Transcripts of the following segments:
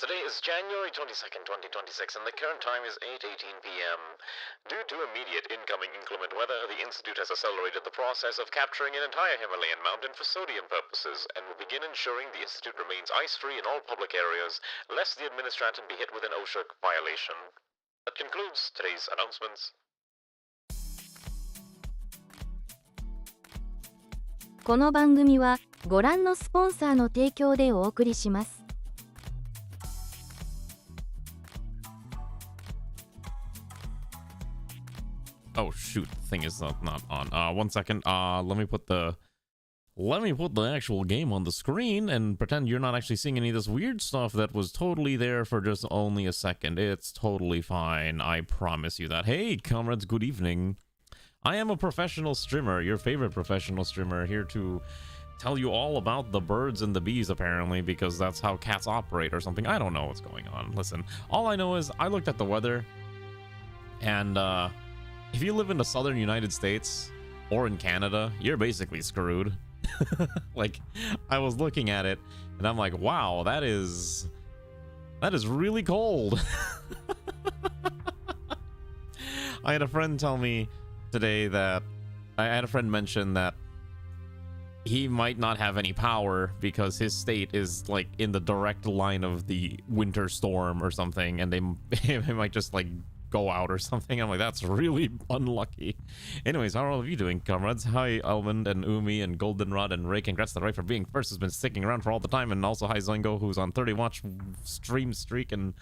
Today is January 22nd, 2026, and the current time is 8:18 p.m. Due to immediate incoming inclement weather, the Institute has accelerated the process of capturing an entire Himalayan mountain for sodium purposes, and will begin ensuring the Institute remains ice-free in all public areas, lest the administratum be hit with an OSHA violation. That concludes today's announcements. この番組はご覧のスポンサーの提供でお送りします。Oh shoot, the thing is not on. 1 second. Let me put the actual game on the screen and pretend you're not actually seeing any of this weird stuff that was totally there for just only a second. It's totally fine. I promise you that. Hey, comrades, good evening. I am a professional streamer, your favorite professional streamer, here to tell you all about the birds and the bees, apparently, because that's how cats operate or something. I don't know what's going on. Listen, all I know is I looked at the weather, and if you live in the southern United States or in Canada, you're basically screwed. Like, I was looking at it, and I'm like, wow, that is really cold. I had a friend tell me today that I had a friend mention that he might not have any power because his state is like in the direct line of the winter storm or something, and they might just like go out or something. I'm like, that's really unlucky. Anyways, how are all of you doing, comrades? Hi, Almond and Umi and Goldenrod and Ray. Congrats to Ray for being first, has been sticking around for all the time. And also hi Zongo, who's on 30 watch stream streak, and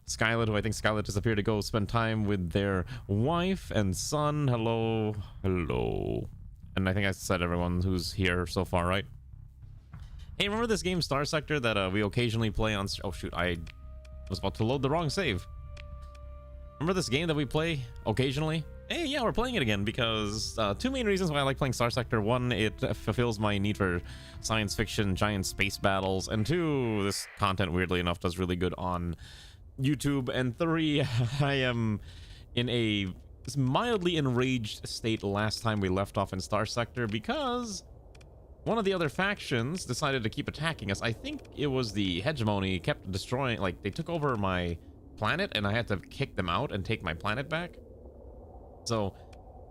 Skylet, who I think Skylet disappeared to go spend time with their wife and son. Hello. Hello. And I think I said everyone who's here so far, right? Hey, remember this game Starsector that we occasionally play on... Oh shoot, I was about to load the wrong save. Remember this game that we play occasionally? Hey, yeah, we're playing it again because two main reasons why I like playing Starsector. One, it fulfills my need for science fiction giant space battles, and two, this content, weirdly enough, does really good on YouTube, and three, I am in a mildly enraged state last time we left off in Starsector because one of the other factions decided to keep attacking us. I think it was the Hegemony kept destroying, like, they took over my planet and I had to kick them out and take my planet back. So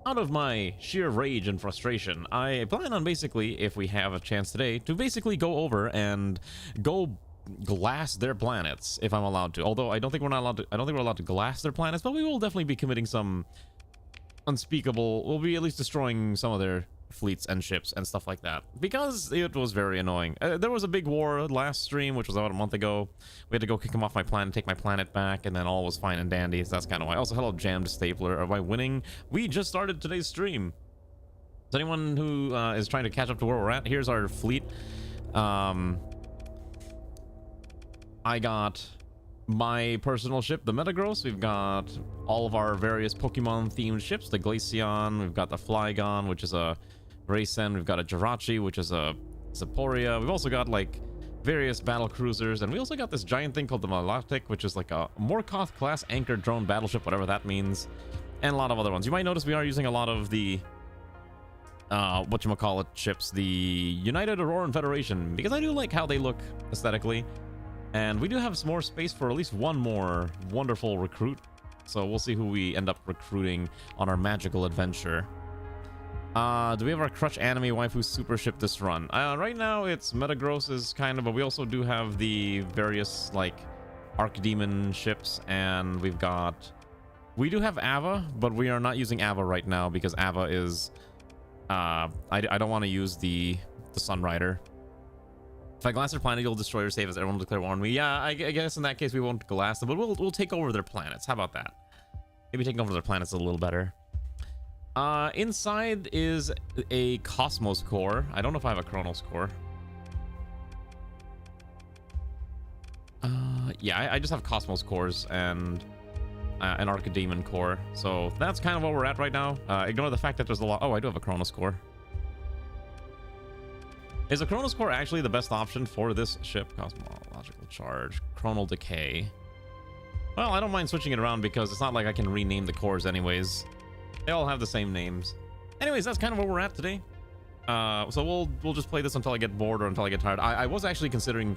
out of my sheer rage and frustration, I plan on basically, if we have a chance today, to basically go over and go glass their planets if I'm allowed to. Although I don't think we're allowed to glass their planets, but we will definitely be committing some unspeakable, we'll be at least destroying some of their fleets and ships and stuff like that, because it was very annoying. There was a big war last stream, which was about a month ago. We had to go kick them off my planet, take my planet back, and then all was fine and dandy. So that's kind of why. Also, hello, Jammed Stapler. Am I winning? We just started today's stream. So anyone who is trying to catch up to where we're at, here's our fleet. I got my personal ship, the Metagross. We've got all of our various Pokemon themed ships, the Glaceon. We've got the Flygon, which is a Raysen. We've got a Jirachi, which is a Saporia. We've also got like various battle cruisers, and we also got this giant thing called the Malatic, which is like a Morkoth class anchored drone battleship, whatever that means, and a lot of other ones. You might notice we are using a lot of the whatchamacallit ships, the United Auroran Federation, because I do like how they look aesthetically. And we do have some more space for at least one more wonderful recruit. So we'll see who we end up recruiting on our magical adventure. Do we have our Crutch Anime Waifu Super Ship this run? Right now it's Metagross's kind of, but we also do have the various like Archdemon ships, and we do have Ava, but we are not using Ava right now because Ava is I don't want to use the Sunrider. If I glass their planet, you'll destroy or save us. Everyone will declare war on me. Yeah, I guess in that case we won't glass them, but we'll take over their planets. How about that? Maybe taking over their planets is a little better. Inside is a Cosmos core. I don't know if I have a Chronos core. Yeah, I just have Cosmos cores and an Archdemon core. So that's kind of where we're at right now. Ignore the fact that there's a lot. Oh, I do have a Chronos core. Is a Chronos core actually the best option for this ship? Cosmological charge, Chronal decay. Well, I don't mind switching it around because it's not like I can rename the cores anyways. They all have the same names. Anyways, that's kind of where we're at today. So we'll just play this until I get bored or until I get tired. I was actually considering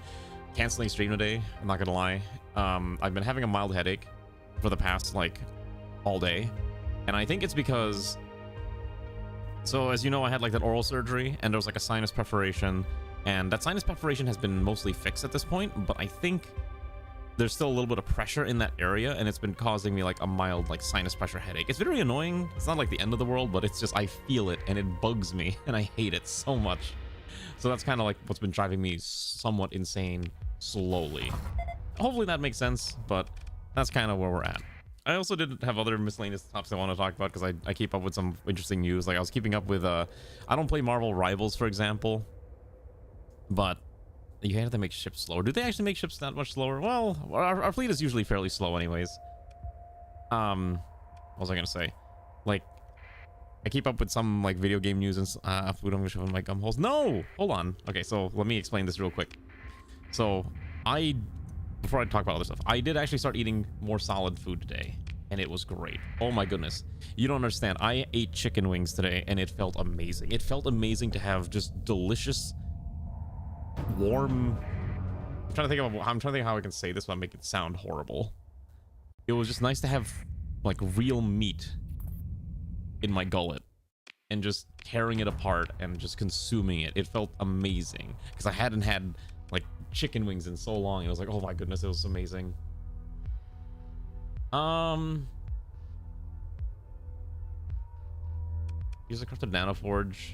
canceling stream today. I'm not gonna lie. I've been having a mild headache for the past like all day, and I think it's because. So as you know, I had like that oral surgery, and there was like a sinus perforation, and that sinus perforation has been mostly fixed at this point. But I think there's still a little bit of pressure in that area, and it's been causing me like a mild like sinus pressure headache. It's very annoying. It's not like the end of the world, but it's just I feel it and it bugs me, and I hate it so much. So that's kind of like what's been driving me somewhat insane slowly. Hopefully that makes sense, but that's kind of where we're at. I also did have other miscellaneous topics I want to talk about because I keep up with some interesting news. Like I was keeping up with I don't play Marvel Rivals, for example, but you had to make ships slower. Do they actually make ships that much slower? Well, our fleet is usually fairly slow anyways. What was I gonna say? Like, I keep up with some like video game news and food. I'm gonna show my gum holes. No, hold on. Okay, so let me explain this real quick. So before I talk about other stuff, I did actually start eating more solid food today, and it was great. Oh my goodness, you don't understand. I ate chicken wings today, and it felt amazing. It felt amazing to have just delicious, warm. I'm trying to think of how I can say this without making it sound horrible. It was just nice to have like real meat in my gullet and just tearing it apart and just consuming it. It felt amazing because I hadn't had like chicken wings in so long. It was like, oh my goodness, it was amazing. Use a crafted nanoforge.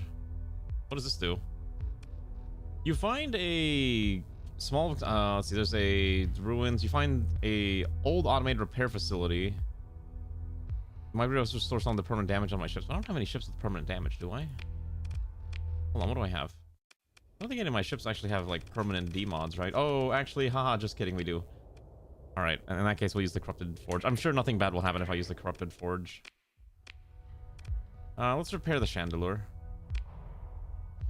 What does this do? You find a small let's see, there's a ruins. You find a old automated repair facility. Might be able to restore some of the permanent damage on my ships. I don't have any ships with permanent damage, do I? Hold on, what do I have? I don't think any of my ships actually have like permanent demods, right? Oh, actually, haha, just kidding, we do. All right, in that case, we'll use the corrupted forge. I'm sure nothing bad will happen if I use the corrupted forge. Let's repair the chandelier.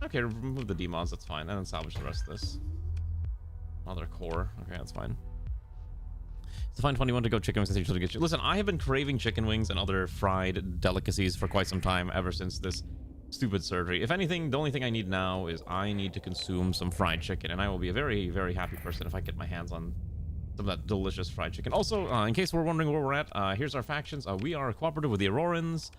Okay, remove the demods, that's fine. And then salvage the rest of this. Another core. Okay, that's fine. To find 21 to go chicken wings. Listen, I have been craving chicken wings and other fried delicacies for quite some time, ever since this stupid surgery. If anything, the only thing I need now is I need to consume some fried chicken, and I will be a very, very happy person if I get my hands on some of that delicious fried chicken. Also, in case we're wondering where we're at, here's our factions. We are cooperative with the Aurorans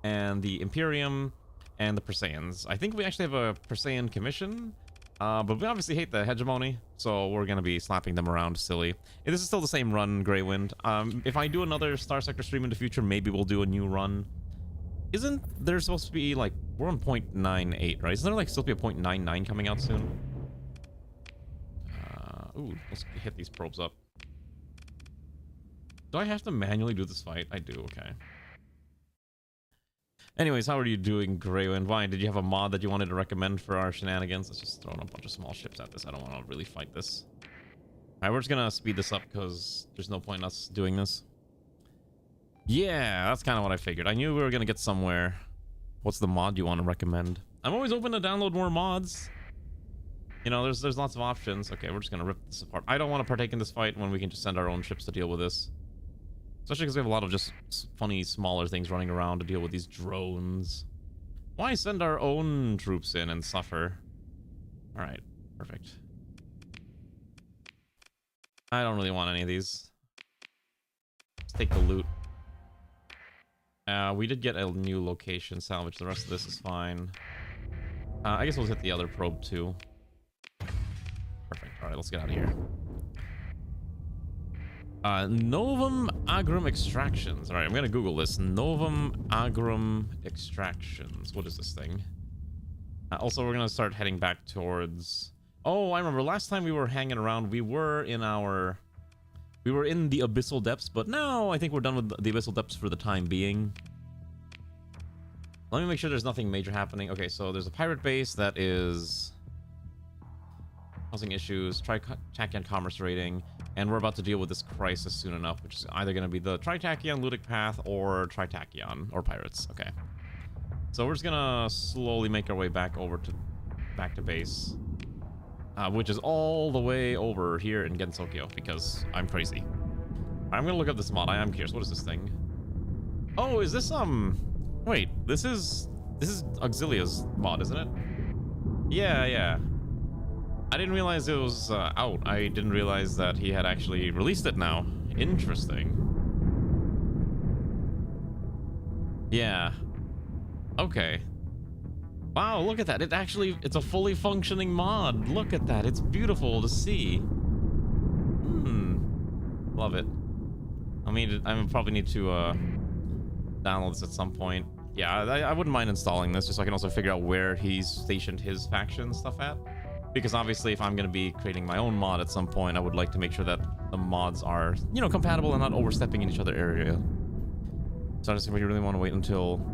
and the Imperium and the Perseians. I think we actually have a Perseian commission. But we obviously hate the hegemony, so we're going to be slapping them around silly. This is still the same run, Greywind. If I do another Starsector stream in the future, maybe we'll do a new run. Isn't there supposed to be, like, we're on 0.98, right? Isn't there, like, supposed to be a 0.99 coming out soon? Ooh, let's hit these probes up. Do I have to manually do this fight? I do, okay. Anyways, how are you doing, Greywind? Why? Did you have a mod that you wanted to recommend for our shenanigans? Let's just throw in a bunch of small ships at this. I don't want to really fight this. Alright, we're just gonna speed this up because there's no point in us doing this. Yeah, that's kind of what I figured. I knew we were gonna get somewhere. What's the mod you want to recommend? I'm always open to download more mods. You know, there's lots of options. Okay, we're just gonna rip this apart. I don't want to partake in this fight when we can just send our own ships to deal with this. Especially because we have a lot of just funny, smaller things running around to deal with these drones. Why send our own troops in and suffer? Alright, perfect. I don't really want any of these. Let's take the loot. We did get a new location salvage. The rest of this is fine. I guess we'll hit the other probe too. Perfect. Alright, let's get out of here. Novum Agrum Extractions. Alright, I'm gonna Google this. Novum Agrum Extractions. What is this thing? Also, we're gonna start heading back towards... Oh, I remember last time we were hanging around, we were in the Abyssal Depths, but now I think we're done with the Abyssal Depths for the time being. Let me make sure there's nothing major happening. Okay, so there's a pirate base that is causing issues, Tritachyon commerce rating, and we're about to deal with this crisis soon enough, which is either going to be the Tritachyon Ludic Path or Tritachyon, or pirates. Okay. So we're just going to slowly make our way back to base, which is all the way over here in Gensokyo, because I'm crazy. I'm going to look up this mod. I am curious. What is this thing? Oh, is this, wait, this is Auxilia's mod, isn't it? Yeah. I didn't realize it was out. I didn't realize that he had actually released it now. Interesting. Yeah. Okay. Wow, look at that. It's a fully functioning mod. Look at that. It's beautiful to see. Love it. I probably need to download this at some point. Yeah, I wouldn't mind installing this just so I can also figure out where he's stationed his faction stuff at. Because obviously if I'm going to be creating my own mod at some point, I would like to make sure that the mods are, you know, compatible and not overstepping in each other area. So I just think we really want to wait until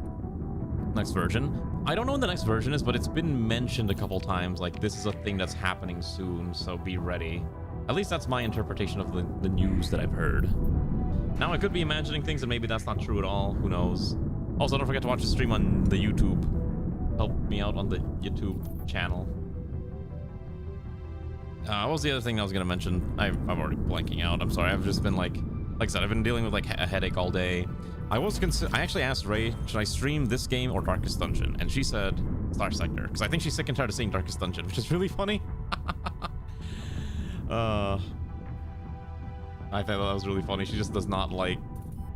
next version. I don't know when the next version is, but it's been mentioned a couple times, like this is a thing that's happening soon, so be ready. At least that's my interpretation of the news that I've heard. Now I could be imagining things and maybe that's not true at all, who knows. Also, don't forget to watch the stream on the YouTube. Help me out on the YouTube channel. What was the other thing I was going to mention? I'm already blanking out. I'm sorry. I've just been like I said, I've been dealing with like a headache all day. I actually asked Ray, should I stream this game or Darkest Dungeon? And she said Starsector, because I think she's sick and tired of seeing Darkest Dungeon, which is really funny. I thought that was really funny. She just does not like...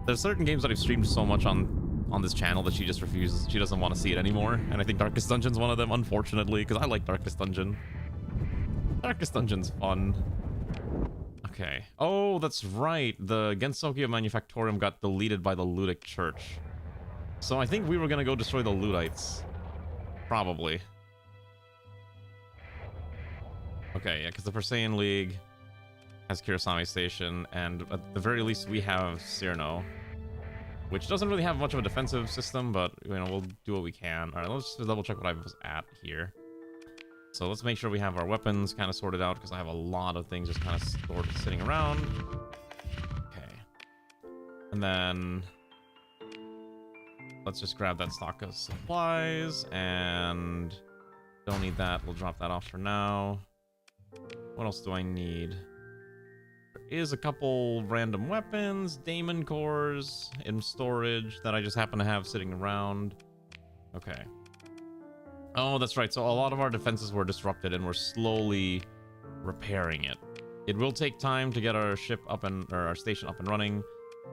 There's certain games that I've streamed so much on this channel that she just refuses. She doesn't want to see it anymore. And I think Darkest Dungeon's one of them, unfortunately, because I like Darkest Dungeon. Darkest Dungeon's fun. Okay. Oh, that's right. The Gensokyo Manufactorium got deleted by the Ludic Church. So I think we were gonna go destroy the Luddites. Probably. Okay, yeah, because the Perseian League has Kirasami Station, and at the very least we have Cyrno, which doesn't really have much of a defensive system, but, you know, we'll do what we can. Alright, let's just double check what I was at here. So let's make sure we have our weapons kind of sorted out, because I have a lot of things just kind of stored sitting around. Okay. And then let's just grab that stock of supplies, and don't need that. We'll drop that off for now. What else do I need? There is a couple random weapons, Daemon cores in storage that I just happen to have sitting around. Okay. Oh, that's right. So a lot of our defenses were disrupted and we're slowly repairing it. It will take time to get our ship up or our station up and running,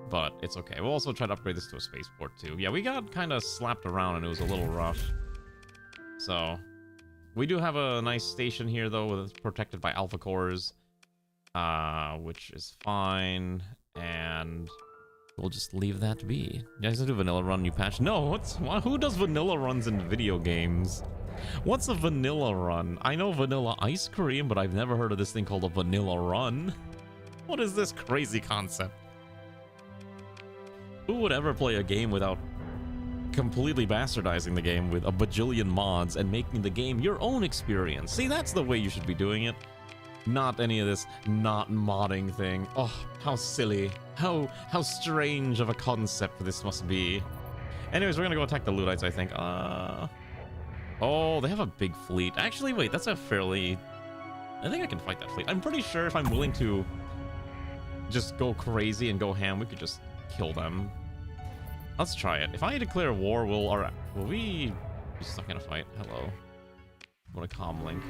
but it's okay. We'll also try to upgrade this to a spaceport too. Yeah, we got kind of slapped around and it was a little rough. So we do have a nice station here though, it's protected by alpha cores, which is fine, and we'll just leave that to be. You guys do vanilla run new patch? No, who does vanilla runs in video games? What's a vanilla run? I know vanilla ice cream, but I've never heard of this thing called a vanilla run. What is this crazy concept? Who would ever play a game without completely bastardizing the game with a bajillion mods and making the game your own experience? See, that's the way you should be doing it. Not any of this not modding thing. Oh, how silly. How strange of a concept this must be. Anyways, we're gonna go attack the Luddites, I think. Oh, they have a big fleet. Actually, wait, that's a fairly... I think I can fight that fleet. I'm pretty sure if I'm willing to just go crazy and go ham, we could just kill them. Let's try it. If I declare war, will we be stuck in a fight? Hello. What a comm link.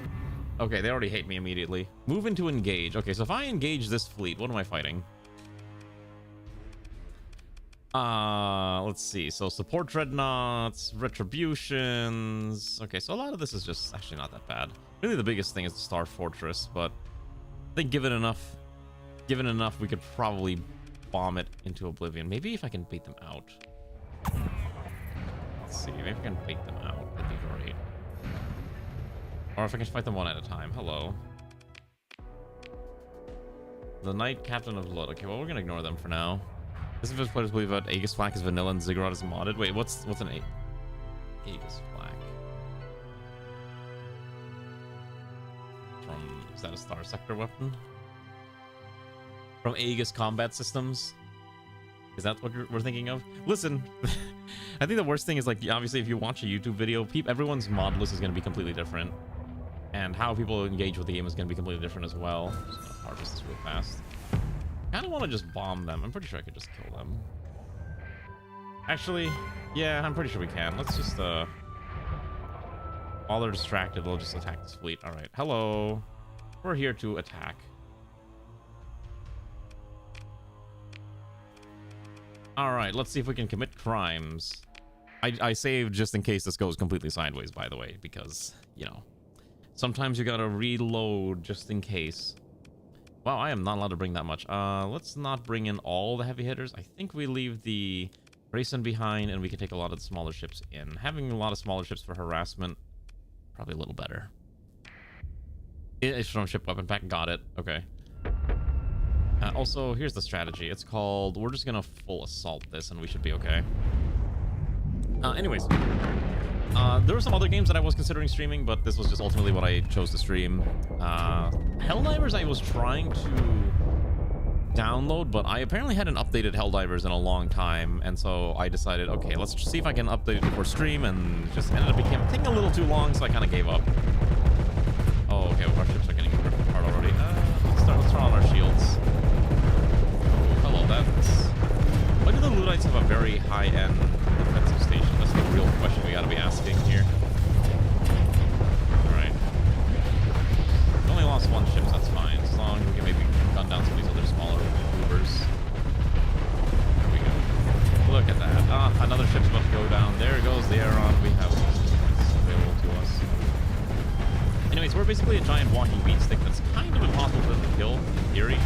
Okay, they already hate me immediately. Move into engage. Okay, so if I engage this fleet, what am I fighting? Let's see. So support dreadnoughts, retributions. Okay, so a lot of this is just actually not that bad. Really, the biggest thing is the Star Fortress, but I think given enough, we could probably bomb it into oblivion. Maybe if I can bait them out. Let's see. Maybe I can bait them out. That'd be great. Or if I can fight them one at a time. Hello. The Knight Captain of Blood. Okay, well, we're gonna ignore them for now. This is just players believe that Aegis Flak is vanilla and Ziggurat is modded. Wait, what's an Aegis Flak? Is that a Starsector weapon? From Aegis Combat Systems? Is that what we're thinking of? Listen, I think the worst thing is, like, obviously if you watch a YouTube video, everyone's mod list is going to be completely different. And how people engage with the game is going to be completely different as well. I'm just going to harvest this real fast. I kind of want to just bomb them. I'm pretty sure I could just kill them. Actually, yeah, I'm pretty sure we can. Let's just, while they're distracted, we'll just attack this fleet. All right. Hello. We're here to attack. Alright, let's see if we can commit crimes. I saved just in case this goes completely sideways, by the way, because, you know, sometimes you gotta reload just in case. Wow, I am not allowed to bring that much. Let's not bring in all the heavy hitters. I think we leave the Racing behind, and we can take a lot of the smaller ships in. Having a lot of smaller ships for harassment, probably a little better. It's from ship weapon pack. Got it. Okay. Also, here's the strategy. It's called, we're just gonna full assault this, and we should be okay. Anyways, there were some other games that I was considering streaming, but this was just ultimately what I chose to stream. Helldivers I was trying to download, but I apparently hadn't updated Helldivers in a long time, and so I decided, okay, let's see if I can update it before stream, and just ended up taking a little too long, so I kind of gave up. Oh, okay, well, our ships are getting ripped apart already. Let's turn on our shields. Oh, hello, that's... Why do the Luddites have a very high-end defensive station? That's the real question we gotta be asking here. Alright. We only lost one ship, so that's fine. As long as we can maybe gun down some of these other smaller movers. There we go. Look at that. Another ship's about to go down. There goes the Aeron. We have points available to us. Anyways, we're basically a giant walking beat stick that's kind of impossible for them to kill, in theory.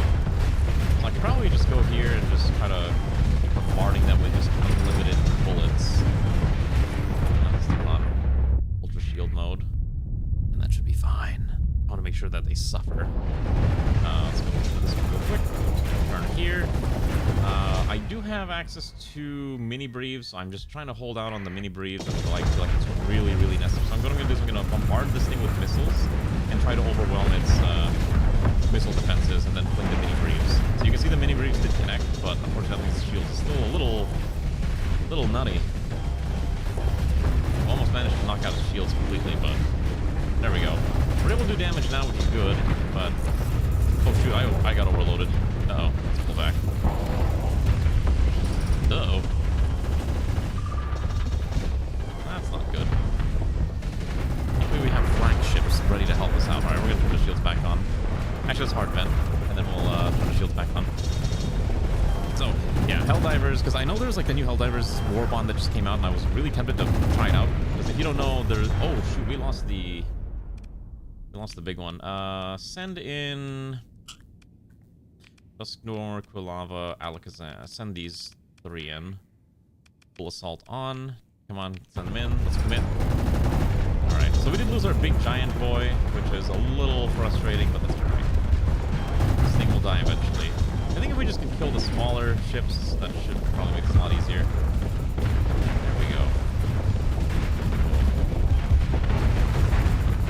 So I could probably just go here and just try to keep bombarding them with just unlimited bullets. Let's turn on ultra shield mode, and that should be fine. I want to make sure that they suffer. Let's go into this one real quick. Turn here. I do have access to mini breves, so I'm just trying to hold out on the mini breves until I feel like it's really, really necessary. So I'm going to do is I'm going to bombard this thing with missiles and try to overwhelm its missile defenses, and then fling the mini breves. So you can see the mini breves did connect, but unfortunately the shield is still a little nutty. Almost managed to knock out his shields completely, but there we go. We're able to do damage now, which is good, but oh shoot, I got overloaded. Uh-oh, let's pull back. Uh-oh. That's not good. Hopefully we have flank ships ready to help us out. Alright, we're gonna turn the shields back on. Actually, let's hard vent, and then we'll turn the shields back on. So, yeah, Helldivers, because I know there's like the new Helldivers Warbond that just came out, and I was really tempted to try it out. Because if you don't know, there's... Oh, shoot, we lost the big one. Send in... Dusknor, Quilava, Alakazam. Send these 3 in. Full assault on. Come on, send them in. Let's commit. Alright, so we did lose our big giant boy, which is a little frustrating, but that's alright. This thing will die eventually. I think if we just can kill the smaller ships, that should probably make this a lot easier. There we go.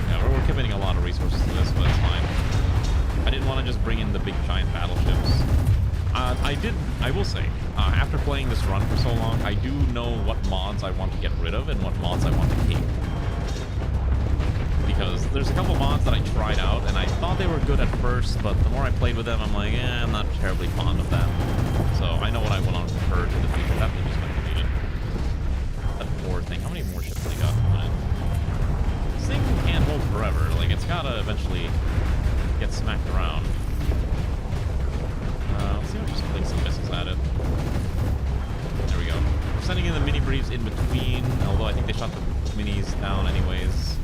Yeah, we're committing a lot of resources to this, but it's fine. I didn't want to just bring in the big giant battleships. I will say, after playing this run for so long, I do know what mods I want to get rid of and what mods I want to keep. Because there's a couple mods that I tried out, and I thought they were good at first, but the more I played with them, I'm like, I'm not terribly fond of them. So I know what I want to prefer to the future. That thing just got completed. That 4 thing. How many more ships they got on it? This thing can't hold forever. Like, it's gotta eventually get smacked around. Let's see if I just fling some missiles at it. There we go. We're sending in the mini breves in between, although I think they shot the minis down anyways.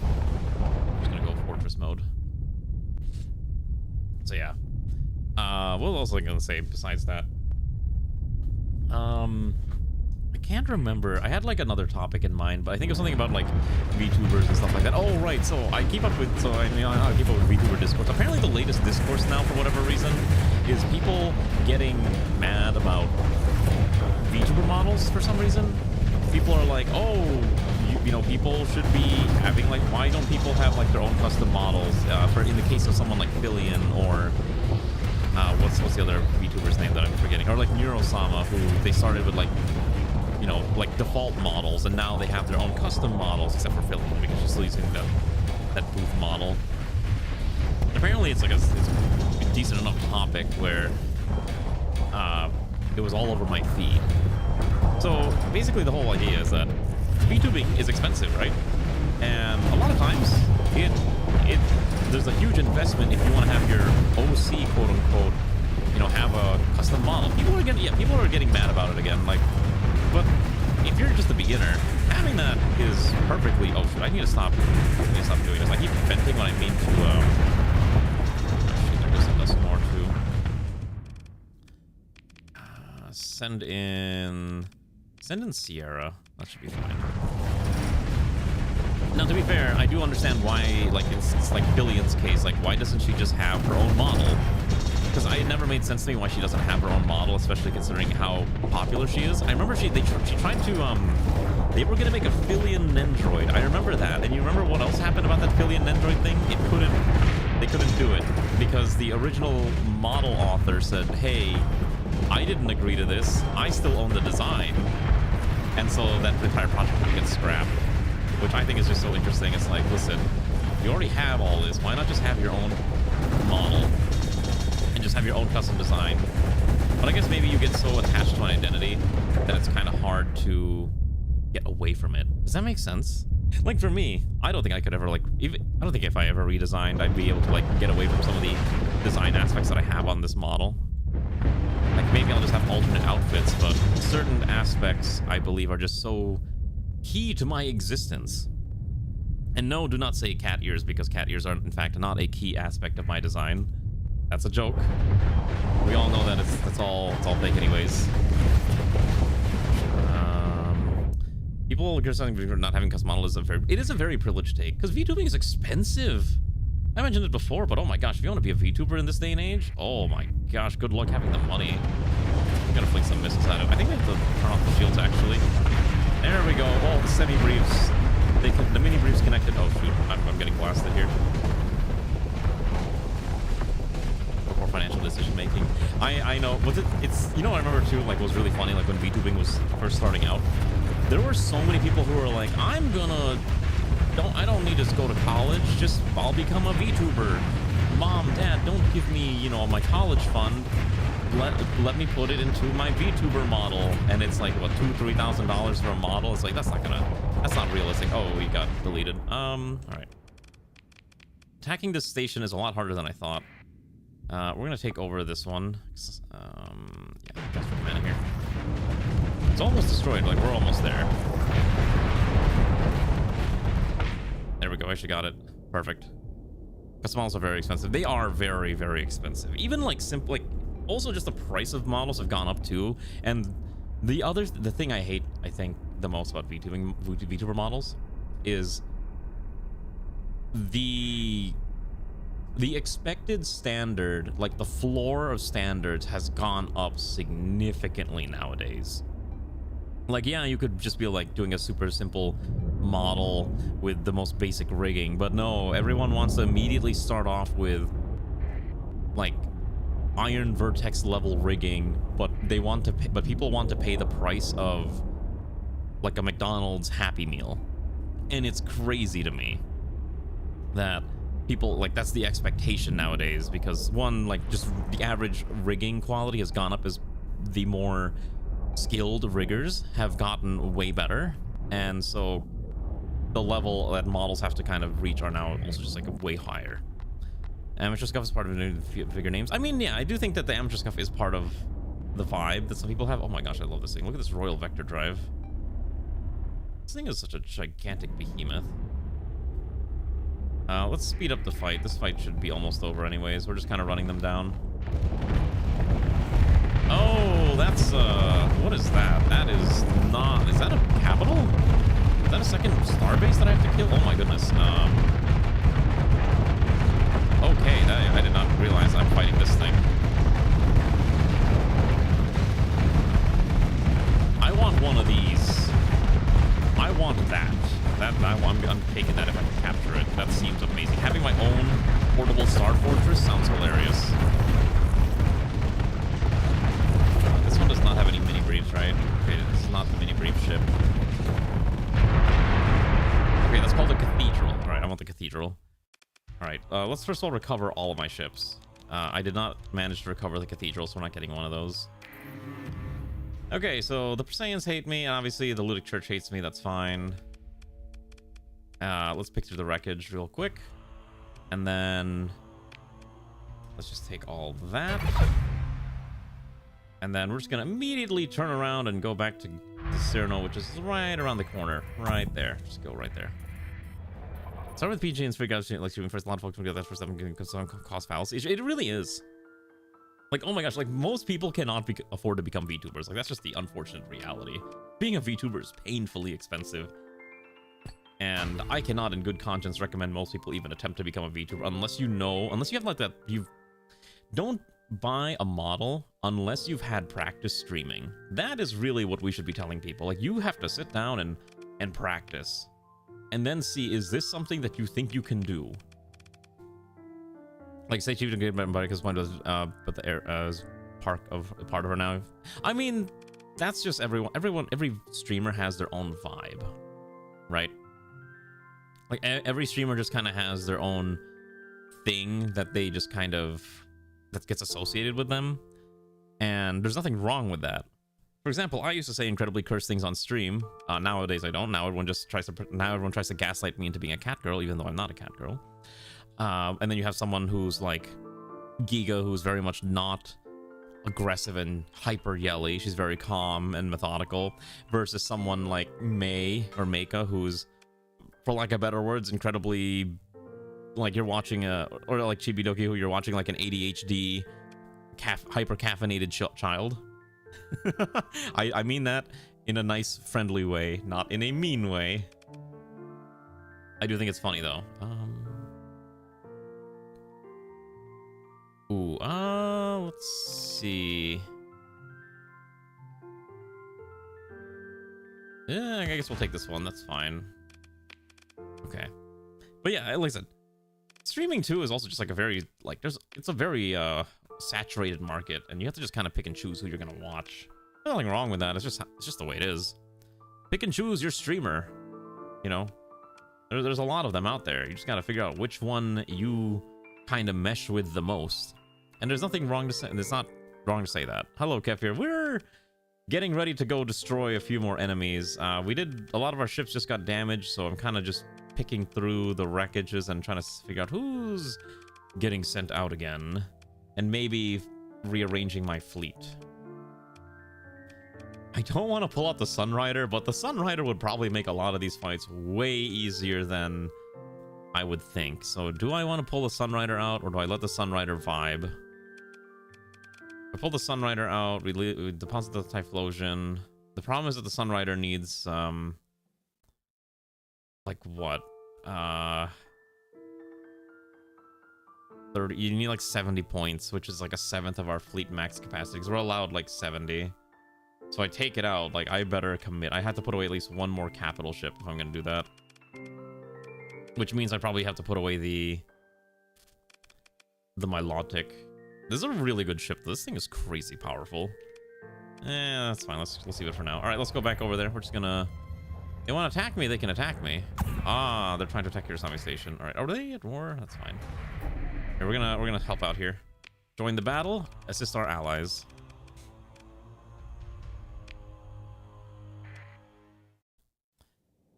I'm just gonna go fortress mode. So yeah. What else was I gonna say besides that? I can't remember. I had like another topic in mind, but I think it was something about like VTubers and stuff like that. Oh right, so I keep up with I keep up with VTuber discourse. Apparently the latest discourse now, for whatever reason, is people getting mad about VTuber models for some reason. People are like, oh, you know, people should be having like, why don't people have like their own custom models? For in the case of someone like Billion or what's the other VTuber's name that I'm forgetting? Or like Neurosama, who they started with like, you know, like default models, and now they have their own custom models, except for Billion because she's still using that booth model. Apparently, it's like it's a decent enough topic where it was all over my feed. So basically, the whole idea is that VTubing is expensive, right? And a lot of times, there's a huge investment if you want to have your OC, quote unquote, you know, have a custom model. People are getting mad about it again. Like, but if you're just a beginner, having that is perfectly. Oh shoot! I need to stop doing this. I keep venting when I mean to. Shit, there goes some dust more too. Send in Sierra. That should be fine. Now, to be fair, I do understand why, like, it's like Billian's case. Like, why doesn't she just have her own model? Because it never made sense to me why she doesn't have her own model, especially considering how popular she is. I remember she tried to, they were gonna make a Philian Nendroid. I remember that. And you remember what else happened about that Philian Nendroid thing? They couldn't do it because the original model author said, hey, I didn't agree to this. I still own the design. And so that entire project would get scrapped, which I think is just so interesting. It's like, listen, you already have all this. Why not just have your own model and just have your own custom design? But I guess maybe you get so attached to an identity that it's kind of hard to get away from it. Does that make sense? Like for me, I don't think I could ever I don't think if I ever redesigned, I'd be able to like get away from some of the design aspects that I have on this model. Like maybe I'll just have alternate outfits, but certain aspects I believe are just so key to my existence. And no, do not say cat ears, because cat ears are in fact not a key aspect of my design. That's a joke. We all know that it's all fake anyways. People criticizing for not having custom model is a very privileged take, because VTubing is expensive. I mentioned it before, but oh my gosh, if you want to be a VTuber in this day and age, oh my gosh, good luck having the money. I'm gonna fling some missiles at it. I think we have to turn off the shields actually. There we go. Oh, the semi-briefs. The mini-briefs connected. Oh shoot, I'm getting blasted here. Poor financial decision making. I know. It's you know I remember too. Like, it was really funny. Like when VTubing was first starting out, there were so many people who were like, I don't need to go to college. Just I'll become a VTuber. Mom, Dad, don't give me, you know, my college fund. Let me put it into my VTuber model. And it's like what, $2,000-$3,000 for a model. It's like that's not realistic. Oh, we got deleted. All right. Attacking this station is a lot harder than I thought. We're gonna take over this one. Yeah, that's for a minute here. It's almost destroyed. Like we're almost there. There we go. I actually got it. Perfect. Custom models are very expensive. They are very, very expensive. Even like also just the price of models have gone up too. And the thing I hate, I think, the most about VTuber models is the expected standard, like the floor of standards has gone up significantly nowadays. Like, yeah, you could just be like doing a super simple model with the most basic rigging, but no, everyone wants to immediately start off with like iron vertex level rigging, but people want to pay the price of like a McDonald's Happy Meal. And it's crazy to me that people like that's the expectation nowadays, because one, like just the average rigging quality has gone up as the more skilled riggers have gotten way better, and so the level that models have to kind of reach are now also just like way higher. Amateur scuff is part of the figure names. I mean, yeah, I do think that the amateur scuff is part of the vibe that some people have. Oh my gosh, I love this thing. Look at this royal vector drive. This thing is such a gigantic behemoth. Let's speed up the fight. This fight should be almost over anyways. We're just kind of running them down. Oh, that's, what is that? That is not, is that a capital? Is that a second starbase that I have to kill? Oh my goodness. Okay, I did not realize I'm fighting this thing. I want one of these. I want that. I'm taking that if I can capture it. That seems amazing. Having my own portable star fortress sounds hilarious. This one does not have any mini briefs, right? Okay, this is not the mini brief ship. Okay, that's called a cathedral. All right, I want the cathedral. All right, let's first of all recover all of my ships. I did not manage to recover the cathedral, so we're not getting one of those. Okay, so the Perseians hate me, and obviously the Ludic Church hates me. That's fine. Let's pick through the wreckage real quick. And then let's just take all that. And then we're just going to immediately turn around and go back to Cyrano, which is right around the corner. Right there. Just go right there. Start with PG and figure out like shooting first. A lot of folks will get that first step because some cost fallacy. It really is. Like, oh my gosh, like most people cannot afford to become VTubers. Like, that's just the unfortunate reality. Being a VTuber is painfully expensive. And I cannot in good conscience recommend most people even attempt to become a VTuber unless you know, unless you have like that, don't buy a model unless you've had practice streaming. That is really what we should be telling people. Like, you have to sit down and practice. And then see, is this something that you think you can do? Like, say Chief didn't get better because one was, but the air is part of her now. I mean, that's just every streamer has their own vibe, right? Like, every streamer just kind of has their own thing that they just kind of, that gets associated with them. And there's nothing wrong with that. For example, I used to say incredibly cursed things on stream. Nowadays I don't. Now everyone tries to gaslight me into being a cat girl, even though I'm not a cat girl. And then you have someone who's like Giga, who's very much not aggressive and hyper yelly. She's very calm and methodical, versus someone like May or Meika, who's, for lack of better words, incredibly, like, you're watching or like Chibidoki, who you're watching like an ADHD hyper caffeinated child. I mean that in a nice, friendly way, not in a mean way. I do think it's funny though. Let's see. Yeah, I guess we'll take this one. That's fine. Okay. But yeah, like I said, streaming too is also just like a very, like, it's a very saturated market, and you have to just kind of pick and choose who you're gonna watch. There's nothing wrong with that. It's just the way it is. Pick and choose your streamer. You know, there's a lot of them out there. You just gotta figure out which one you kind of mesh with the most. And there's nothing wrong to say. It's not wrong to say that. Hello, Kefir. We're getting ready to go destroy a few more enemies. A lot of our ships just got damaged, so I'm kind of just picking through the wreckages and trying to figure out who's getting sent out again, and maybe rearranging my fleet. I don't want to pull out the Sunrider, but the Sunrider would probably make a lot of these fights way easier than I would think. So do I want to pull the Sunrider out, or do I let the Sunrider vibe? I pull the Sunrider out, we deposit the Typhlosion. The problem is that the Sunrider needs, like what? 30, you need like 70 points, which is like a seventh of our fleet max capacity, because we're allowed like 70. So I take it out, like, I better commit. I have to put away at least one more capital ship if I'm gonna do that. Which means I probably have to put away the Milotic. This is a really good ship. This thing is crazy powerful. That's fine. Let's leave it for now. All right, let's go back over there. We're just gonna... They want to attack me, they can attack me. Ah, they're trying to attack Hirosami Station. All right, are they at war? That's fine. Here, we're gonna help out here. Join the battle, assist our allies.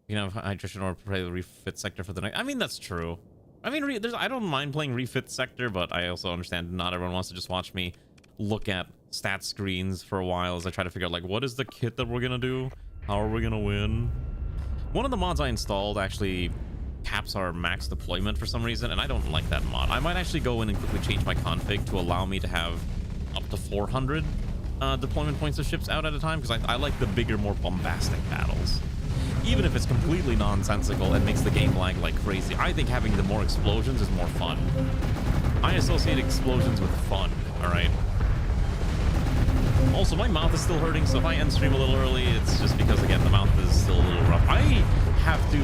You know, hydration or play the refit sector for the night. I mean, that's true. I mean, I don't mind playing refit sector, but I also understand not everyone wants to just watch me look at stat screens for a while as I try to figure out, like, what is the kit that we're gonna do? How are we gonna win? One of the mods I installed actually caps our max deployment for some reason, and I don't like that mod. I might actually go in and quickly change my config to allow me to have up to 400 deployment points of ships out at a time, because I like the bigger, more bombastic battles. Even if it's completely nonsensical and makes the game lag like crazy, I think having the more explosions is more fun. I associate explosions with fun, alright? Also, my mouth is still hurting, so if I end stream a little early, it's just because, again, the mouth is still a little rough. I have to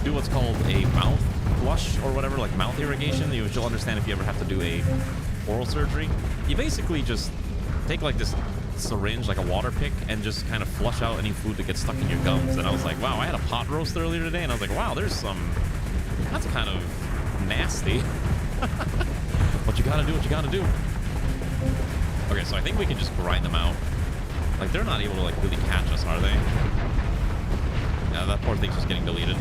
do what's called a mouth flush or whatever, like mouth irrigation. You'll understand if you ever have to do a oral surgery. You basically just take like this syringe, like a water pick, and just kind of flush out any food that gets stuck in your gums. And I was like, wow, I had a pot roast earlier today, and I was like, wow, there's some... That's kind of nasty. But you gotta do what you gotta do. Okay, so I think we can just grind them out. Like, they're not able to, like, really catch us, are they? Yeah, that poor thing's just getting deleted.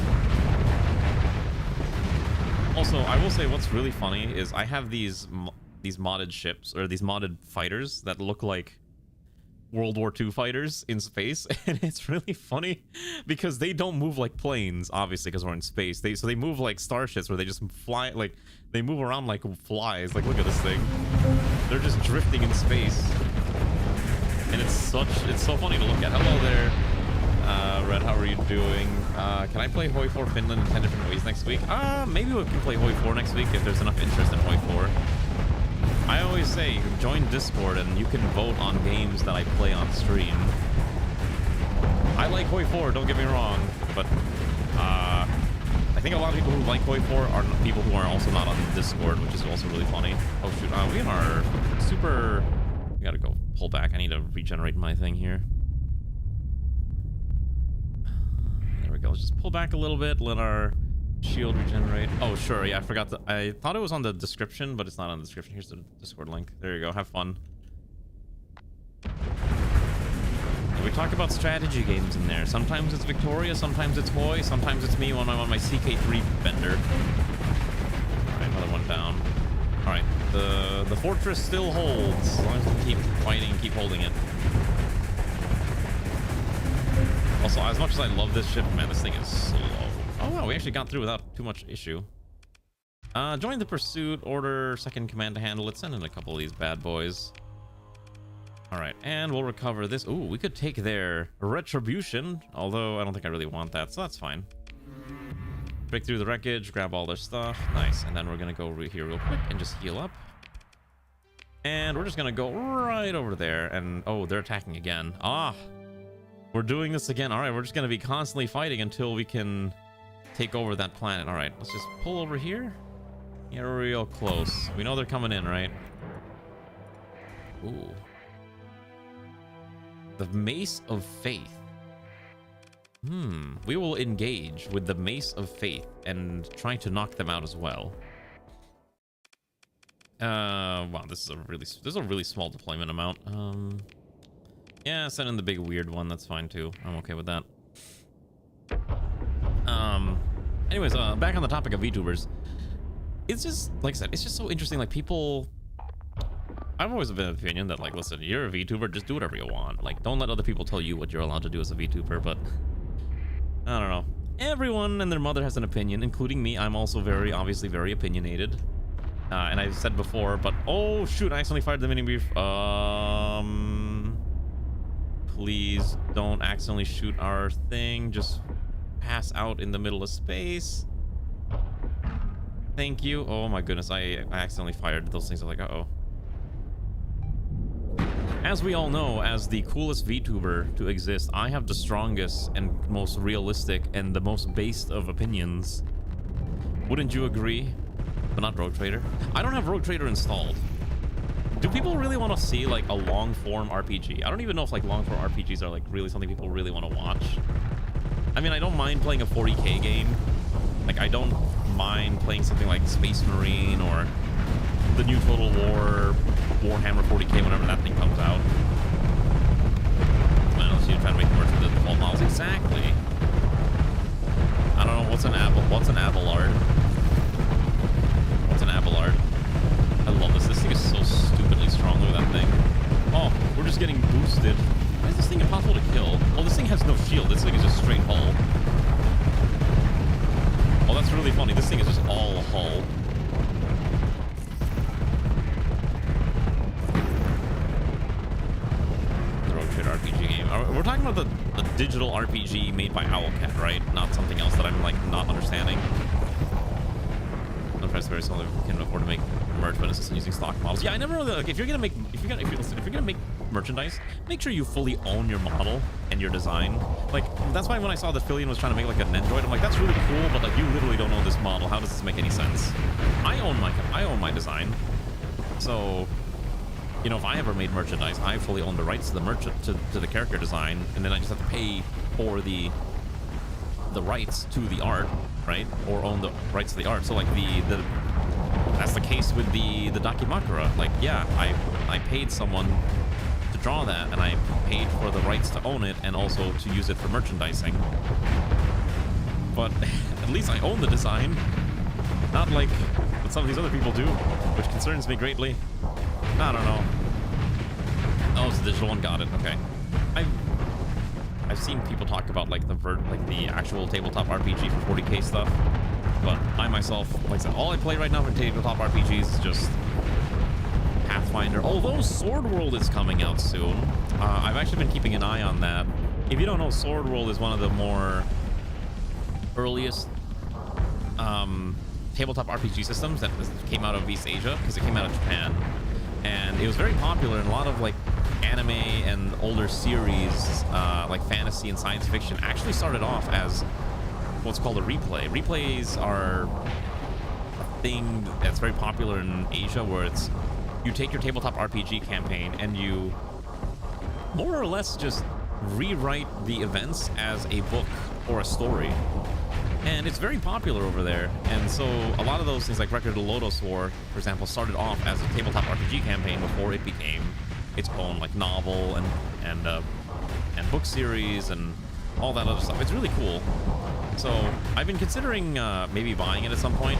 I will say what's really funny is I have these modded ships, or these modded fighters that look like World War II fighters in space, and it's really funny because they don't move like planes, obviously, because we're in space. So they move like starships, where they just fly, like they move around like flies. Like, look at this thing. They're just drifting in space, and it's so funny to look at. Hello there, Red. How are you doing? Can I play Hoi 4 Finland in 10 different ways next week? Maybe we can play Hoi 4 next week if there's enough interest in Hoi 4. I always say, join Discord and you can vote on games that I play on stream. I like Hoi 4, don't get me wrong, but I think a lot of people who like Hoi 4 are people who are also not on Discord, which is also really funny. Oh shoot, we are super... We gotta go pull back. I need to regenerate my thing here. There we go. Let's just pull back a little bit, let our shield regenerate. Oh, sure. Yeah, I forgot that. I thought it was on the description, but it's not on the description. Here's the Discord link. There you go. Have fun. And we talk about strategy games in there. Sometimes it's Victoria, sometimes it's Hoi, sometimes it's me when I'm on my CK3 bender. Alright, another one down. Alright, the fortress still holds, as long as we keep fighting and keep holding it. Also, as much as I love this ship, man, this thing is slow. Oh wow, we actually got through without too much issue. Join the pursuit, order second command to handle it. Send in a couple of these bad boys. Alright, and we'll recover this. Ooh, we could take their retribution, although I don't think I really want that, so that's fine. Break through the wreckage, grab all their stuff. Nice, and then we're gonna go over here real quick and just heal up. And we're just gonna go right over there, and oh, they're attacking again. Ah, we're doing this again. Alright, we're just gonna be constantly fighting until we can take over that planet. All right, let's just pull over here. Yeah, real close. We know they're coming in, right? Ooh. The Mace of Faith. We will engage with the Mace of Faith and try to knock them out as well. Wow, this is a really small deployment amount. Yeah, send in the big weird one. That's fine too. I'm okay with that. Anyways, back on the topic of VTubers, it's just, like I said, it's just so interesting. Like, people, I've always been of the opinion that, like, listen, you're a VTuber, just do whatever you want. Like, don't let other people tell you what you're allowed to do as a VTuber. But I don't know. Everyone and their mother has an opinion, including me. I'm also obviously very opinionated. And I've said before, but oh shoot, I accidentally fired the mini brief. Please don't accidentally shoot our thing. Just pass out in the middle of space. Thank you. Oh my goodness, I accidentally fired those things. I was like, uh-oh. As we all know, as the coolest VTuber to exist, I have the strongest and most realistic and the most based of opinions. Wouldn't you agree? But not Rogue Trader. I don't have Rogue Trader installed. Do people really want to see like a long-form RPG? I don't even know if like long-form RPGs are like really something people really want to watch. I mean, I don't mind playing a 40k game. Like, I don't mind playing something like Space Marine or the new Total War Warhammer 40k whenever that thing comes out. I don't see you trying to make the merch with the default models. Exactly. I don't know what's an Abelard. What's an Abelard? I love this. This thing is so stupidly strong. Look at that thing. Oh, we're just getting boosted. Why is this thing impossible to kill? Oh, this thing has no shield. This thing is just straight hull. Oh, that's really funny. This thing is just all hull. The Rogue Trader RPG game. We're talking about the digital RPG made by Owlcat, right? Not something else that I'm like not understanding. No price very solid. We can afford to make merch, but it's using stock models. Yeah, I never really like if you're gonna make merchandise, make sure you fully own your model and your design. Like, that's why when I saw that Fillion was trying to make like an Android, I'm like, that's really cool, but like, you literally don't own this model. How does this make any sense? I own my design. So, you know, if I ever made merchandise, I fully own the rights to the to the character design, and then I just have to pay for the rights to the art, right? Or own the rights to the art. So like that's the case with the Dakimakura. Like, yeah, I paid someone to draw that, and I paid for the rights to own it and also to use it for merchandising. But at least I own the design. Not like what some of these other people do, which concerns me greatly. I don't know. Oh, it's the digital one. Got it. Okay. I've seen people talk about like the actual tabletop RPG for 40k stuff, but I myself, like I said, all I play right now for tabletop RPGs is just Pathfinder. Although Sword World is coming out soon, I've actually been keeping an eye on that. If you don't know, Sword World is one of the more earliest tabletop RPG systems that came out of East Asia, because it came out of Japan, and it was very popular in a lot of like anime and older series, like fantasy and science fiction. Actually started off as what's called a replay. Replays are a thing that's very popular in Asia, where it's you take your tabletop RPG campaign and you more or less just rewrite the events as a book or a story. And it's very popular over there. And so a lot of those things, like Record of the Lotus War, for example, started off as a tabletop RPG campaign before it became its own like novel and book series and all that other stuff. It's really cool. So I've been considering maybe buying it at some point,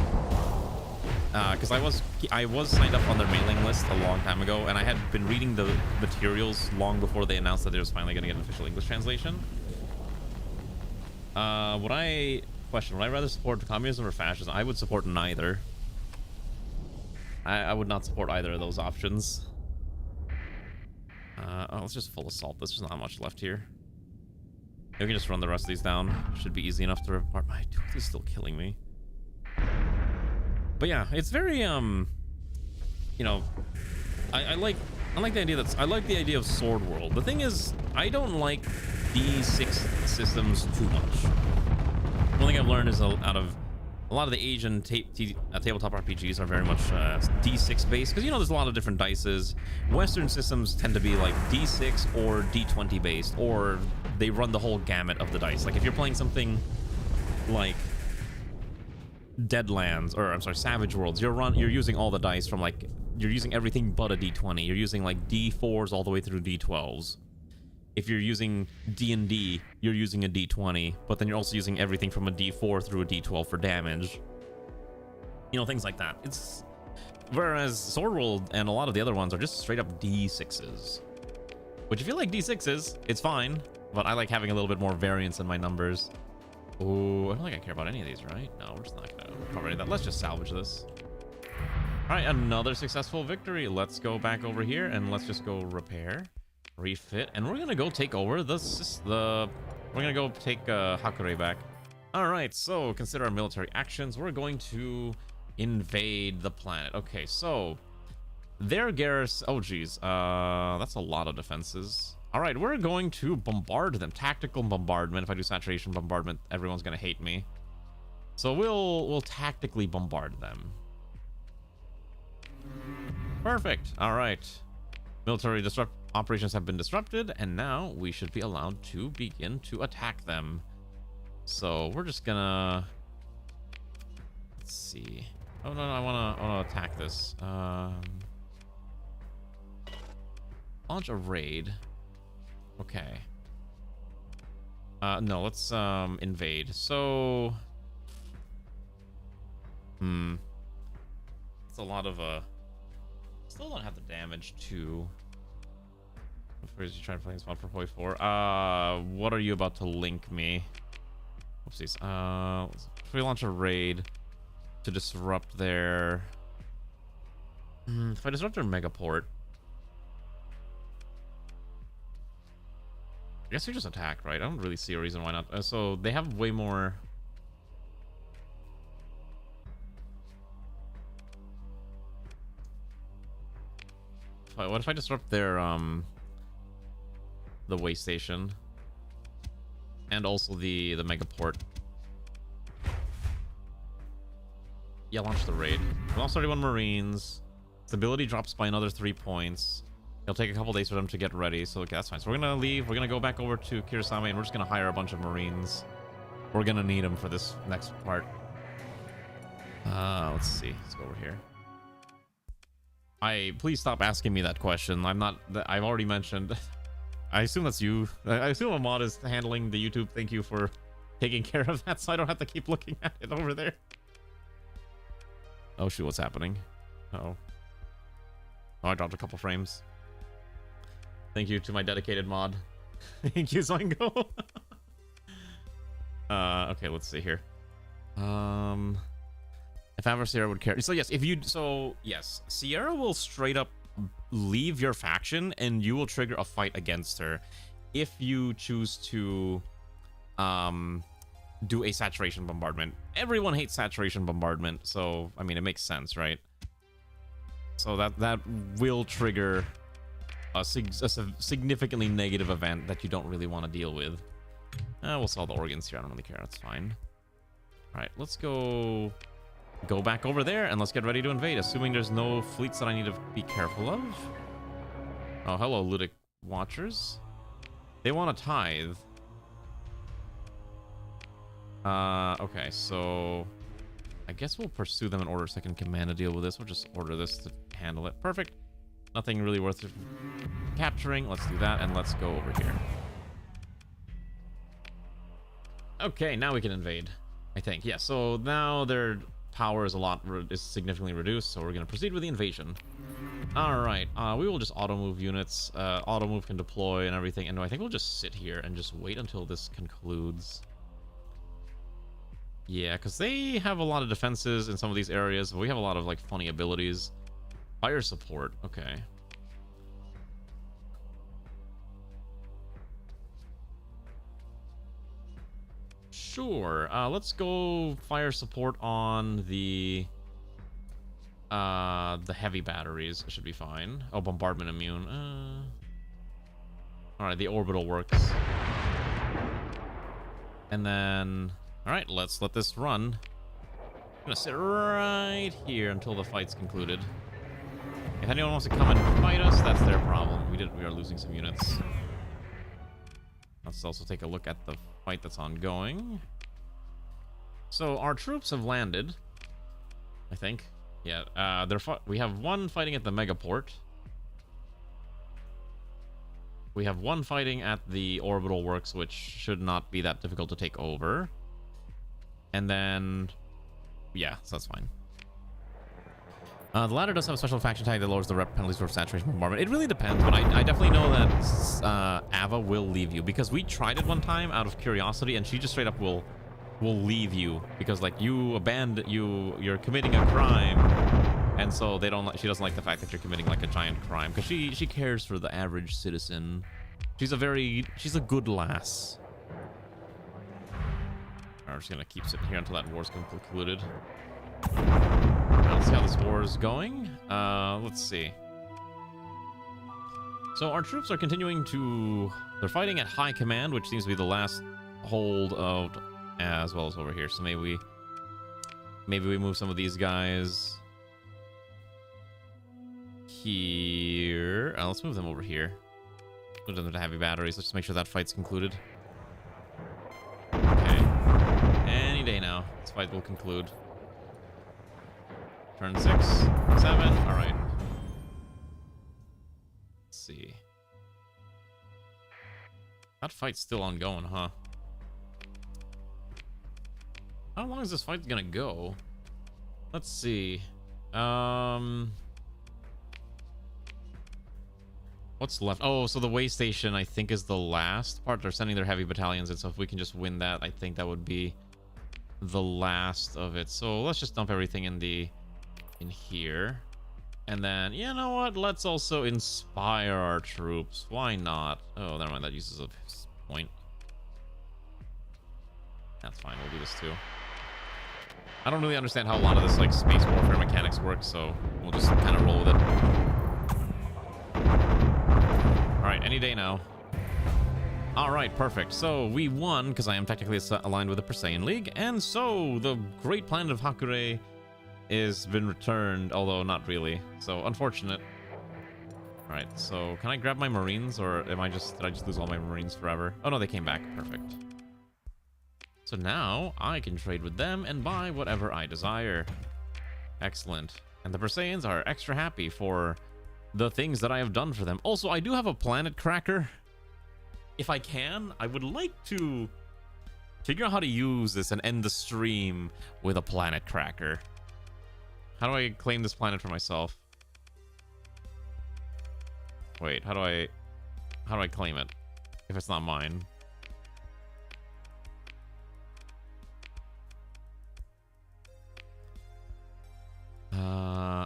because I was signed up on their mailing list a long time ago, and I had been reading the materials long before they announced that it was finally going to get an official English translation. Would I rather support communism or fascism? I would support neither. I would not support either of those options. Oh, let's just full assault. There's not much left here. We can just run the rest of these down. Should be easy enough to rip apart. My tooth is still killing me. But yeah, it's very you know, I like the idea of Sword World. The thing is, I don't like D6 systems too much. One thing I've learned is out of a lot of the Asian tabletop RPGs are very much D6 based, because you know there's a lot of different dices. Western systems tend to be like D6 or D20 based, or they run the whole gamut of the dice. Like if you're playing something like Deadlands, or I'm sorry, Savage Worlds, you're using all the dice from like, you're using everything but a D20. You're using like D4s all the way through D12s. If you're using D&D, you're using a D20, but then you're also using everything from a D4 through a D12 for damage. You know, things like that. Whereas Sword World and a lot of the other ones are just straight up D6s. Which if you like D6s, it's fine, but I like having a little bit more variance in my numbers. Ooh, I don't think I care about any of these, right? No, we're just not gonna cover any of that. Let's just salvage this. All right, another successful victory. Let's go back over here and let's just go repair, refit, and we're gonna go take over we're gonna go take Hakure back. All right, so consider our military actions. We're going to invade the planet. Okay, so their garrison, oh geez, that's a lot of defenses. All right, we're going to bombard them. Tactical bombardment. If I do saturation bombardment, everyone's gonna hate me. So we'll tactically bombard them. Perfect. All right. Military operations have been disrupted, and now we should be allowed to begin to attack them. So we're just gonna, let's see. Oh no, I wanna attack this. Launch a raid. Okay. No, let's invade. So it's a lot of still don't have the damage to. Where's you trying to play this spot for Hoi 4? What are you about to link me? Oopsies. If we launch a raid to disrupt their if I disrupt their megaport, I guess we just attack, right? I don't really see a reason why not. So they have way more. What if I disrupt their the way station and also the megaport? Yeah, launch the raid. We lost 31 Marines. Stability drops by another 3 points. It'll take a couple days for them to get ready, so okay, that's fine. So we're gonna leave. We're gonna go back over to Kirasame, and we're just gonna hire a bunch of Marines. We're gonna need them for this next part. Let's see. Let's go over here. Please stop asking me that question. I'm not. I've already mentioned. I assume that's you. I assume Ahmad is handling the YouTube. Thank you for taking care of that, so I don't have to keep looking at it over there. Oh shoot, what's happening? Uh-oh. Oh, I dropped a couple frames. Thank you to my dedicated mod. Thank you, Zoingo. Okay, let's see here. If ever Sierra would care. So yes, yes, Sierra will straight up leave your faction and you will trigger a fight against her if you choose to do a saturation bombardment. Everyone hates saturation bombardment, so I mean it makes sense, right? So that will trigger a significantly negative event that you don't really want to deal with. We'll sell the organs here. I don't really care. That's fine. All right, let's go back over there and let's get ready to invade, assuming there's no fleets that I need to be careful of. Oh, hello, Ludic Watchers. They want a tithe. Okay, so I guess we'll pursue them in order so I can command to deal with this. We'll just order this to handle it. Perfect. Nothing really worth capturing. Let's do that, and let's go over here. Okay, now we can invade, I think. Yeah, so now their power is significantly reduced, so we're going to proceed with the invasion. All right, we will just auto-move units. Auto-move can deploy and everything, and I think we'll just sit here and just wait until this concludes. Yeah, because they have a lot of defenses in some of these areas, but we have a lot of, like, funny abilities. Fire support, okay. Sure, let's go fire support on the heavy batteries. Should be fine. Oh, bombardment immune. All right, the orbital works. And then, all right, let's let this run. I'm gonna sit right here until the fight's concluded. If anyone wants to come and fight us, that's their problem. We are losing some units. Let's also take a look at the fight that's ongoing. So our troops have landed, I think. Yeah, we have one fighting at the megaport. We have one fighting at the orbital works, which should not be that difficult to take over. And then, yeah, so that's fine. The latter does have a special faction tag that lowers the rep penalties for saturation bombardment. It really depends, but I definitely know that Ava will leave you, because we tried it one time out of curiosity, and she just straight up will leave you because, like, you're committing a crime, and so she doesn't like the fact that you're committing like a giant crime, because she cares for the average citizen. She's a good lass. I'm just gonna keep sitting here until that war's concluded. Let's see how this war is going. Let's see. So our troops are continuing they're fighting at high command, which seems to be the last hold of, as well as over here. So maybe we move some of these guys here. Let's move them over here. Put them to heavy batteries. Let's just make sure that fight's concluded. Okay. Any day now, this fight will conclude. Turn 6, 7. All right. Let's see. That fight's still ongoing, huh? How long is this fight gonna go? Let's see. What's left? Oh, so the way station, I think, is the last part. They're sending their heavy battalions in, so if we can just win that, I think that would be the last of it. So let's just dump everything in here. And then, you know what? Let's also inspire our troops. Why not? Oh, never mind. That uses a point. That's fine. We'll do this too. I don't really understand how a lot of this, like, space warfare mechanics work, so we'll just kind of roll with it. Alright, any day now. Alright, perfect. So we won, because I am technically aligned with the Perseian League, and so the great planet of Hakure has been returned, although not really. So, unfortunate. Alright, so can I grab my Marines, or did I just lose all my Marines forever? Oh no, they came back. Perfect. So now I can trade with them and buy whatever I desire. Excellent. And the Perseians are extra happy for the things that I have done for them. Also, I do have a planet cracker. If I can, I would like to figure out how to use this and end the stream with a planet cracker. How do I claim this planet for myself? Wait, how do I claim it if it's not mine?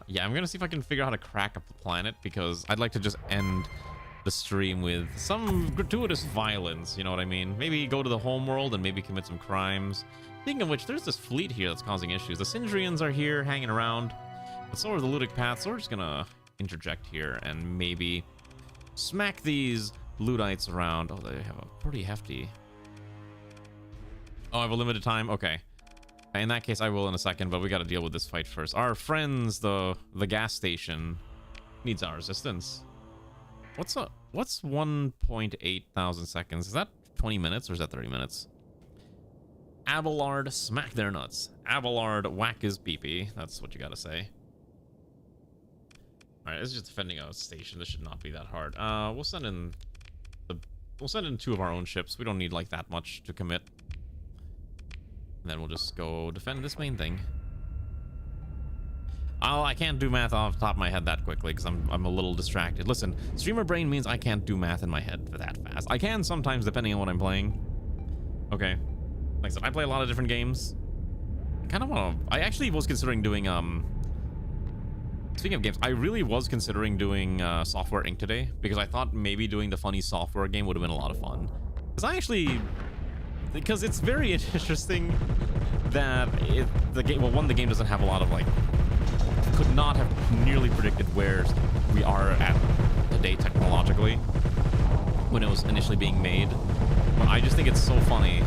Yeah, I'm gonna see if I can figure out how to crack up the planet, because I'd like to just end the stream with some gratuitous violence, you know what I mean? Maybe go to the homeworld and maybe commit some crimes. Speaking of which, there's this fleet here that's causing issues. The Sindrians are here hanging around, but so are the Ludic Paths, so we're just gonna interject here and maybe smack these Ludites around. Oh, they have a pretty hefty... Oh, I have a limited time? Okay. In that case, I will in a second, but we got to deal with this fight first. Our friends, the gas station, needs our assistance. What's 1.8 thousand seconds? Is that 20 minutes or is that 30 minutes? Abelard, smack their nuts. Abelard, whack his peepee. That's what you got to say. All right, this is just defending a station. This should not be that hard. We'll send in 2 of our own ships. We don't need like that much to commit. And then we'll just go defend this main thing. I can't do math off the top of my head that quickly because I'm a little distracted. Listen, streamer brain means I can't do math in my head that fast. I can sometimes depending on what I'm playing. Okay. Like I said, I play a lot of different games. I actually was considering doing speaking of games, I really was considering doing Software Inc. today because I thought maybe doing the funny software game would have been a lot of fun. Because it's very interesting that the game doesn't have a lot of like, could not have nearly predicted where we are at today technologically when it was initially being made. But I just think it's so funny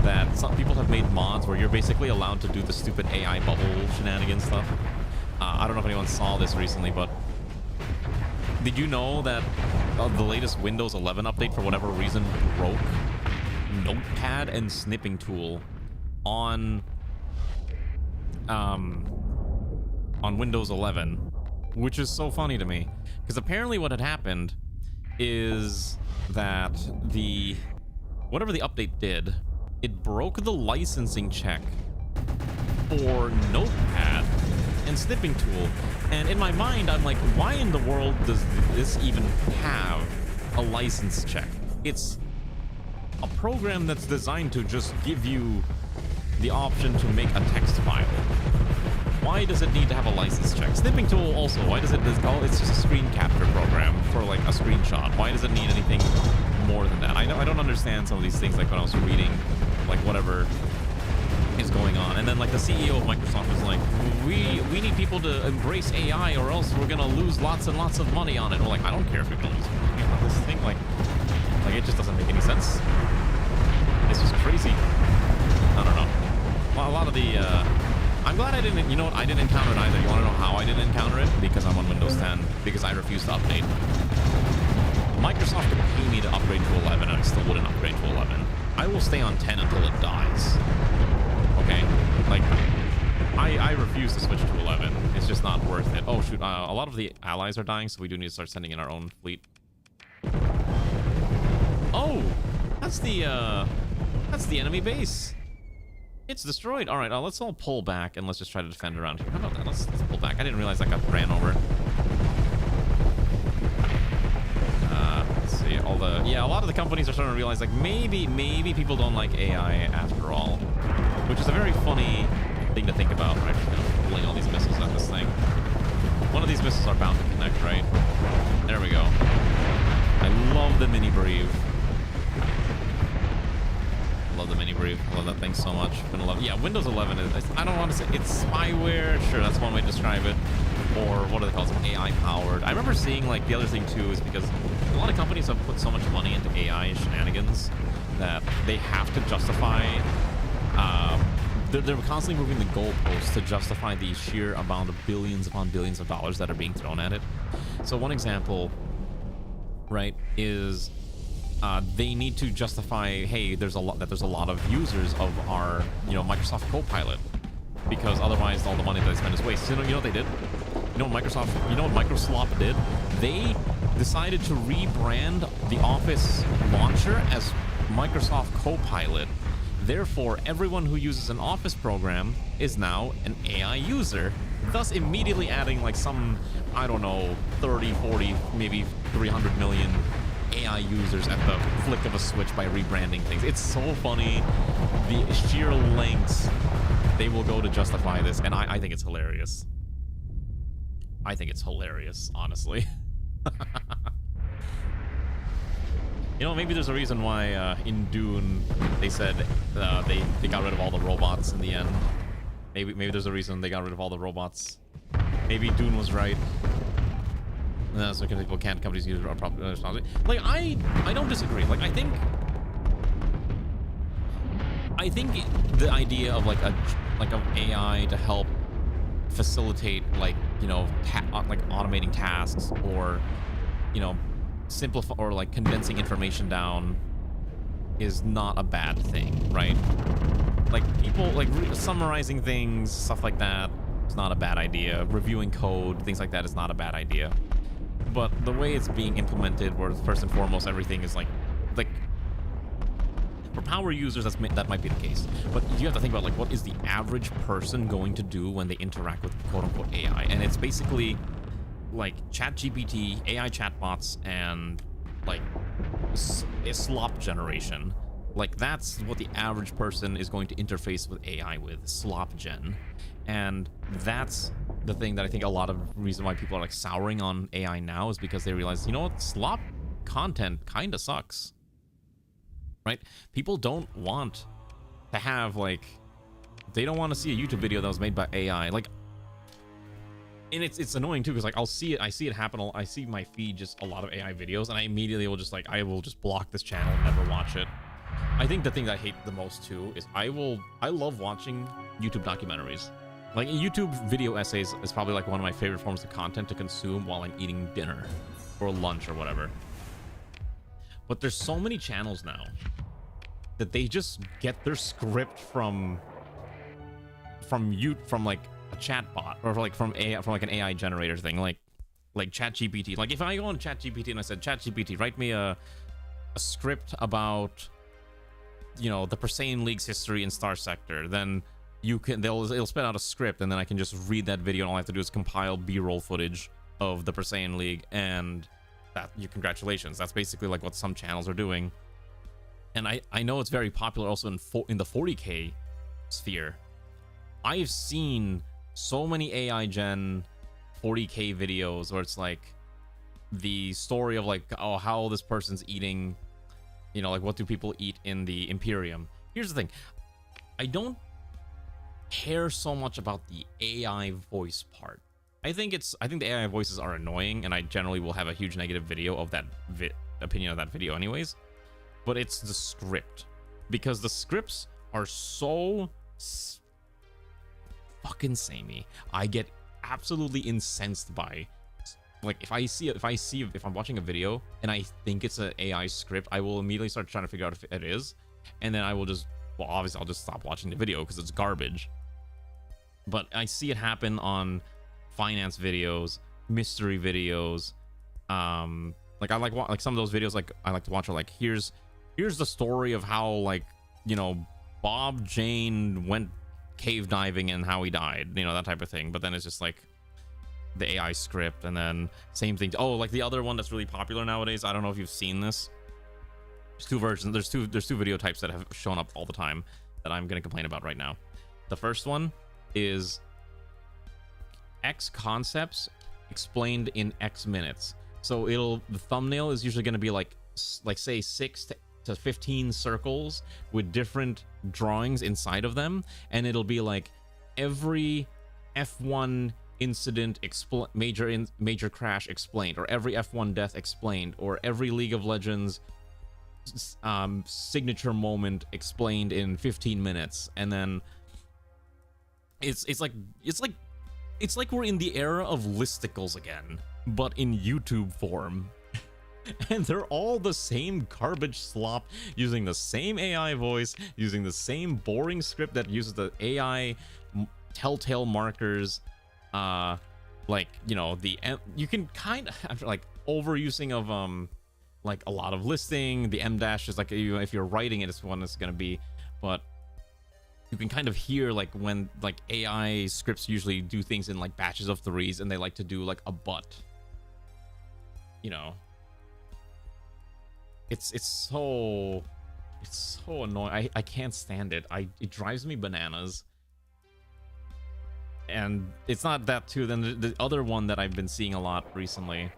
that some people have made mods where you're basically allowed to do the stupid AI bubble shenanigans stuff. I don't know if anyone saw this recently, but did you know that the latest Windows 11 update for whatever reason broke Notepad and snipping tool on Windows 11, which is so funny to me because apparently what had happened is that whatever the update did, it broke the licensing check for Notepad and snipping tool. And in my mind, I'm like, why in the world does this even have a license check? It's a program that's designed to just give you the option to make a text file. Why does it need to have a license check? Snipping tool also, why does it's just a screen capture program for like a screenshot. Why does it need anything more than that? I don't understand some of these things, like when I was reading like whatever is going on. And then like the CEO of Microsoft was like, we need people to embrace AI or else we're gonna lose lots and lots of money on it. And we're like, I don't care if we're gonna lose money on this thing. Like it just doesn't make any sense. It's just crazy. I don't know. Well, a lot of the I'm glad I didn't, you know what, I didn't encounter it either. You want to know how I didn't encounter it? Because I'm on Windows 10, because I refused to update. Microsoft could pay me to upgrade to 11 and I still wouldn't upgrade to 11. I will stay on 10 until it dies. Okay? Like, I refuse to switch to 11. It's just not worth it. Oh shoot, a lot of the allies are dying, so we do need to start sending in our own fleet. Oh! That's the enemy base. It's destroyed. All right, let's all pull back and let's just try to defend around here. How about that? Let's pull back. I didn't realize I got ran over. Let's see. A lot of the companies are starting to realize like maybe people don't like AI after all, which is a very funny thing to think about. Right, pulling all these missiles at this thing. One of these missiles are bound to connect, right? There we go. I love the mini brave. Love the mini brief. I love that thing so much. Gonna love it. Yeah, Windows 11 is, I don't want to say it's spyware. Sure, that's one way to describe it. Or what do they call it? AI powered. I remember seeing like the other thing too is because a lot of companies have put so much money into AI shenanigans that they have to justify. They're constantly moving the goalposts to justify the sheer amount of billions upon billions of dollars that are being thrown at it. So one example, right, is they need to justify, hey, there's a lot of users of our, Microsoft Copilot, because otherwise all the money that they spend is waste. You know what they did? You know what Microsoft did? They decided to rebrand the Office launcher as Microsoft Copilot Therefore, everyone who uses an Office program is now an AI user, thus immediately adding like some, I don't know, 30, 40, maybe 300 million AI users at the flick of a switch by rebranding things. It's so funny, the sheer lengths they will go to justify this, and I think it's hilarious. I think it's hilarious, honestly. You know, maybe there's a reason why in Dune they said they got rid of all the robots in the end. Maybe there's a reason they got rid of all the robots. Maybe Dune was right. So people can't companies use proper responsibility. Like I don't disagree. Like I think the idea of like a AI to help facilitate like, you know, like automating tasks, or, you know, simplify or like condensing information down is not a bad thing, right? Like people like summarizing things, stuff like that is not a bad idea. Reviewing code, things like that is not a bad idea. But the way it's being implemented, where first and foremost everything is like for power users, that might be the case. But you have to think about like what is the average person going to do when they interact with quote unquote AI, and it's basically like ChatGPT, AI chatbots, and like a slop generation. Like that's what the average person is going to interface with AI with, slop gen. And that's the thing that I think a lot of reason why people are like souring on AI now is because they realize, you know what, slop content kind of sucks, right? People don't want to have like, they don't want to see a YouTube video that was made by AI. Like, and it's annoying too, because like I see it happen. I see my feed just a lot of AI videos, and I immediately will just like, I will just block this channel, never watch it. I think the thing that I hate the most too is I love watching YouTube documentaries. Like YouTube video essays is probably like one of my favorite forms of content to consume while I'm eating dinner or lunch or whatever. But there's so many channels now that they just get their script from like a chatbot, or like from like an AI generator thing, like ChatGPT. Like if I go on ChatGPT and I said, ChatGPT, write me a script about, you know, the Persane League's history in Starsector, then it'll spit out a script, and then I can just read that video, and all I have to do is compile B-roll footage of the Persane League, and congratulations. That's basically like what some channels are doing. And I know it's very popular also in the 40K sphere. I've seen so many AI gen 40K videos where it's like the story of like, oh, how this person's eating, you know, like what do people eat in the Imperium. Here's the thing, I don't care so much about the AI voice part. I think the AI voices are annoying, and I generally will have a huge negative video of that opinion of that video anyways. But it's the script, because the scripts are so fucking samey. I get absolutely incensed by, like, if I'm watching a video and I think it's an AI script, I will immediately start trying to figure out if it is, and then I will just, well, obviously I'll just stop watching the video because it's garbage. But I see it happen on finance videos, mystery videos. Like I like some of those videos. Like I like to watch are like, here's the story of how, like, you know, Bob Jane went cave diving and how he died, you know, that type of thing. But then it's just like the AI script, and then same thing. Oh, like the other one that's really popular nowadays, I don't know if you've seen this. There's two versions. There's two video types that have shown up all the time that I'm gonna complain about right now. The first one is X concepts explained in X minutes. So the thumbnail is usually going to be like say 6 to 15 circles with different drawings inside of them, and it'll be like every F1 incident major crash explained, or every F1 death explained, or every League of Legends signature moment explained in 15 minutes. And then it's like we're in the era of listicles again, but in YouTube form. And they're all the same garbage slop, using the same AI voice, using the same boring script that uses the AI telltale markers. Like, you know, you can kind of have like overusing of like a lot of listing. The M dash is like, if you're writing it, it's one that's gonna be, but you can kind of hear like when like AI scripts usually do things in like batches of 3s, and they like to do like a but. You know, it's so annoying. I can't stand it. It drives me bananas. And it's not that too. Then the other one that I've been seeing a lot recently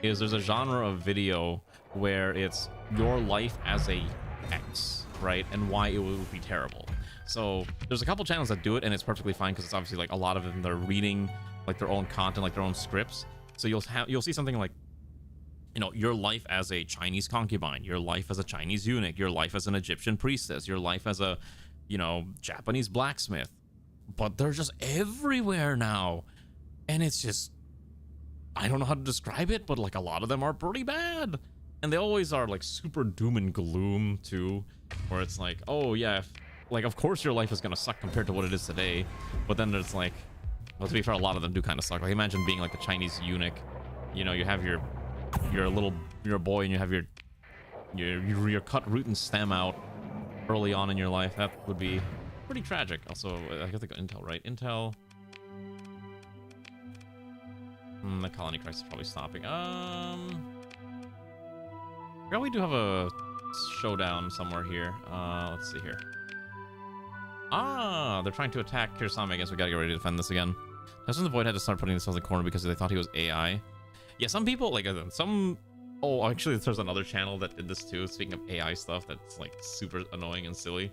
is there's a genre of video where it's your life as a X, right, and why it would be terrible. So there's a couple channels that do it, and it's perfectly fine because it's obviously like a lot of them, they're reading like their own content, like their own scripts. So you'll see something like, you know, your life as a Chinese concubine, your life as a Chinese eunuch, your life as an Egyptian priestess, your life as a, you know, Japanese blacksmith. But they're just everywhere now. And it's just, I don't know how to describe it, but like a lot of them are pretty bad. And they always are like super doom and gloom too, where it's like, oh yeah, like of course your life is gonna suck compared to what it is today. But then there's like, well, to be fair, a lot of them do kind of suck. Like imagine being like a Chinese eunuch. You know, you have your boy, and you have your cut root and stem out early on in your life. That would be pretty tragic. Also, I think Intel, right? Intel. The colony crisis is probably stopping. Yeah, we do have a showdown somewhere here. Let's see here. Ah, they're trying to attack Kirisame. I guess we gotta get ready to defend this again. That's when the Void had to start putting themselves in the corner because they thought he was AI. Yeah, some people, like, some... Oh, actually, there's another channel that did this too. Speaking of AI stuff, that's, like, super annoying and silly.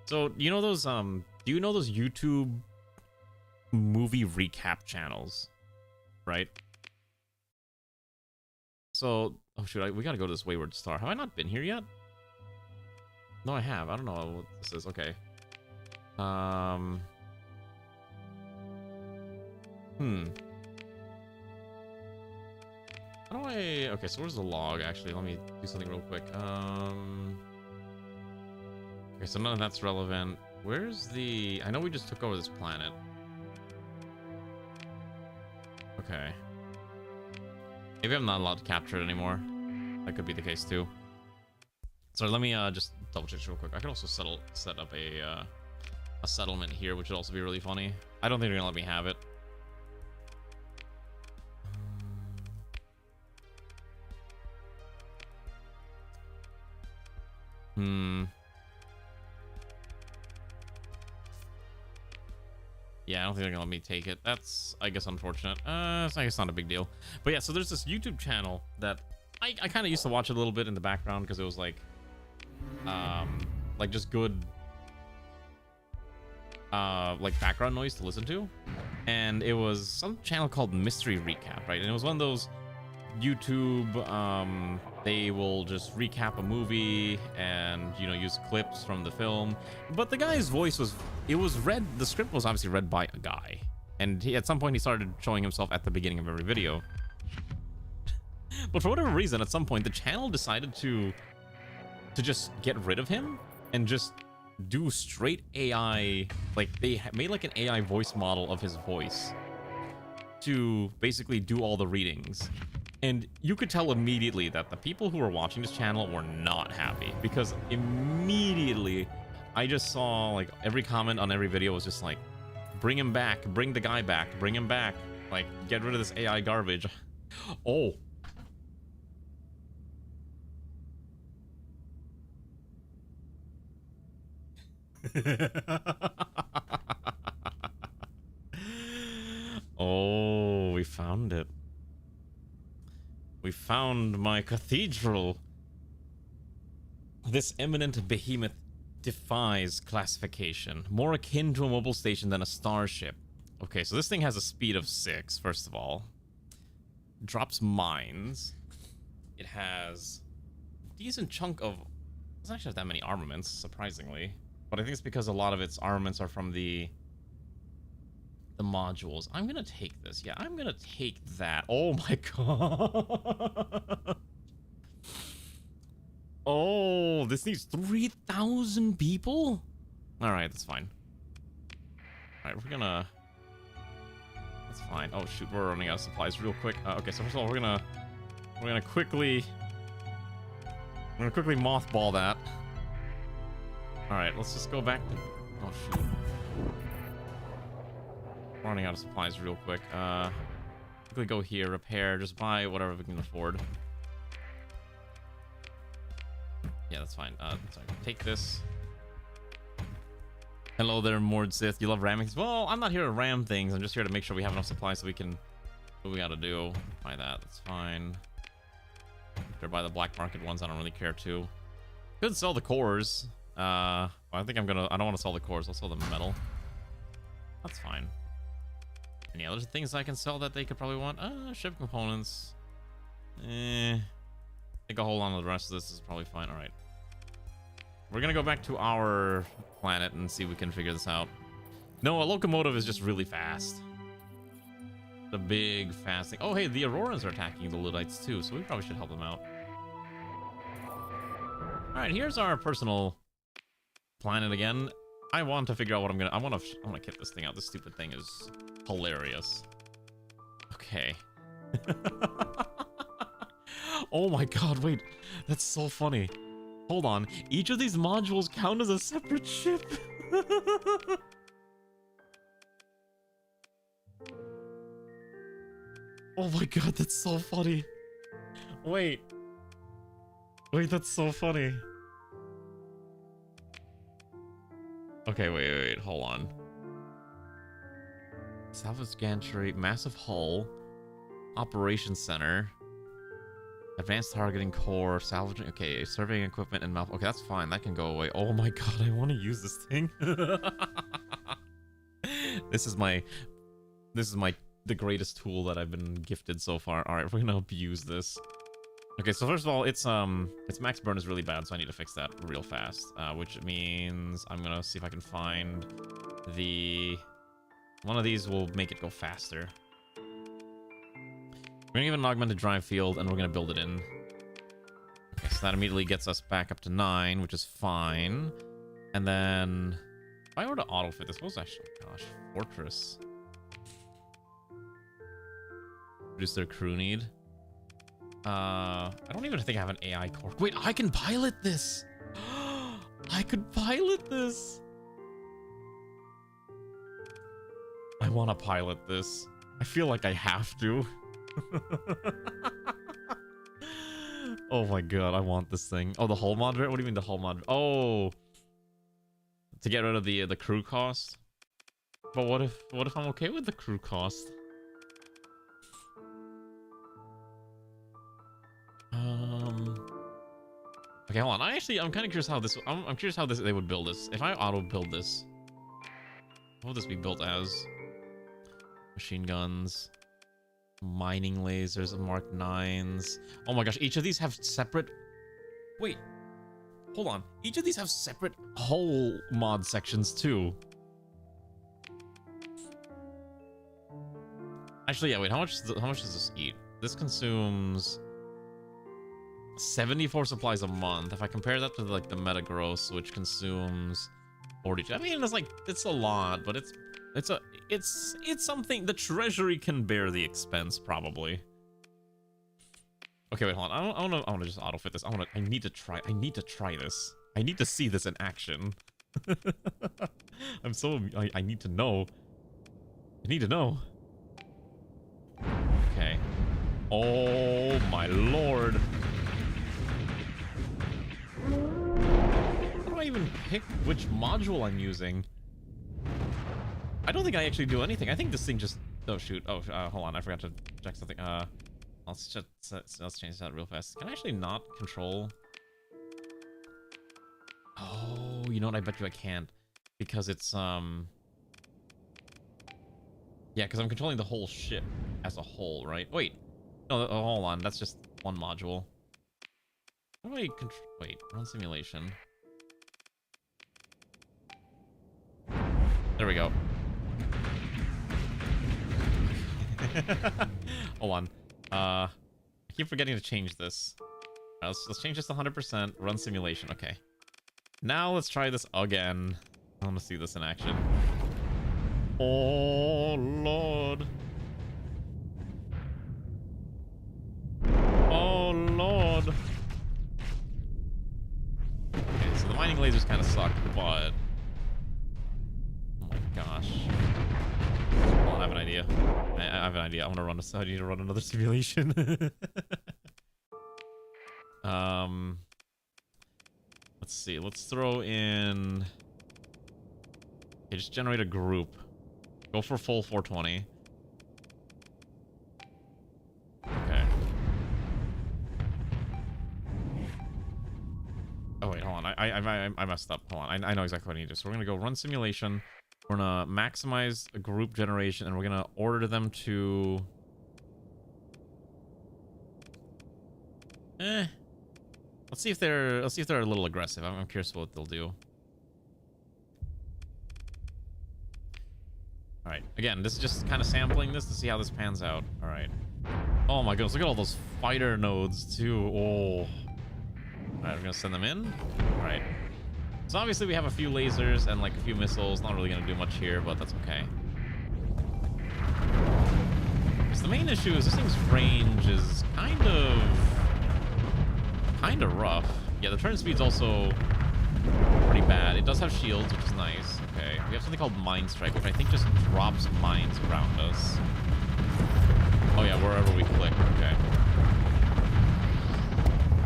So, you know those, do you know those YouTube movie recap channels? Right? So, oh shoot, we gotta go to this Wayward Star. Have I not been here yet? No, I have. I don't know what this is. Okay. How do I... Okay, so where's the log, actually? Let me do something real quick. Okay, so none of that's relevant. Where's the... I know we just took over this planet. Okay. Maybe I'm not allowed to capture it anymore. That could be the case, too. Sorry, let me just double-check real quick. I could also set up a settlement here, which would also be really funny. I don't think they're gonna let me have it. Yeah, I don't think they're gonna let me take it. That's, I guess, unfortunate. I guess not a big deal. But yeah, so there's this YouTube channel that I kind of used to watch a little bit in the background because it was like just good like background noise to listen to. And it was some channel called Mystery Recap, right? And it was one of those YouTube, they will just recap a movie and, you know, use clips from the film. But the guy's voice was, the script was obviously read by a guy. And at some point he started showing himself at the beginning of every video. But for whatever reason, at some point, the channel decided to just get rid of him and just do straight AI. Like, they made like an AI voice model of his voice to basically do all the readings. And you could tell immediately that the people who were watching this channel were not happy, because immediately I just saw like every comment on every video was just like, bring him back, bring the guy back, bring him back, like, get rid of this AI garbage. Oh. Oh, we found it. We found my cathedral. This eminent behemoth defies classification. More akin to a mobile station than a starship. Okay, so this thing has a speed of 6, first of all. Drops mines. It has a decent chunk of... It doesn't actually have that many armaments, surprisingly. But I think it's because a lot of its armaments are from the modules. I'm gonna take this. Yeah, I'm gonna take that. Oh my god. Oh, this needs 3,000 people? Alright, that's fine. Alright, we're gonna... That's fine. Oh shoot, we're running out of supplies real quick. Okay, so first of all, we're gonna quickly mothball that. Alright, let's just go back to... Oh, shoot. Running out of supplies real quick. Quickly go here, repair, just buy whatever we can afford. Yeah, that's fine. Sorry, take this. Hello there, Mord Sith. You love ramming things? Well, I'm not here to ram things. I'm just here to make sure we have enough supplies so we can... What we gotta do. Buy that. That's fine. Or buy the black market ones. I don't really care to. Could sell the cores. I think I'm gonna... I don't want to sell the cores. I'll sell the metal. That's fine. Any other things I can sell that they could probably want? Ship components. I think I'll hold on to the rest of this. Is probably fine. Alright. We're gonna go back to our planet and see if we can figure this out. No, a locomotive is just really fast. The big, fast thing. Oh, hey, the Aurorans are attacking the Luddites too, so we probably should help them out. Alright, here's our personal planet again. I want to figure out what I'm gonna... I wanna kit this thing out. This stupid thing is hilarious. Okay. Oh my god, wait. That's so funny. Hold on. Each of these modules count as a separate ship. Oh my god, that's so funny. Wait. Wait, that's so funny. Okay, wait, hold on. Salvage gantry, massive hull, operations center, advanced targeting core, salvaging, okay, surveying equipment and mouth. Okay, that's fine. That can go away. Oh my god, I want to use this thing. This is the greatest tool that I've been gifted so far. All right, we're gonna abuse this. Okay, so first of all, its max burn is really bad, so I need to fix that real fast. Which means I'm gonna see if I can find one of these will make it go faster. We're gonna give it an augmented drive field, and we're gonna build it in. Okay, so that immediately gets us back up to 9, which is fine. And then, if I were to auto-fit this, what was actually, gosh, Fortress. Reduce their crew need. I don't even think I have an AI core. Wait, I can pilot this! I could pilot this! I want to pilot this. I feel like I have to. Oh my god, I want this thing. Oh, the hull moderate? What do you mean the hull moderate? Oh, to get rid of the crew cost. But what if I'm okay with the crew cost? Okay, hold on. I'm kind of curious how this. I'm curious how they would build this. If I auto build this, what would this be built as? Machine guns, mining lasers, Mark 9s. Oh my gosh, each of these have separate... Wait, hold on. Each of these have separate hull mod sections too. Actually, yeah, wait, how much does this eat? This consumes 74 supplies a month. If I compare that to like the meta gross, which consumes 42. I mean, it's a lot, but it's something the treasury can bear the expense, probably. Okay, wait, hold on. I want to just auto fit this. I need to try this. I need to see this in action. I need to know. I need to know. Okay. Oh my lord. How do I even pick which module I'm using? I don't think I actually do anything. I think this thing just... Oh, shoot. Oh, hold on. I forgot to check something. Let's change that real fast. Can I actually not control... Oh, you know what? I bet you I can't. Because it's, Yeah, because I'm controlling the whole ship as a whole, right? Wait. No, hold on. That's just one module. How do I control... Wait, run simulation. There we go. Hold on. I keep forgetting to change this. Right, let's change this to 100%. Run simulation. Okay. Now let's try this again. I want to see this in action. Oh lord. Oh lord. Okay, so the mining lasers kind of suck, but have an idea. I have an idea. I want to run I need to run another simulation. Let's see. Let's throw in... Okay, just generate a group. Go for full 420. Okay. Oh wait, hold on. I messed up. Hold on. I know exactly what I need to do. So we're gonna go run simulation. We're gonna maximize a group generation, and we're gonna order them to... Let's see if they're a little aggressive. I'm curious what they'll do. All right. Again, this is just kind of sampling this to see how this pans out. All right. Oh my goodness! Look at all those fighter nodes too. Oh. All right, we're gonna send them in. All right. So obviously we have a few lasers and like a few missiles. Not really gonna do much here, but that's okay. Because the main issue is this thing's range is kind of rough. Yeah, the turn speed's also pretty bad. It does have shields, which is nice. Okay, we have something called Mind Strike, which I think just drops mines around us. Oh yeah, wherever we click. Okay.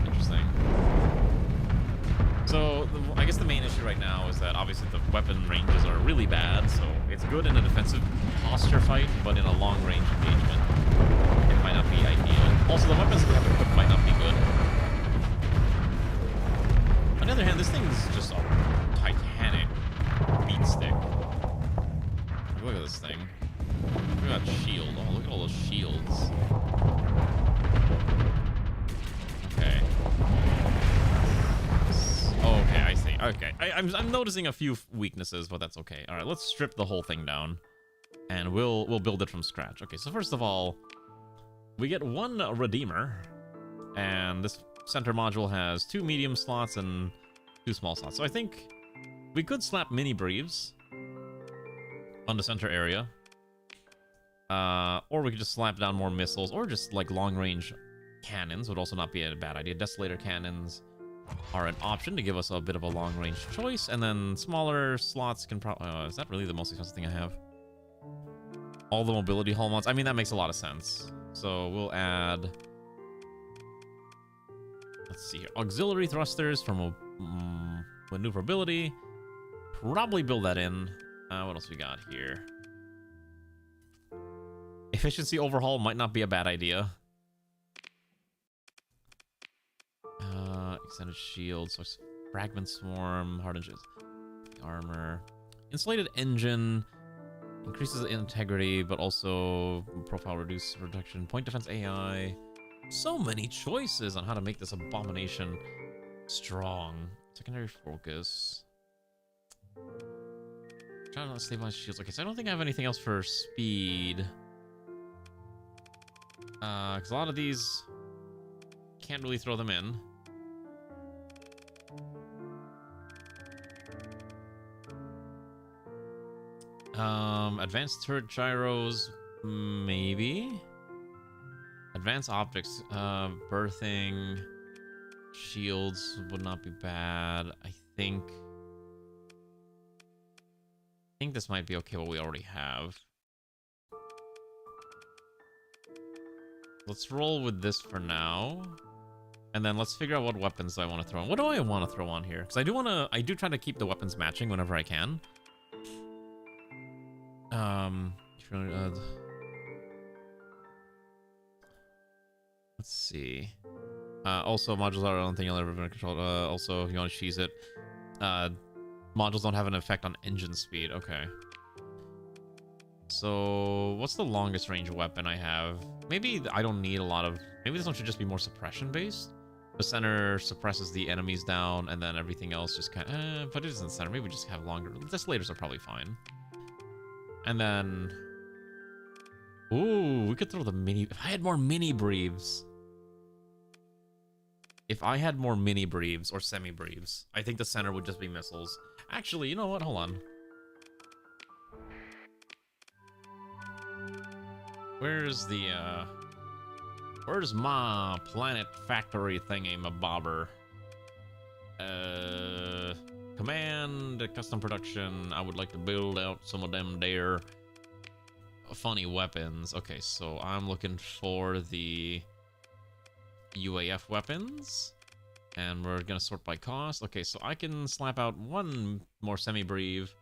Interesting. So, I guess the main issue right now is that obviously the weapon ranges are really bad, so it's good in a defensive posture fight, but in a long-range engagement, it might not be ideal. Also, the weapons we have equipped might not be good. On the other hand, this thing's just a titanic beat stick. Look at this thing. Look at that shield. Oh, look at all those shields. Okay. Oh, okay, I see. Okay, I'm noticing a few weaknesses, but that's okay. All right, let's strip the whole thing down, and we'll build it from scratch. Okay, so first of all, we get one Redeemer, and this center module has 2 medium slots and 2 small slots. So I think we could slap mini breves on the center area, or we could just slap down more missiles, or just like long-range cannons would also not be a bad idea. Desolator cannons are an option to give us a bit of a long-range choice, and then smaller slots can probably... is that really the most expensive thing I have? All the mobility hull mods? I mean, that makes a lot of sense. So we'll add... Let's see here. Auxiliary thrusters for maneuverability. Probably build that in. What else we got here? Efficiency overhaul might not be a bad idea. Extended shield, so fragment swarm, hardened armor, insulated engine, increases integrity, but also profile reduction, point defense AI. So many choices on how to make this abomination strong. Secondary focus. Trying to stabilize shields. Okay, so I don't think I have anything else for speed. Because a lot of these can't really throw them in. Advanced turret gyros, maybe. Advanced optics, birthing, shields would not be bad. I think this might be okay what we already have. Let's roll with this for now. And then let's figure out what weapons I want to throw on. What do I want to throw on here? Because I do try to keep the weapons matching whenever I can. Let's see. Also, modules are the only thing you'll ever control. Also, if you want to cheese it, modules don't have an effect on engine speed. Okay. So, what's the longest range weapon I have? Maybe I don't need a lot of... Maybe this one should just be more suppression-based. The center suppresses the enemies down, and then everything else just kind of... but it isn't center. Maybe we just have longer... Desolators are probably fine. And then... Ooh, we could throw the mini... If I had more mini breves... If I had more mini breves or semi breves, I think the center would just be missiles. Actually, you know what? Hold on. Where's the, where's my planet factory thingy, my bobber? Command, custom production. I would like to build out some of them there. funny weapons. Okay, so I'm looking for the UAF weapons. And we're gonna sort by cost. Okay, so I can slap out one more semi-breve.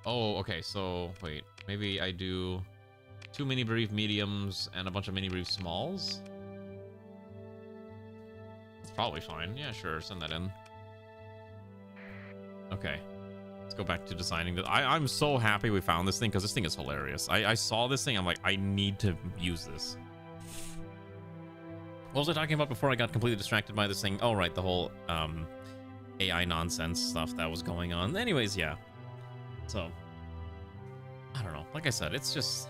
Oh, okay, so wait. Maybe I do 2 mini-breve mediums and a bunch of mini-breve smalls? That's probably fine. Yeah, sure, send that in. Okay. Let's go back to designing this. I'm so happy we found this thing, because this thing is hilarious. I saw this thing, I'm like, I need to use this. What was I talking about before I got completely distracted by this thing? Oh, right, the whole AI nonsense stuff that was going on. Anyways, yeah. So, I don't know. Like I said, it's just...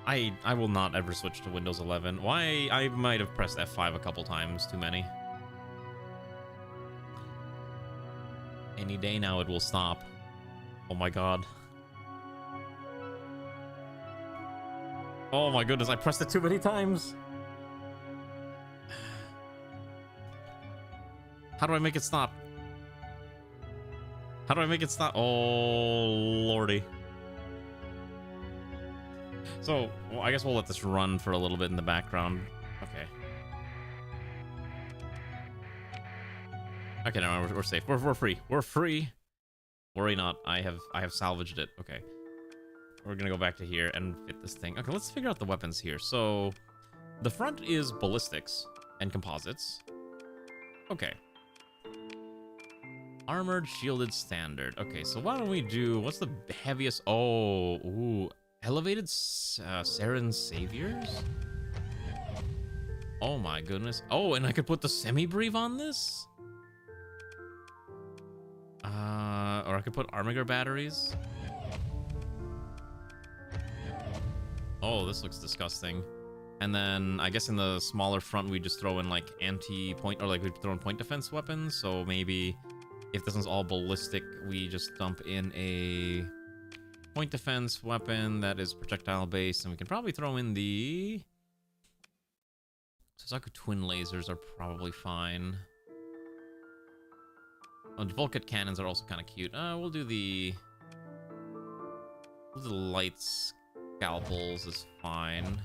I will not ever switch to Windows 11. Why? I might have pressed F5 a couple times too many. Any day now it will stop. Oh my god. Oh my goodness, I pressed it too many times. How do I make it stop? How do I make it stop? Oh, lordy. So, well, I guess we'll let this run for a little bit in the background. Okay. Okay, no, we're safe. We're free. We're free. Worry not. I have salvaged it. Okay. We're gonna go back to here and fit this thing. Okay, let's figure out the weapons here. So, the front is ballistics and composites. Okay. Armored, shielded, standard. Okay, so why don't we do... What's the heaviest... Oh, ooh. Elevated Saren Saviors? Oh my goodness. Oh, and I could put the semi-breve on this? Or I could put Armiger batteries. Oh, this looks disgusting. And then I guess in the smaller front we just throw in like anti-point, or like we throw in point defense weapons. So maybe if this one's all ballistic, we just dump in a point defense weapon that is projectile based, and we can probably throw in the Suzaku twin lasers are probably fine. Oh, the Volkit cannons are also kind of cute. We'll do the light scalpels is fine.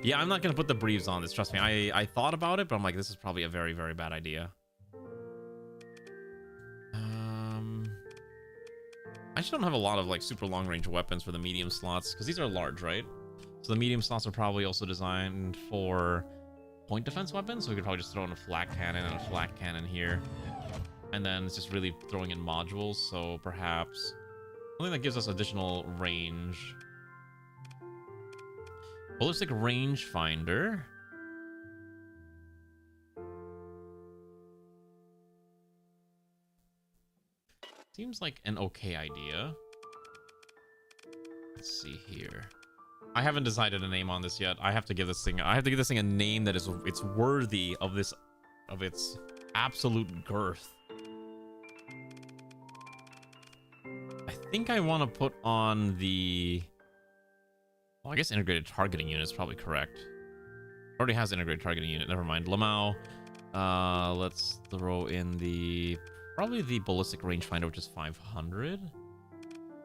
Yeah, I'm not gonna put the breves on this. Trust me. I thought about it, but I'm like, this is probably a very, very bad idea. I just don't have a lot of like super long range weapons for the medium slots, because these are large, right? So the medium slots are probably also designed for point defense weapons, so we could probably just throw in a flak cannon and a flak cannon here. And then it's just really throwing in modules, so perhaps something that gives us additional range. Ballistic rangefinder. Seems like an okay idea. Let's see here. I haven't decided a name on this yet. I have to give this thing a name that is it's worthy of this, of its absolute girth. I think I want to put on the, well, I guess integrated targeting unit is probably correct. Already has integrated targeting unit. Never mind. Lamau. Let's throw in the probably the ballistic rangefinder, which is 500,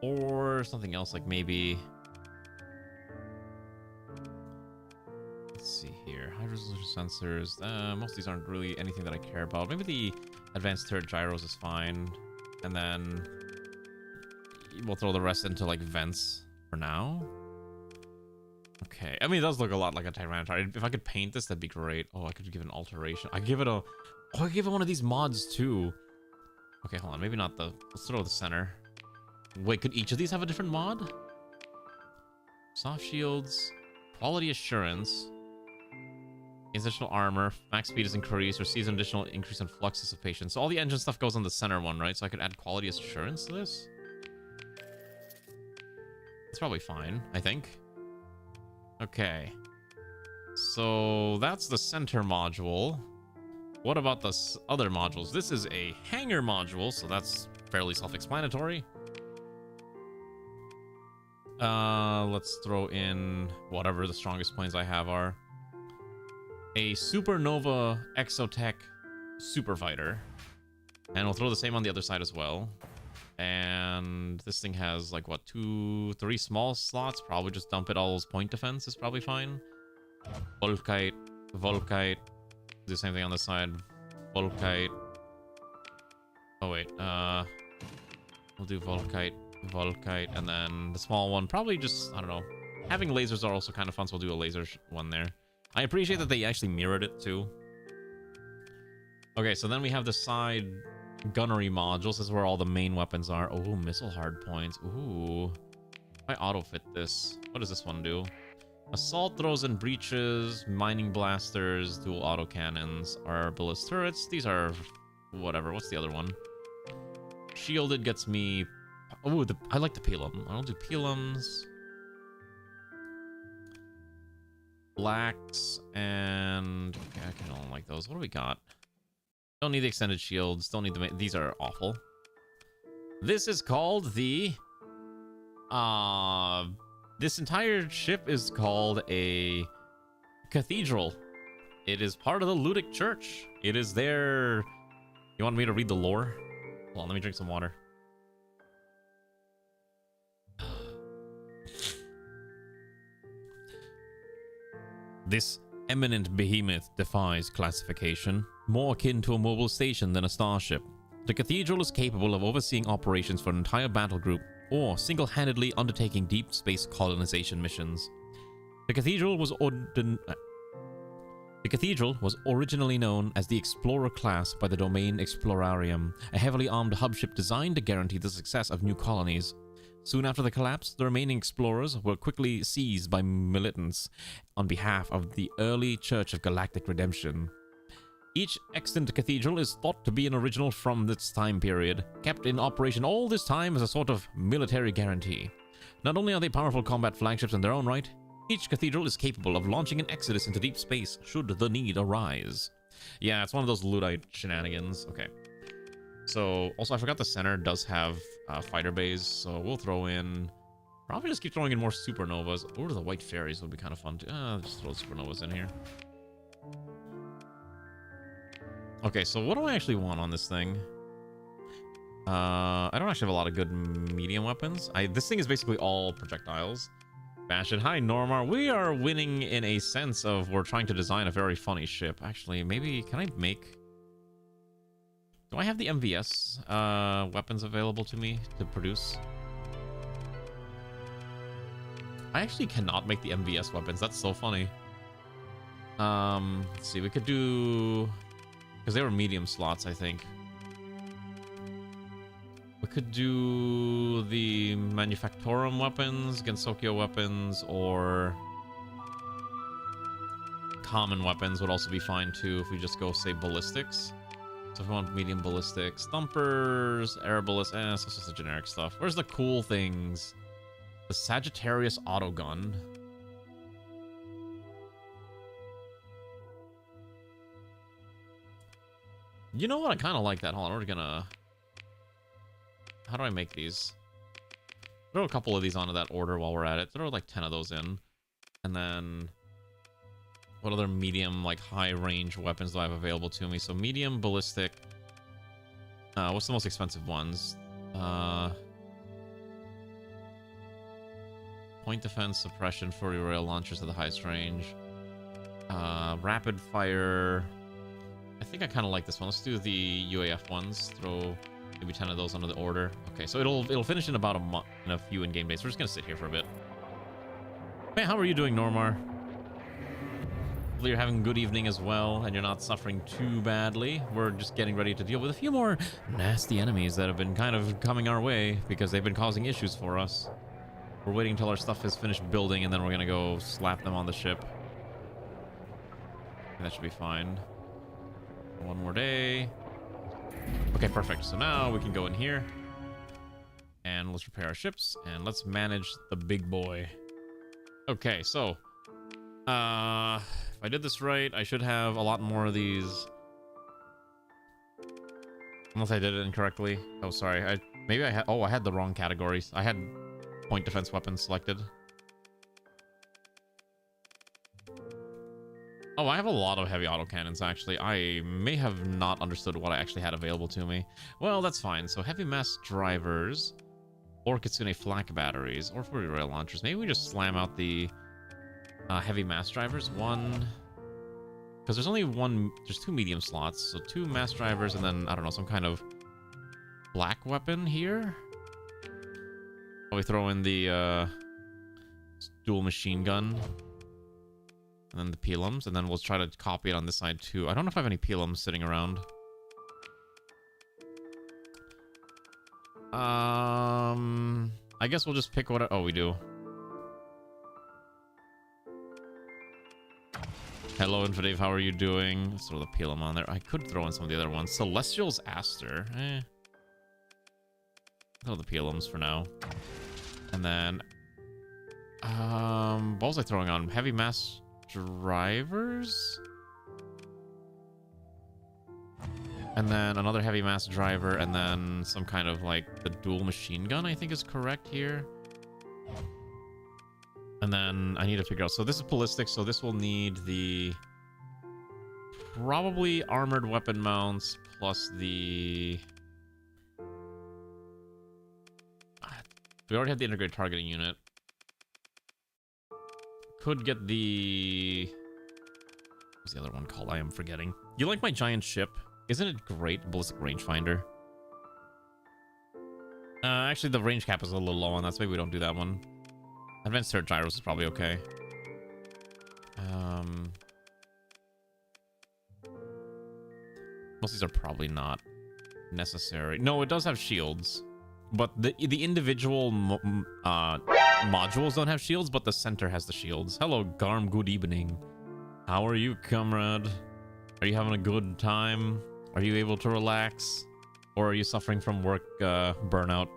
or something else like maybe. Let's see here. High resolution sensors. Most of these aren't really anything that I care about. Maybe the advanced turret gyros is fine, and then we'll throw the rest into like vents for now. Okay, I mean, it does look a lot like a Tyranitar. If I could paint this, that'd be great. Oh, I could give it an alteration. I give it a... Oh, I give it one of these mods, too. Okay, hold on. Maybe not the... Let's throw the center. Wait, could each of these have a different mod? Soft shields. Quality assurance. Additional armor. Max speed is increased. Receives an additional increase in flux dissipation. So all the engine stuff goes on the center one, right? So I could add quality assurance to this? It's probably fine, I think. Okay, so that's the center module. What about the other modules? This is a hangar module, so that's fairly self-explanatory. Let's throw in whatever the strongest planes I have are. A Supernova Exotech Super Fighter. And we'll throw the same on the other side as well. And this thing has like what, 2, 3 small slots. Probably just dump it. All those point defense is probably fine. Volkite, Volkite. Do the same thing on this side. Volkite. Oh wait, we'll do Volkite, Volkite, and then the small one. Probably just, I don't know. Having lasers are also kind of fun, so we'll do a laser one there. I appreciate that they actually mirrored it too. Okay, so then we have the side gunnery modules. This is where all the main weapons are. Oh, missile hard points. Ooh. I auto-fit this. What does this one do? Assault throws and breaches, mining blasters, dual autocannons, arbalist turrets. These are whatever. What's the other one? Shielded gets me... Oh, I like the Pelum. I don't do Pelums. Blacks and... Okay, I kind of don't like those. What do we got? Don't need the extended shields. Don't need the... These are awful. This is called the... This entire ship is called a cathedral. It is part of the Ludic Church. It is their... You want me to read the lore? Hold on, let me drink some water. This eminent behemoth defies classification, more akin to a mobile station than a starship. The cathedral is capable of overseeing operations for an entire battle group, or single-handedly undertaking deep space colonization missions. The cathedral was originally known as the Explorer class by the Domain Explorarium, a heavily armed hub ship designed to guarantee the success of new colonies. Soon after the collapse, the remaining explorers were quickly seized by militants on behalf of the early Church of Galactic Redemption. Each extant cathedral is thought to be an original from this time period, kept in operation all this time as a sort of military guarantee. Not only are they powerful combat flagships in their own right, each cathedral is capable of launching an exodus into deep space should the need arise. Yeah, it's one of those Luddite shenanigans. Okay. So, also, I forgot the center does have fighter bays, so we'll throw in... Probably just keep throwing in more supernovas. Or the white fairies would be kind of fun too. Just throw supernovas in here. Okay, so what do I actually want on this thing? I don't actually have a lot of good medium weapons. This thing is basically all projectiles. Bash it. Hi, Normar. We are winning in a sense of we're trying to design a very funny ship. Actually, maybe... Can I make... Do I have the MVS weapons available to me to produce? I actually cannot make the MVS weapons. That's so funny. Let's see. We could do... Because they were medium slots, I think. We could do the Manufactorum weapons, Gensokyo weapons, or... Common weapons would also be fine, too, if we just go, say, ballistics. So if we want medium ballistics, thumpers, air ballistics, so it's just the generic stuff. Where's the cool things? The Sagittarius autogun. You know what? I kind of like that. Hold on, we're gonna... How do I make these? Throw a couple of these onto that order while we're at it. Throw like 10 of those in. And then... What other medium, like, high-range weapons do I have available to me? So medium, ballistic... what's the most expensive ones? Point defense, suppression, fury rail launchers at the highest range. Rapid fire... I think I kind of like this one. Let's do the UAF ones. Throw maybe 10 of those onto the order. Okay, so it'll finish in about a month, in a few in-game days. We're just gonna sit here for a bit. Hey, how are you doing, Normar? Hopefully you're having a good evening as well, and you're not suffering too badly. We're just getting ready to deal with a few more nasty enemies that have been kind of coming our way because they've been causing issues for us. We're waiting until our stuff is finished building, and then we're gonna go slap them on the ship. That should be fine. One more day. Okay, perfect. So now we can go in here, and let's repair our ships, and let's manage the big boy. Okay, so... if I did this right, I should have a lot more of these. Unless I did it incorrectly. Oh, sorry. I had the wrong categories. I had point defense weapons selected. Oh, I have a lot of heavy autocannons, actually. I may have not understood what I actually had available to me. Well, that's fine. So heavy mass drivers, or Kitsune flak batteries, or 40 rail launchers. Maybe we just slam out the heavy mass drivers. One... Because there's only one... There's 2 medium slots, so 2 mass drivers, and then, I don't know, some kind of black weapon here? We throw in the dual machine gun. And then the pilums, and then we'll try to copy it on this side too. I don't know if I have any pilums sitting around. I guess we'll just pick what... Oh, we do. Hello, Infidave, how are you doing? Let's throw the pilum on there. I could throw in some of the other ones. Celestial's Aster. Throw the pilums for now. And then... what was I throwing on? Heavy mass... drivers, and then another heavy mass driver, and then some kind of like the dual machine gun, I think is correct here. And then I need to figure out, so this is ballistic, so this will need the probably armored weapon mounts plus the we already have the integrated targeting unit. Could get the... What's the other one called? I am forgetting. You like my giant ship? Isn't it great? Ballistic rangefinder. Actually, the range cap is a little low on that, so maybe we don't do that one. Advanced turret gyros is probably okay. Most of these are probably not necessary. No, it does have shields. But the individual modules don't have shields, but the center has the shields. Hello, Garm. Good evening. How are you, comrade? Are you having a good time? Are you able to relax? Or are you suffering from work burnout?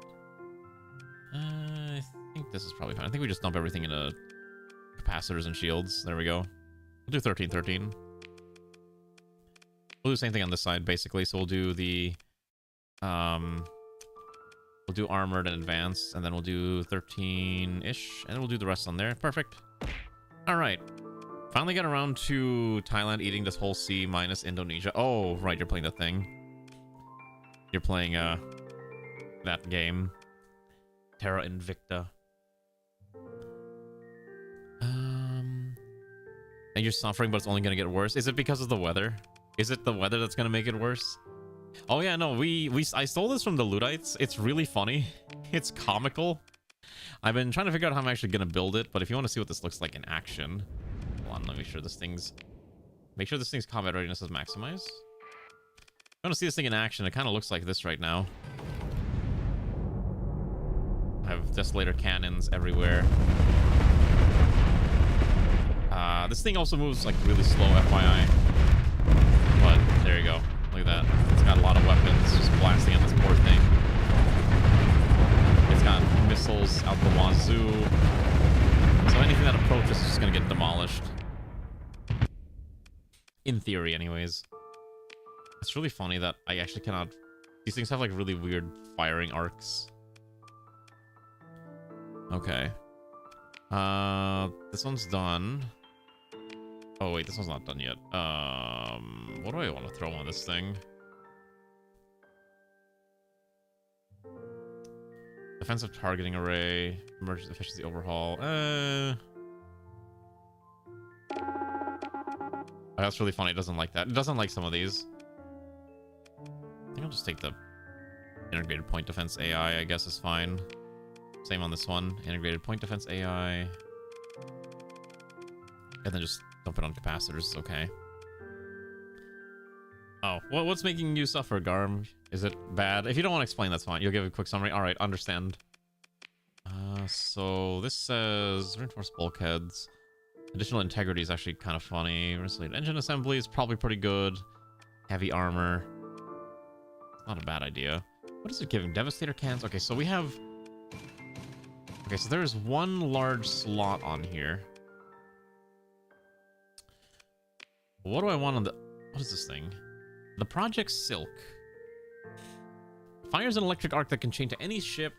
I think this is probably fine. I think we just dump everything into capacitors and shields. There we go. We'll do 1313. We'll do the same thing on this side, basically. So we'll do the... We'll do armored and advanced, and then we'll do 13-ish, and we'll do the rest on there. Perfect. All right. Finally got around to Thailand eating this whole sea minus Indonesia. Oh, right, you're playing the thing. You're playing that game. Terra Invicta. And you're suffering, but it's only gonna get worse. Is it because of the weather? Is it the weather that's gonna make it worse? Oh yeah, no, I stole this from the Luddites. It's really funny. It's comical. I've been trying to figure out how I'm actually gonna build it, but if you want to see what this looks like in action, hold on, let me make sure this thing's combat readiness is maximized. If you want to see this thing in action, it kind of looks like this right now. I have desolator cannons everywhere. This thing also moves like really slow, FYI. But there you go. Look at that. It's got a lot of weapons just blasting at this poor thing. It's got missiles out the wazoo. So anything that approaches is just going to get demolished. In theory, anyways. It's really funny that I actually cannot... These things have like really weird firing arcs. Okay. This one's done. Oh wait, this one's not done yet. What do I want to throw on this thing? Defensive targeting array, emergency efficiency overhaul. Oh, that's really funny. It doesn't like that. It doesn't like some of these. I think I'll just take the integrated point defense AI. I guess is fine. Same on this one. Integrated point defense AI. And then just dump it on capacitors. Okay. Oh, what's making you suffer, Garm? Is it bad? If you don't want to explain, that's fine. You'll give a quick summary. All right, understand. So this says reinforced bulkheads. Additional integrity is actually kind of funny. Engine assembly is probably pretty good. Heavy armor. Not a bad idea. What is it giving? Devastator cans? Okay, so we have... Okay, so there's one large slot on here. What do I want on the... What is this thing? The Project Silk. Fires an electric arc that can chain to any ship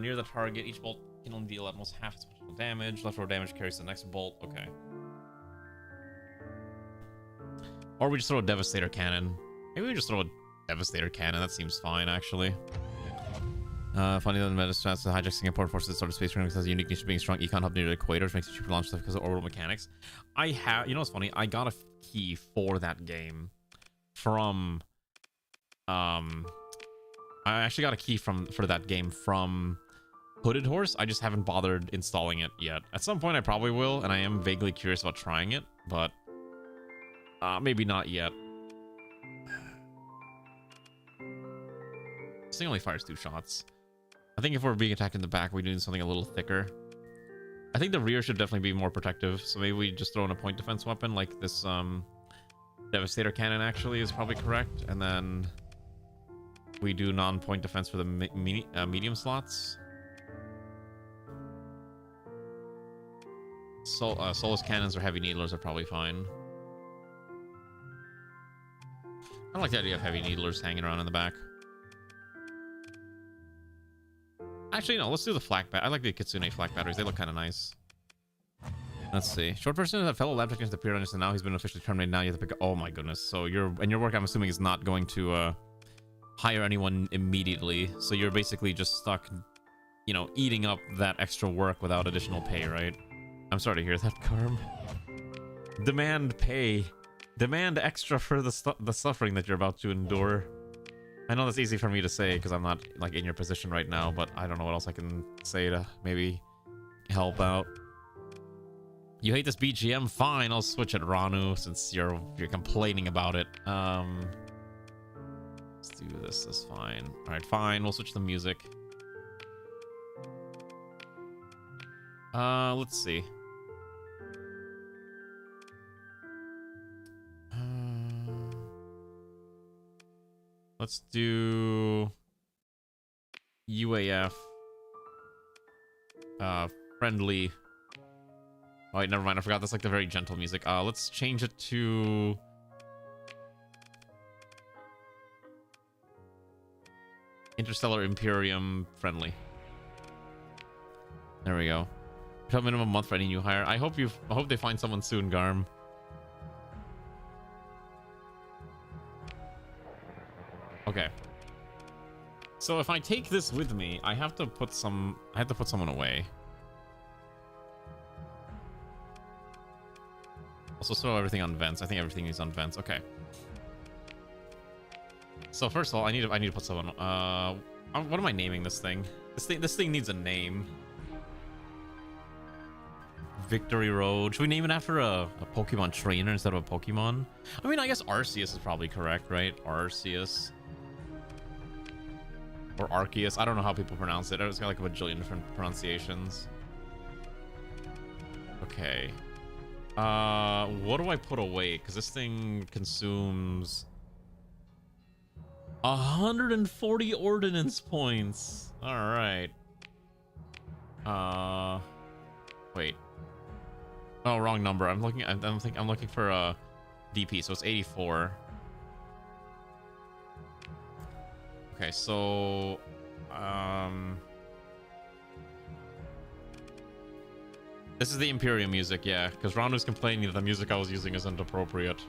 near the target. Each bolt can only deal at most half its potential damage. Leftover damage carries to the next bolt. Okay. Or we just throw a Devastator Cannon. Maybe we just throw a Devastator Cannon. That seems fine, actually. Funny that the meta strats to hijack Singapore forces sort of space training has a unique niche of being strong econ hub near the equator, which makes it cheaper to launch stuff because of orbital mechanics. I have, you know what's funny? I got a key for that game from, I actually got a key for that game from Hooded Horse. I just haven't bothered installing it yet. At some point I probably will, and I am vaguely curious about trying it, but maybe not yet. This thing only fires 2 shots. I think if we're being attacked in the back, we need something a little thicker. I think the rear should definitely be more protective, so maybe we just throw in a point defense weapon like this Devastator Cannon actually is probably correct, and then we do non-point defense for the medium slots. Solus cannons or heavy needlers are probably fine. I like the idea of heavy needlers hanging around in the back. Actually, no, let's do the flak bat. I like the Kitsune flak batteries. They look kind of nice. Let's see. Short person is a fellow lab technician appeared on us, and now he's been officially terminated. Now you have to pick. Oh my goodness. So your work, I'm assuming, is not going to hire anyone immediately. So you're basically just stuck, you know, eating up that extra work without additional pay, right? I'm sorry to hear that, Carm. Demand pay. Demand extra for the suffering that you're about to endure. I know that's easy for me to say because I'm not like in your position right now, but I don't know what else I can say to maybe help out. You hate this BGM? Fine, I'll switch it, Ranu, since you're complaining about it. Let's do this. That's fine. All right, fine. We'll switch the music. Let's see. Let's do UAF. Friendly. Oh wait, never mind. I forgot. That's like the very gentle music. Let's change it to Interstellar Imperium friendly. There we go. Tell minimum month for any new hire. I hope they find someone soon, Garm. Okay. So if I take this with me, I have to put someone away. Also throw everything on vents. I think everything is on vents. Okay. So first of all, I need to put someone. What am I naming this thing? This thing needs a name. Victory Road. Should we name it after a Pokemon trainer instead of a Pokemon? I mean, I guess Arceus is probably correct, right? Arceus. Or Arceus. I don't know how people pronounce it. It's got like a bajillion different pronunciations. Okay. What do I put away? Because this thing consumes 140 ordnance points. All right. Wait. Oh, wrong number. I'm looking for a DP, so it's 84. Okay, so this is the Imperium music, yeah, because Ranu's complaining that the music I was using isn't appropriate.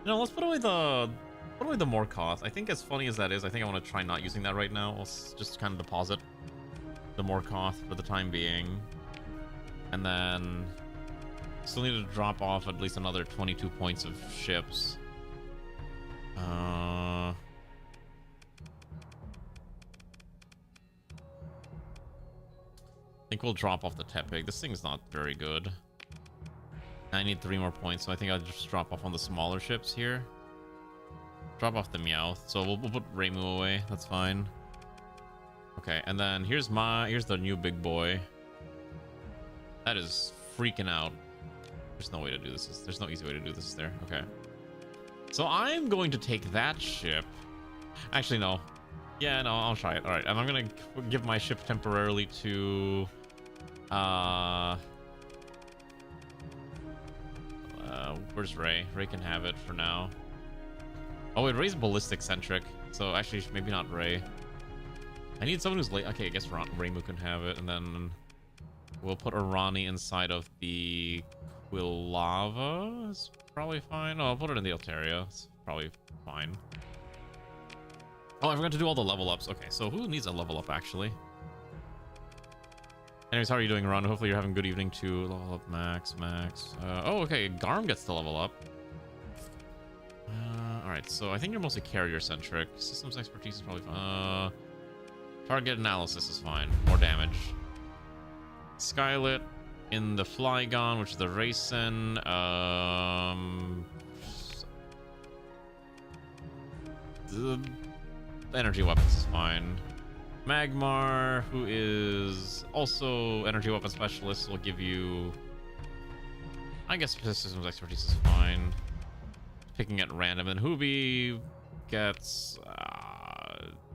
No, let's put away the more cost. I think as funny as that is, I think I want to try not using that right now. Let's just kind of deposit the more cost for the time being. And then still need to drop off at least another 22 points of ships. I think we'll drop off the Tepig. This thing's not very good. I need 3 more points, so I think I'll just drop off on the smaller ships here. Drop off the Meowth. So we'll put Reimu away. That's fine. Okay, and then here's the new big boy. That is freaking out. There's no way to do this. There's no easy way to do this there. Okay. So I'm going to take that ship. Actually, no. Yeah, no, I'll try it. All right, and I'm going to give my ship temporarily to... where's Ray? Ray can have it for now. Oh, wait, Ray's ballistic-centric. So actually, maybe not Ray. I need someone who's late. Okay, I guess Reimu can have it, and then... We'll put Irani inside of the Quilava. It's probably fine. Oh, I'll put it in the Altaria. It's probably fine. Oh, I forgot to do all the level ups. Okay, so who needs a level up, actually? Anyways, how are you doing, Ron? Hopefully you're having a good evening too. Level up Max. Oh, okay. Garm gets to level up. Alright, so I think you're mostly carrier-centric. Systems expertise is probably fine. Target analysis is fine. More damage. Skylit in the Flygon, which is the Racing. The energy weapons is fine. Magmar, who is also energy weapon specialist, will give you, I guess, systems expertise is fine. Picking at random. And Hoobi gets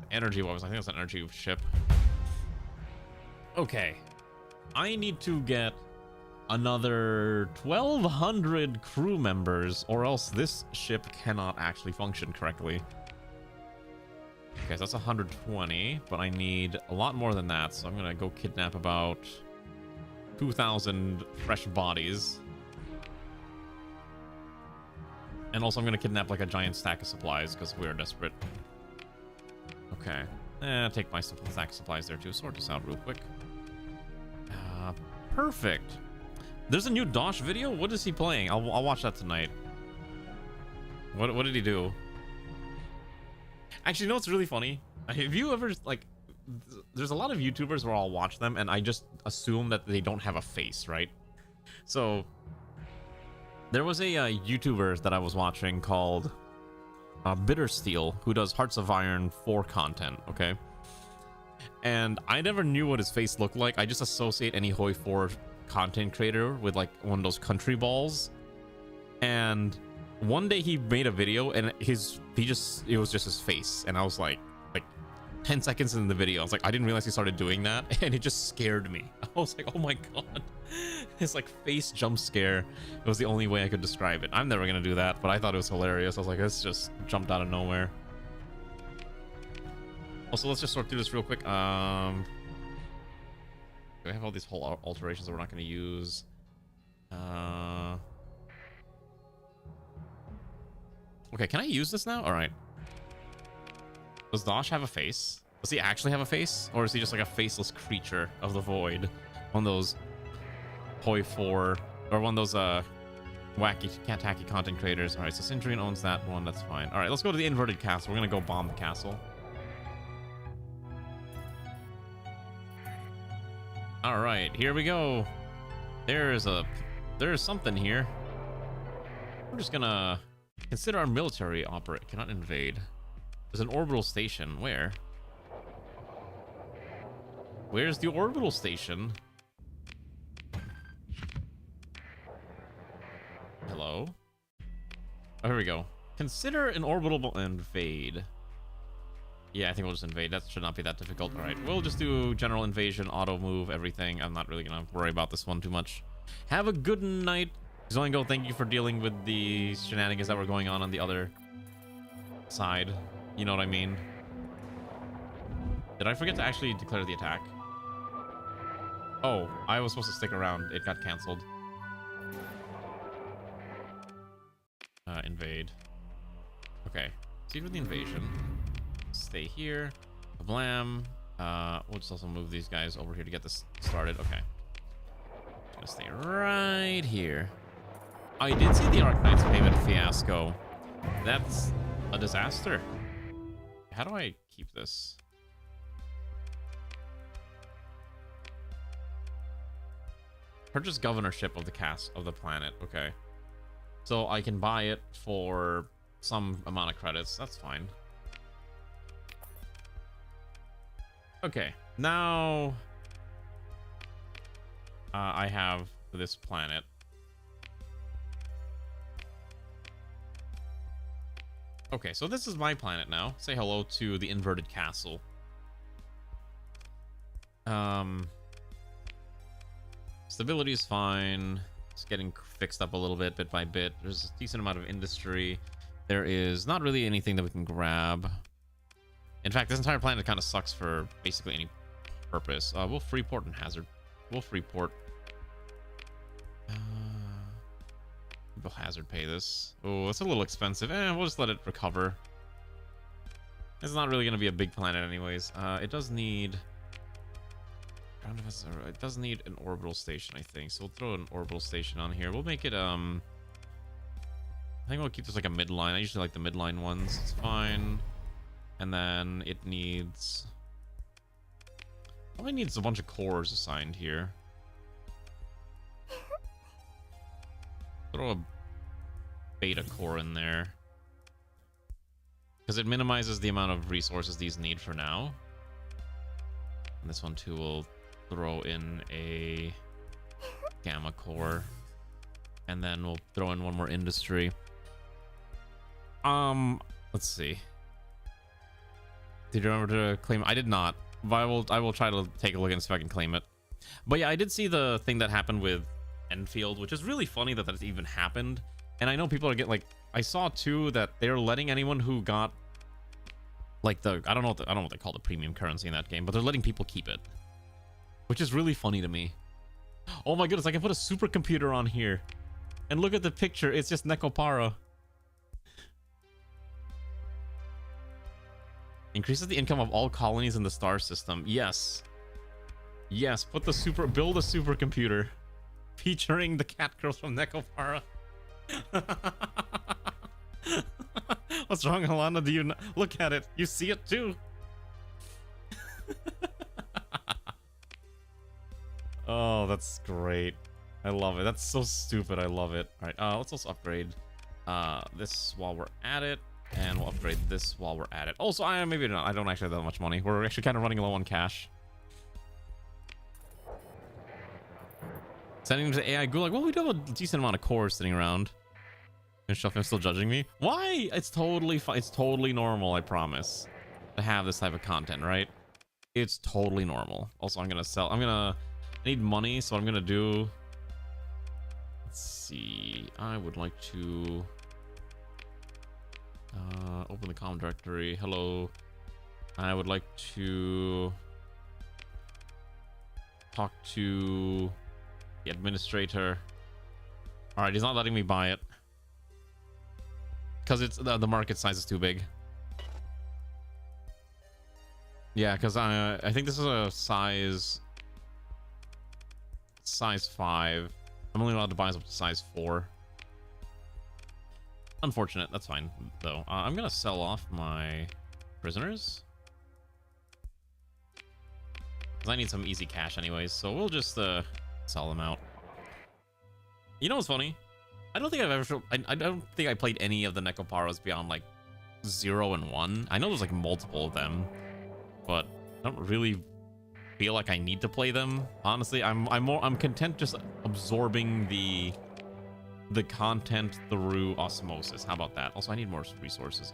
energy weapons. I think that's an energy ship. Okay. I need to get another 1,200 crew members, or else this ship cannot actually function correctly. Okay, so that's 120, but I need a lot more than that, so I'm gonna go kidnap about 2,000 fresh bodies. And also I'm gonna kidnap like a giant stack of supplies, because we're desperate. Okay. Take my stack of supplies there too. Sort this out real quick. Perfect. There's a new Dosh video? What is he playing? I'll watch that tonight. What did he do? Actually, you know what's really funny? Have you ever, like, there's a lot of YouTubers where I'll watch them and I just assume that they don't have a face, right? So, there was a YouTuber that I was watching called Bittersteel, who does Hearts of Iron 4 content, okay? And I never knew what his face looked like. I just associate any Hoi 4 content creator with, like, one of those country balls. And one day he made a video and it was just his face, and I was like 10 seconds in the video I was like, I didn't realize he started doing that, and it just scared me. I was like, oh my god. His like face jump scare, it was the only way I could describe it. I'm never gonna do that, but I thought it was hilarious. I was like, this just jumped out of nowhere. Also, let's just sort through this real quick. We have all these whole alterations that we're not going to use. Okay, can I use this now? All right. Does Dosh have a face? Does he actually have a face? Or is he just like a faceless creature of the void? One of those Hoi 4, or one of those wacky, tacky content creators. All right, so Centurion owns that one. That's fine. All right, let's go to the inverted castle. We're going to go bomb the castle. All right, here we go. There's something here. We're just gonna consider our military operate. Cannot invade. There's an orbital station. Where? Where's the orbital station? Hello? Oh, here we go. Consider an orbital invade. Yeah, I think we'll just invade. That should not be that difficult. All right, we'll just do general invasion, auto move, everything. I'm not really gonna worry about this one too much. Have a good night. Zoingo, thank you for dealing with the shenanigans that were going on the other side. You know what I mean? Did I forget to actually declare the attack? Oh, I was supposed to stick around. It got canceled. Invade. Okay, see for the invasion. Stay here. Blam. We'll just also move these guys over here to get this started. Okay. Gonna stay right here. I did see the Arknight's payment fiasco. That's a disaster. How do I keep this? Purchase governorship of the planet. Okay. So I can buy it for some amount of credits. That's fine. Okay, now I have this planet. Okay, so this is my planet now. Say hello to the inverted castle. Stability is fine. It's getting fixed up a little bit by bit. There's a decent amount of industry. There is not really anything that we can grab. In fact, this entire planet kind of sucks for basically any purpose. We'll free port and hazard. We'll Freeport. We'll hazard pay this. Oh, it's a little expensive. We'll just let it recover. It's not really going to be a big planet anyways. It does need... It does need an orbital station, I think. So we'll throw an orbital station on here. We'll make it, I think we'll keep this like a midline. I usually like the midline ones. It's fine. And then it needs... Probably needs a bunch of cores assigned here. Throw a beta core in there. Because it minimizes the amount of resources these need for now. And this one too will throw in a gamma core. And then we'll throw in one more industry. Let's see. Did you remember to claim? I did not. But I will try to take a look and see if I can claim it. But yeah, I did see the thing that happened with Enfield, which is really funny that that even happened. And I know people are getting like, I saw too that they're letting anyone who got like the I don't know what they call the premium currency in that game, but they're letting people keep it, which is really funny to me. Oh my goodness, I can put a supercomputer on here, and look at the picture. It's just Nekopara. Increases the income of all colonies in the star system. Yes. Yes, build a supercomputer featuring the cat girls from Nekopara. What's wrong, Alana? Do you not look at it? You see it too. Oh, that's great. I love it. That's so stupid. I love it. All right, let's also upgrade this while we're at it. And we'll upgrade this while we're at it. Also, maybe not. I don't actually have that much money. We're actually kind of running low on cash. Sending to AI Gulag. Well, we do have a decent amount of cores sitting around. And Shuffle still judging me. Why? It's totally fine. It's totally normal, I promise, to have this type of content, right? It's totally normal. Also, I'm gonna sell. I need money, so what I'm gonna do. Let's see. I would like to open the comm directory. Hello. I would like to talk to the administrator. All right, he's not letting me buy it because it's the market size is too big. Yeah, because I think this is a size 5. I'm only allowed to buy up to size 4. Unfortunate. That's fine though. I'm gonna sell off my prisoners because I need some easy cash anyways, so we'll just sell them out. You know what's funny? I don't think I've ever I don't think I played any of the Nekoparas beyond like 0 and 1. I know there's like multiple of them, but I don't really feel like I need to play them. Honestly, I'm content just absorbing the content through osmosis. How about that? Also, I need more resources.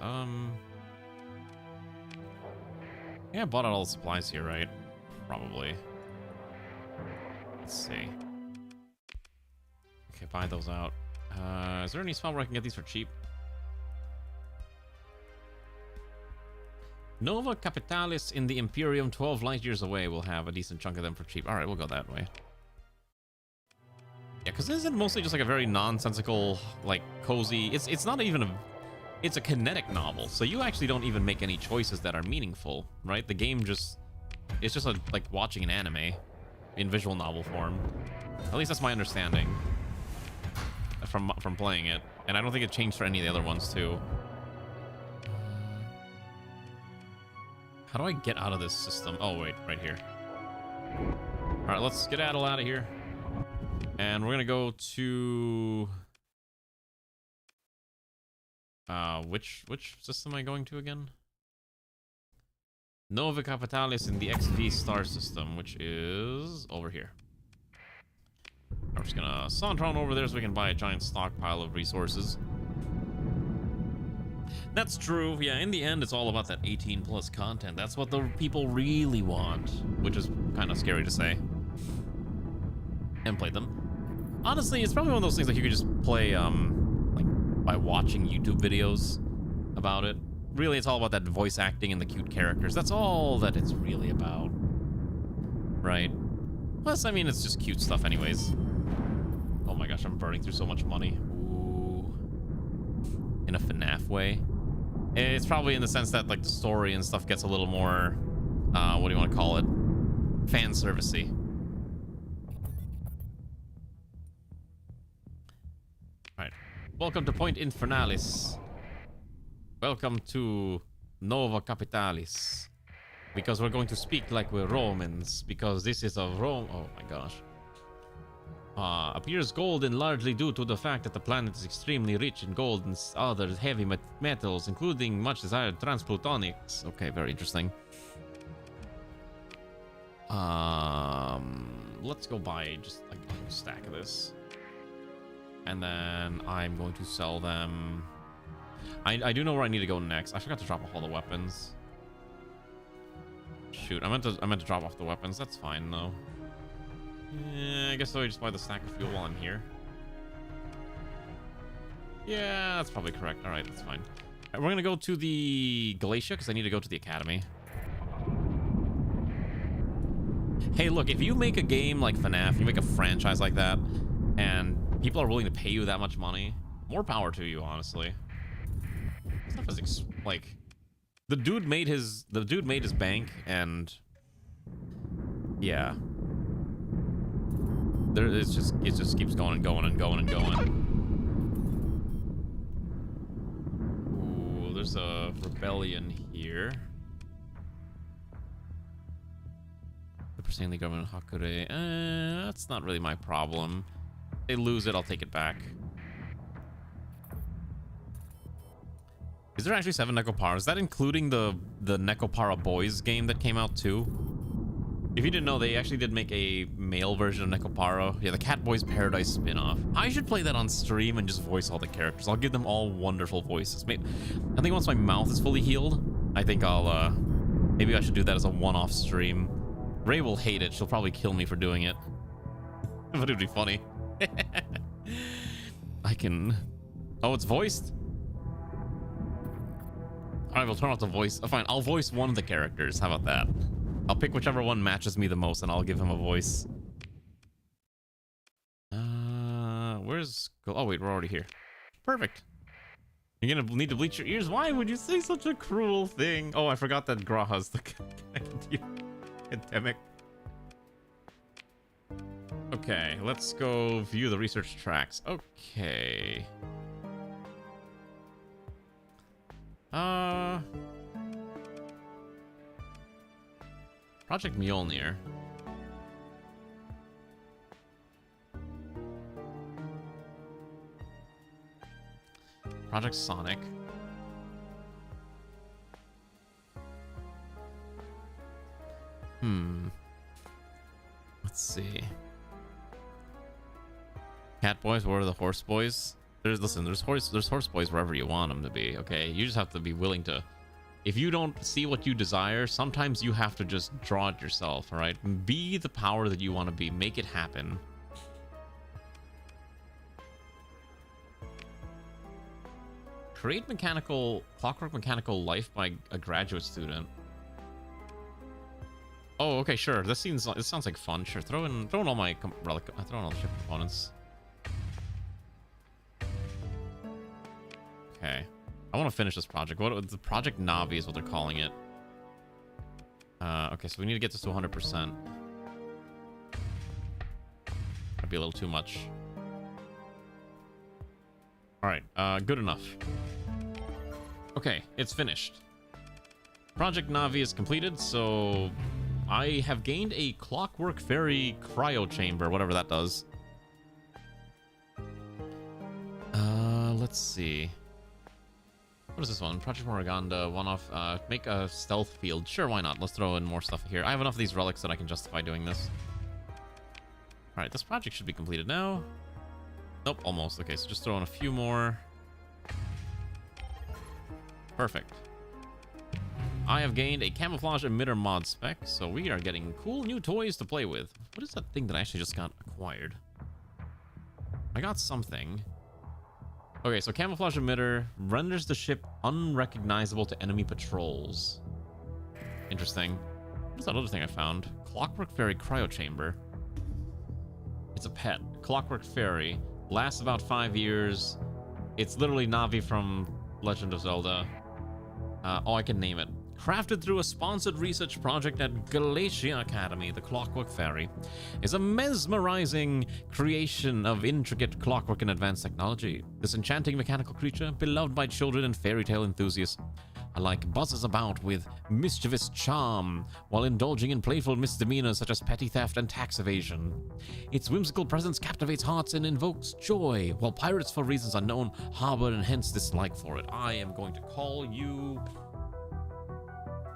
Yeah, I bought out all the supplies here, right? Probably. Let's see. Okay, buy those out. Is there any spot where I can get these for cheap? Nova Capitalis in the Imperium 12 light years away will have a decent chunk of them for cheap. All right, we'll go that way. Yeah, because isn't it mostly just like a very nonsensical, like cozy? It's not even it's a kinetic novel, so you actually don't even make any choices that are meaningful, right? The game it's just like watching an anime in visual novel form. At least that's my understanding from playing it, and I don't think it changed for any of the other ones too. How do I get out of this system? Oh wait, right here. All right, let's get out of here. And we're gonna go to which system am I going to again? Nova Capitalis in the XV star system, which is over here. I'm just gonna saunter on over there so we can buy a giant stockpile of resources. That's true. Yeah, in the end, it's all about that 18+ content. That's what the people really want, which is kind of scary to say. And play them. Honestly, it's probably one of those things like you could just play like by watching YouTube videos about it. Really, it's all about that voice acting and the cute characters. That's all that it's really about, right? Plus, I mean, it's just cute stuff anyways. Oh my gosh, I'm burning through so much money. Ooh. In a FNAF way. It's probably in the sense that, like, the story and stuff gets a little more, what do you want to call it? Fan servicey. Alright. Welcome to Point Infernalis. Welcome to Nova Capitalis. Because we're going to speak like we're Romans. Because this is a Rome... Oh my gosh. Appears golden largely due to the fact that the planet is extremely rich in gold and other heavy metals, including much desired transplutonics. Okay, very interesting. Let's go buy just like a whole stack of this. And then I'm going to sell them. I do know where I need to go next. I forgot to drop off all the weapons. Shoot, I meant to drop off the weapons. That's fine though. Yeah, I guess I'll just buy the stack of fuel while I'm here. Yeah, that's probably correct. All right, that's fine. All right, we're gonna go to the Glacier because I need to go to the academy. Hey, look, if you make a game like FNAF, you make a franchise like that, and people are willing to pay you that much money, more power to you, honestly. Stuff is like, the dude made his bank, and yeah. It just keeps going and going and going and going. Ooh, there's a rebellion here. Representing the government of Hakure. That's not really my problem. If they lose it, I'll take it back. Is there actually 7 Nekopara? Is that including the Nekopara Boys game that came out too? If you didn't know, they actually did make a male version of Nekopara. Yeah, the Catboys Paradise spin-off. I should play that on stream and just voice all the characters. I'll give them all wonderful voices. I think once my mouth is fully healed, I think I'll, maybe I should do that as a one-off stream. Ray will hate it. She'll probably kill me for doing it. But it'd be funny. I can... Oh, it's voiced? Alright, we'll turn off the voice. Oh, fine, I'll voice one of the characters. How about that? I'll pick whichever one matches me the most, and I'll give him a voice. Where's... Oh, wait, we're already here. Perfect. You're gonna need to bleach your ears? Why would you say such a cruel thing? Oh, I forgot that Graha's the academic. Okay, let's go view the research tracks. Okay. Project Mjolnir. Project Sonic. Let's see. Cat boys, where are the horse boys? There's horse boys wherever you want them to be. Okay, you just have to be willing to. If you don't see what you desire, sometimes you have to just draw it yourself. All right, be the power that you want to be. Make it happen. Create clockwork mechanical life by a graduate student. Oh, okay, sure. This sounds like fun. Sure, throw in all my relic. Throw in all the ship components. Okay, I want to finish this project. What the Project Navi is what they're calling it. Okay, so we need to get this to 100%. That'd be a little too much. All right, good enough. Okay, it's finished. Project Navi is completed, so I have gained a Clockwork Fairy cryo chamber, whatever that does. Let's see. What is this one? Project Moraganda, one-off, make a stealth field. Sure, why not? Let's throw in more stuff here. I have enough of these relics that I can justify doing this. All right, this project should be completed now. Nope, almost. Okay, so just throw in a few more. Perfect. I have gained a camouflage emitter mod spec, so we are getting cool new toys to play with. What is that thing that I actually just got acquired? I got something. Okay, so camouflage emitter renders the ship unrecognizable to enemy patrols. Interesting. What's that other thing I found? Clockwork Fairy cryo chamber. It's a pet. Clockwork Fairy. Lasts about 5 years. It's literally Navi from Legend of Zelda. Oh, I can name it. Crafted through a sponsored research project at Galatia Academy, the Clockwork Fairy is a mesmerizing creation of intricate clockwork and advanced technology. This enchanting mechanical creature, beloved by children and fairy tale enthusiasts alike, buzzes about with mischievous charm while indulging in playful misdemeanors such as petty theft and tax evasion. Its whimsical presence captivates hearts and invokes joy, while pirates, for reasons unknown, harbor and hence dislike for it. I am going to call you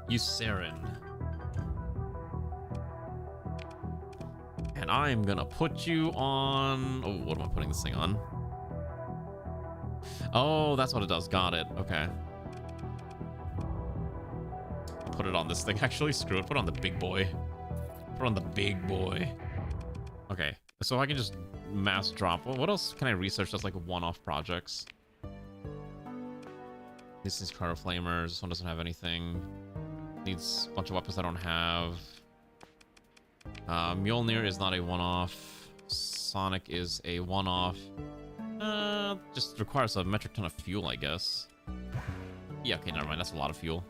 Eucerin. And I'm gonna put you on... Oh, what am I putting this thing on? Oh, that's what it does. Got it. Okay. Put it on this thing. Actually, screw it. Put it on the big boy. Put it on the big boy. Okay. So I can just mass drop. Well, what else can I research that's like one-off projects? This is Cryo Flamers. This one doesn't have anything. Needs a bunch of weapons I don't have. Mjolnir is not a one-off. Sonic is a one-off. Just requires a metric ton of fuel, I guess. Yeah, okay, never mind. That's a lot of fuel.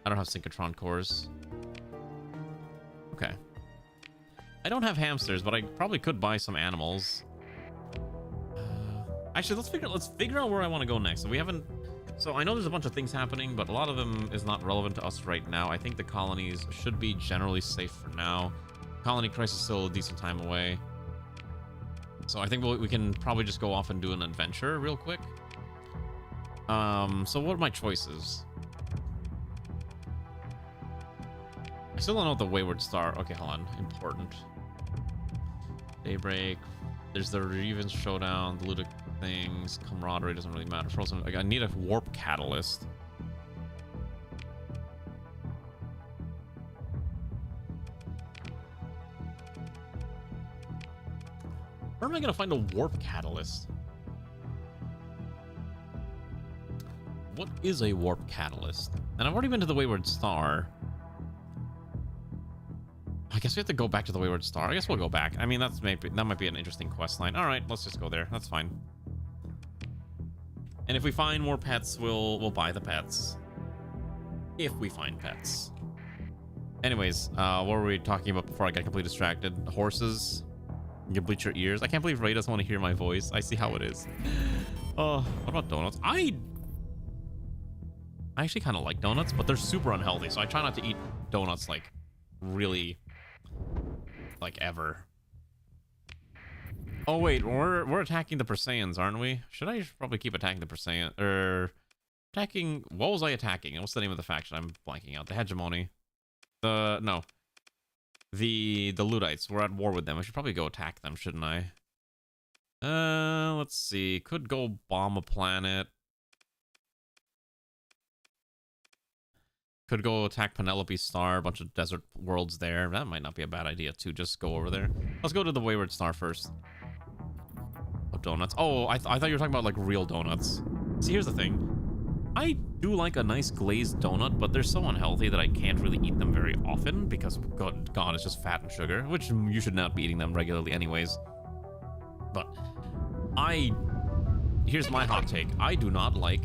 I don't have synchrotron cores. Okay. I don't have hamsters, but I probably could buy some animals. Actually, let's figure out where I want to go next. So we haven't... So I know there's a bunch of things happening, but a lot of them is not relevant to us right now. I think the colonies should be generally safe for now. Colony crisis is still a decent time away. So I think we can probably just go off and do an adventure real quick. So what are my choices? I still don't know what the Wayward Star... Okay, hold on. Important. Daybreak. There's the Reven's Showdown, the Ludic things. Camaraderie doesn't really matter. Frozen... I need a Warp Catalyst. Where am I going to find a Warp Catalyst? What is a Warp Catalyst? And I've already been to the Wayward Star. I guess we have to go back to the Wayward Star. I guess we'll go back. I mean, that might be an interesting quest line. All right, let's just go there. That's fine. And if we find more pets, we'll buy the pets. If we find pets. Anyways, what were we talking about before I got completely distracted? Horses. You can bleach your ears. I can't believe Ray doesn't want to hear my voice. I see how it is. Oh, what about donuts? I actually kind of like donuts, but they're super unhealthy, so I try not to eat donuts like really like ever. Oh wait, we're attacking the Perseians, aren't we? Should I probably keep attacking the Perseians? Or attacking... What was I attacking? What's the name of the faction? I'm blanking out. The Hegemony. No. The Luddites. We're at war with them. I should probably go attack them, shouldn't I? Let's see. Could go bomb a planet. Could go attack Penelope's Star, a bunch of desert worlds there. That might not be a bad idea, too. Just go over there. Let's go to the Wayward Star first. Oh, donuts. Oh, I thought you were talking about, like, real donuts. See, here's the thing. I do like a nice glazed donut, but they're so unhealthy that I can't really eat them very often because, God, it's just fat and sugar, which you should not be eating them regularly anyways. But here's my hot take. I do not like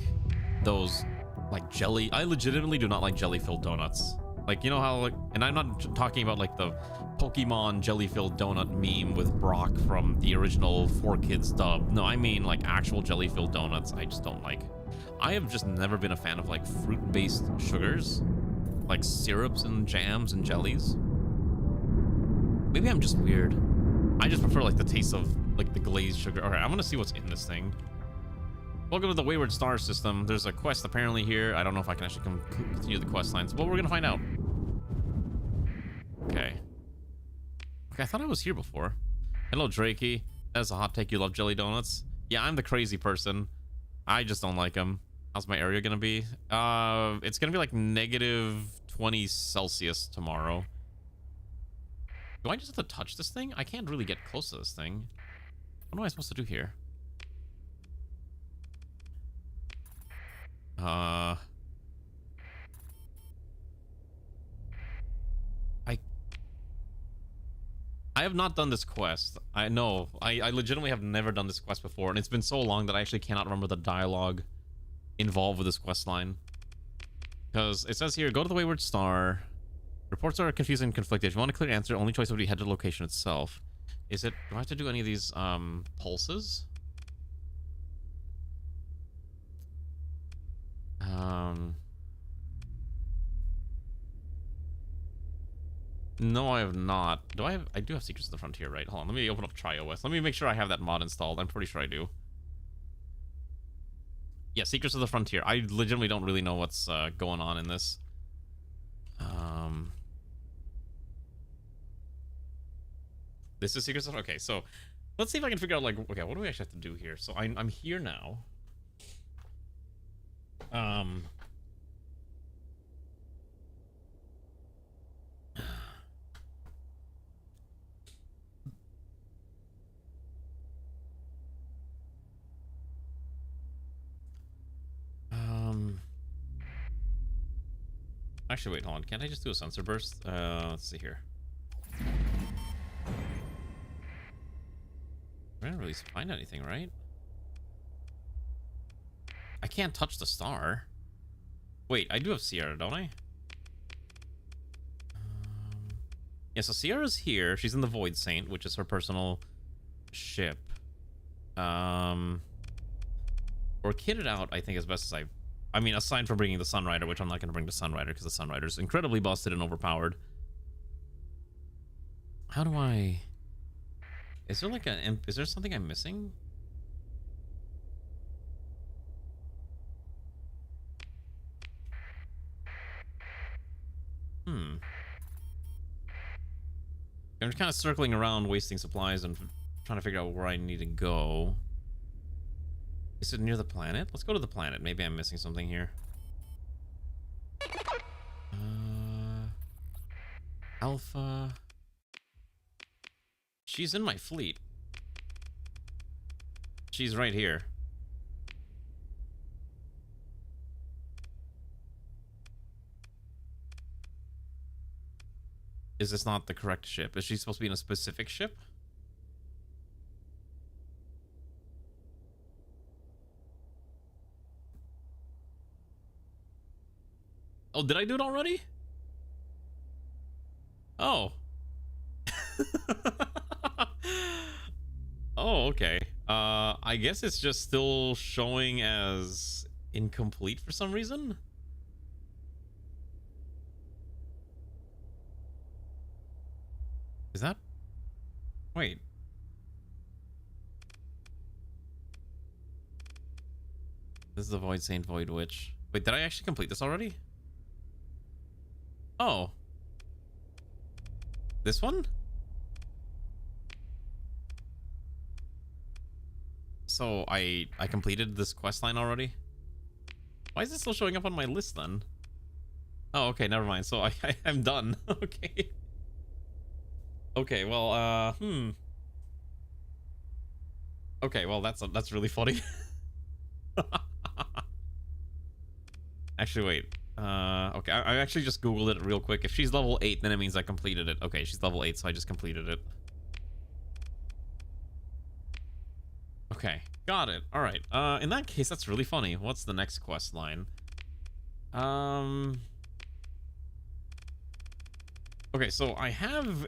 those... like jelly. I legitimately do not like jelly-filled donuts. Like, you know how, like, and I'm not talking about like the Pokemon jelly-filled donut meme with Brock from the original 4Kids dub. No, I mean like actual jelly-filled donuts. I just don't like. I have just never been a fan of like fruit-based sugars, like syrups and jams and jellies. Maybe I'm just weird. I just prefer like the taste of like the glazed sugar. All right, I'm gonna see what's in this thing. Welcome to the Wayward Star system. There's a quest apparently here. I don't know if I can actually continue the quest lines, but we're gonna find out. Okay. Okay, I thought I was here before. Hello, Drakey. That's a hot take. You love jelly donuts? Yeah, I'm the crazy person. I just don't like them. How's my area gonna be? It's gonna be like -20 Celsius tomorrow. Do I just have to touch this thing? I can't really get close to this thing. What am I supposed to do here? have not done this quest. I know. I legitimately have never done this quest before, and it's been so long that I actually cannot remember the dialogue involved with this quest line. Because it says here, go to the Wayward Star. Reports are confusing and conflicted. If you want a clear answer, only choice would be head to the location itself. Is it... Do I have to do any of these, pulses? No, I have not. Do I have... I do have Secrets of the Frontier, right? Hold on, let me open up TriOS. Let me make sure I have that mod installed. I'm pretty sure I do. Yeah, Secrets of the Frontier. I legitimately don't really know what's going on in this. This is Secrets of... Okay, so let's see if I can figure out, like... Okay, what do we actually have to do here? So I'm here now. Actually, wait, hold on. Can't I just do a sensor burst? Let's see here. I didn't really find anything, right? I can't touch the star. Wait, I do have Sierra, don't I? Yeah, so Sierra's here. She's in the Void Saint, which is her personal ship. Or kitted out, I think, as best as I mean, aside from bringing the Sunrider, which I'm not going to bring the Sunrider because the Sunrider's incredibly busted and overpowered. How do I... Is there like a... Is there something I'm missing? I'm just kind of circling around, wasting supplies and trying to figure out where I need to go. Is it near the planet? Let's go to the planet. Maybe I'm missing something here. Alpha. She's in my fleet. She's right here. Is this not the correct ship? Is she supposed to be in a specific ship? Oh, did I do it already? Oh. Oh, okay. I guess it's just still showing as incomplete for some reason. Is that... Wait. This is the Void Saint Void Witch. Wait, did I actually complete this already? Oh. This one? So I completed this quest line already? Why is it still showing up on my list then? Oh, okay, never mind. So I'm done. Okay. Okay, well, Okay, well, that's really funny. Actually, wait. Okay, I actually just Googled it real quick. If she's level 8, then it means I completed it. Okay, she's level 8, so I just completed it. Okay, got it. Alright, in that case, that's really funny. What's the next quest line? Okay, so I have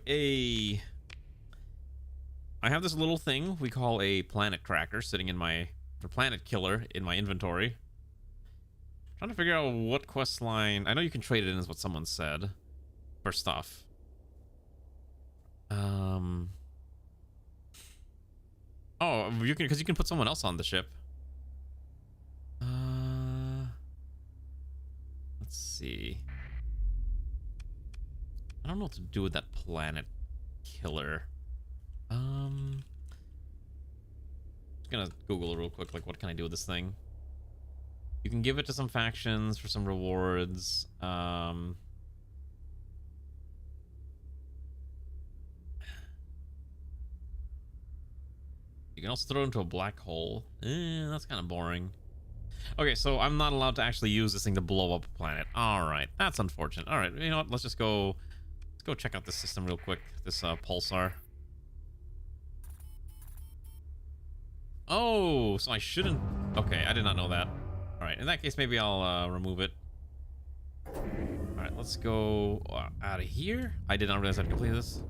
this little thing we call a planet cracker sitting in my... or planet killer in my inventory. Trying to figure out what quest line... I know you can trade it in, is what someone said. For stuff. Oh, you can... because you can put someone else on the ship. Let's see. I don't know what to do with that planet killer. Just gonna Google real quick, like, what can I do with this thing? You can give it to some factions for some rewards. You can also throw it into a black hole. That's kind of boring. Okay, so I'm not allowed to actually use this thing to blow up a planet. Alright, that's unfortunate. Alright, you know what? Let's just go... Let's go check out this system real quick. This, pulsar. Oh, so I shouldn't... Okay, I did not know that. Alright, in that case, maybe I'll remove it. Alright, let's go out of here. I did not realize I'd complete this.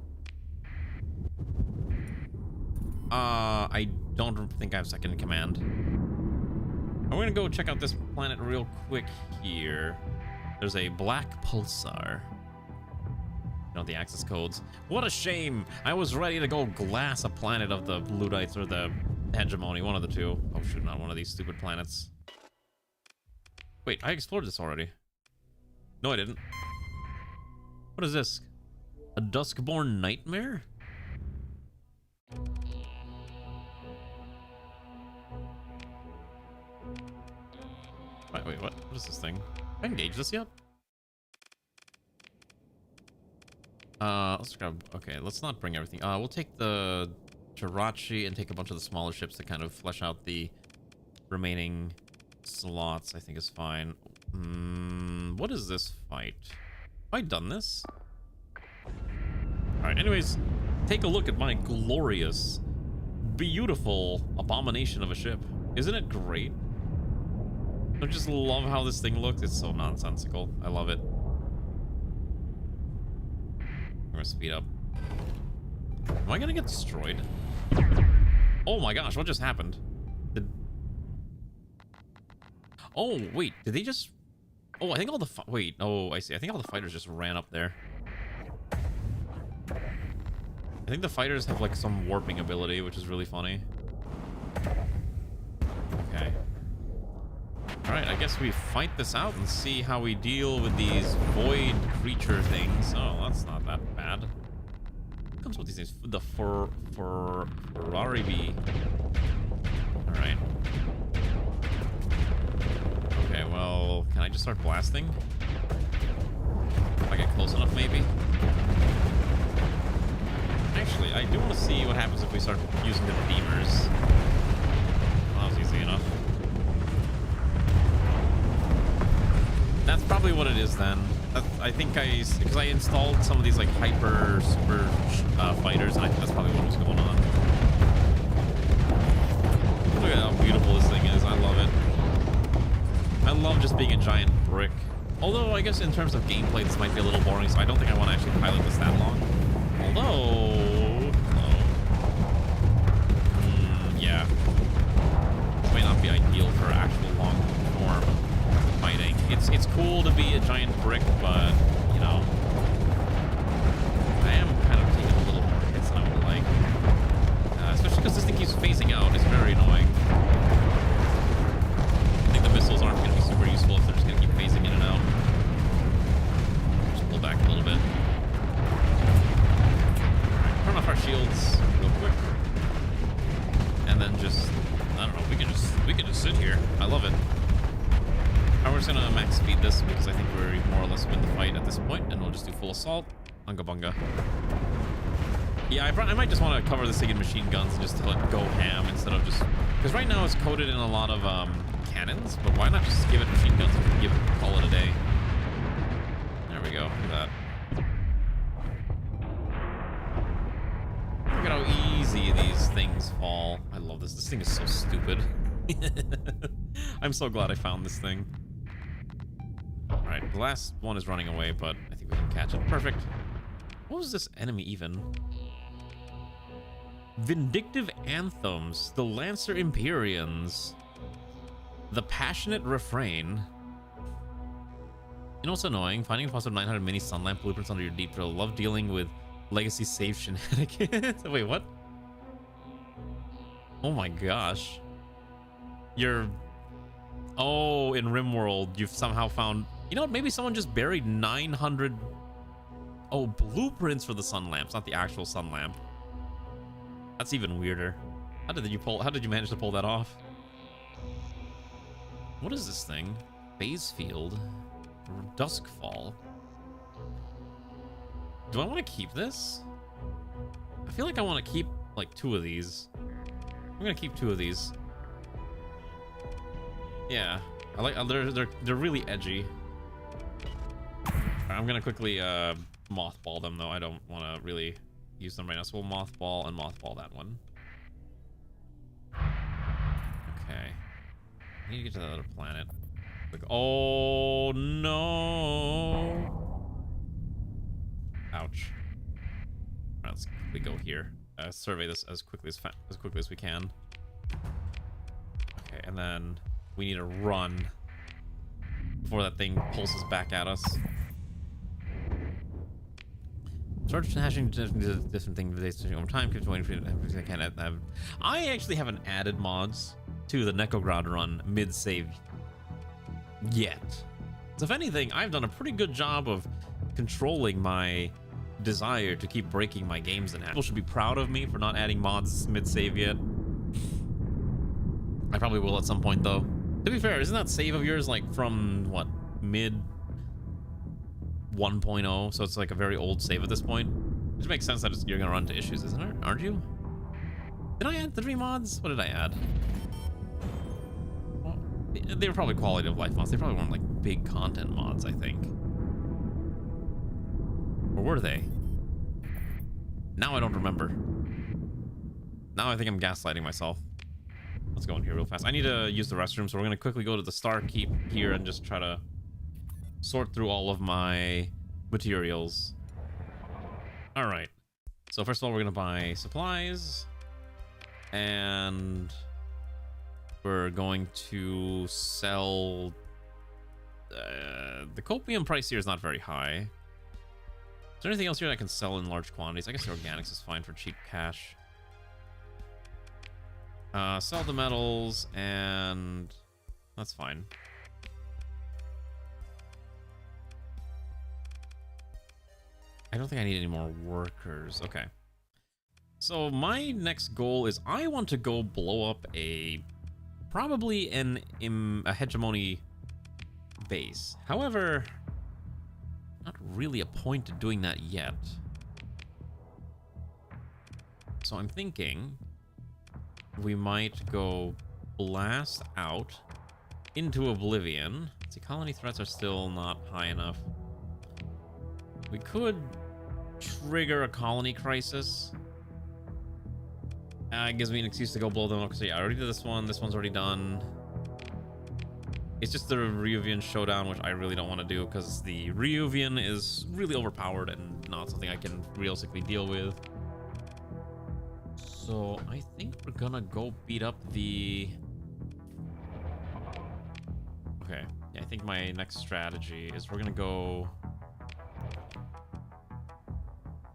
I don't think I have second in command. I'm gonna go check out this planet real quick here. There's a black pulsar. You know, the access codes. What a shame! I was ready to go glass a planet of the Luddites or the Hegemony, one of the two. Oh shoot, not one of these stupid planets. Wait, I explored this already. No, I didn't. What is this? A Duskborn nightmare? Wait, what? What is this thing? Can I engage this yet? Let's grab... Okay, let's not bring everything. We'll take the Jirachi and take a bunch of the smaller ships to kind of flesh out the remaining slots. I think is fine. What is this fight? Have I done this? Alright, anyways, take a look at my glorious, beautiful abomination of a ship. Isn't it great? I just love how this thing looks. It's so nonsensical. I love it. I'm gonna speed up. Am I gonna get destroyed? Oh my gosh, what just happened? Oh, wait, did they just... Oh, I think all the... Wait, oh, I see. I think all the fighters just ran up there. I think the fighters have, like, some warping ability, which is really funny. Okay. Alright, I guess we fight this out and see how we deal with these void creature things. Oh, that's not that bad. What comes with these things? The Ferrari bee. Alright. Okay, well, can I just start blasting? If I get close enough, maybe? Actually, I do want to see what happens if we start using the beamers. Well, that was easy enough. That's probably what it is then. I think because I installed some of these like hyper super fighters, and I think that's probably what was going on. Look at how beautiful this thing is. I love it. I love just being a giant brick. Although I guess in terms of gameplay, this might be a little boring, so I don't think I want to actually pilot this that long. Although, yeah, this may not be ideal for actual long form fighting. It's cool to be a giant brick, but you know, I am kind of taking a little more hits than I would like, especially because this thing keeps phasing out. It's very annoying. I think the missiles aren't going to be super useful if they're just going to keep phasing in and out. Just pull back a little bit. Turn off our shields real quick, and then just I don't know. We can just sit here. I love it. We're just gonna max speed this because I think we're more or less win the fight at this point, and we'll just do full assault. Unga bunga. Yeah, I might just want to cover this thing in machine guns and just tell it go ham instead of just because right now it's coded in a lot of cannons, but why not just give it machine guns and call it a day? There we go. Look at that. Look at how easy these things fall. I love this. This thing is so stupid. I'm so glad I found this thing. Alright, the last one is running away, but I think we can catch it. Perfect. What was this enemy even? Vindictive Anthems, the Lancer Empyreans, the Passionate Refrain. You know what's annoying? Finding a possible 900 mini sun lamp blueprints under your deep drill. Love dealing with legacy save shenanigans. Wait, what? Oh my gosh. You're... Oh, in RimWorld, you've somehow found... You know what? Maybe someone just buried 900... Oh, blueprints for the sun lamps, not the actual sun lamp. That's even weirder. How did you manage to pull that off? What is this thing? Phase Field? Duskfall? Do I want to keep this? I feel like I want to keep, like, 2 of these. I'm gonna keep 2 of these. Yeah, I like they're really edgy. I'm gonna quickly mothball them though. I don't want to really use them right now, so we'll mothball and mothball that one. Okay. I need to get to that other planet. Like, oh no! Ouch. Right, let's quickly go here. Survey this as quickly as we can. Okay, and then we need to run before that thing pulses back at us. Start hashing different things over time. Keep waiting for everything I can have. I actually haven't added mods to the Necrograd run mid-save yet. So if anything, I've done a pretty good job of controlling my desire to keep breaking my games in half. People should be proud of me for not adding mods mid-save yet. I probably will at some point, though. To be fair, isn't that save of yours like from what, mid 1.0? So it's like a very old save at this point. Which makes sense that you're gonna run into issues, isn't it? Aren't you? Did I add 3 mods? What did I add? Well, they were probably quality of life mods. They probably weren't like big content mods, I think. Or were they? Now I don't remember. Now I think I'm gaslighting myself. Let's go in here real fast. I need to use the restroom, so we're gonna quickly go to the Star Keep here and just try to sort through all of my materials. All right. So first of all, we're gonna buy supplies, and we're going to sell. The copium price here is not very high. Is there anything else here that I can sell in large quantities? I guess the organics is fine for cheap cash. Sell the metals, and that's fine. I don't think I need any more workers. Okay. So my next goal is I want to go blow up probably a hegemony base. However, not really a point to doing that yet. So I'm thinking we might go blast out into oblivion. See, colony threats are still not high enough. We could trigger a colony crisis. It gives me an excuse to go blow them up. So yeah, I already did this one. This one's already done. It's just the Ryuvian showdown, which I really don't want to do because the Ryuvian is really overpowered and not something I can realistically deal with. So I think we're gonna go beat up the... Okay, yeah, I think my next strategy is we're gonna go...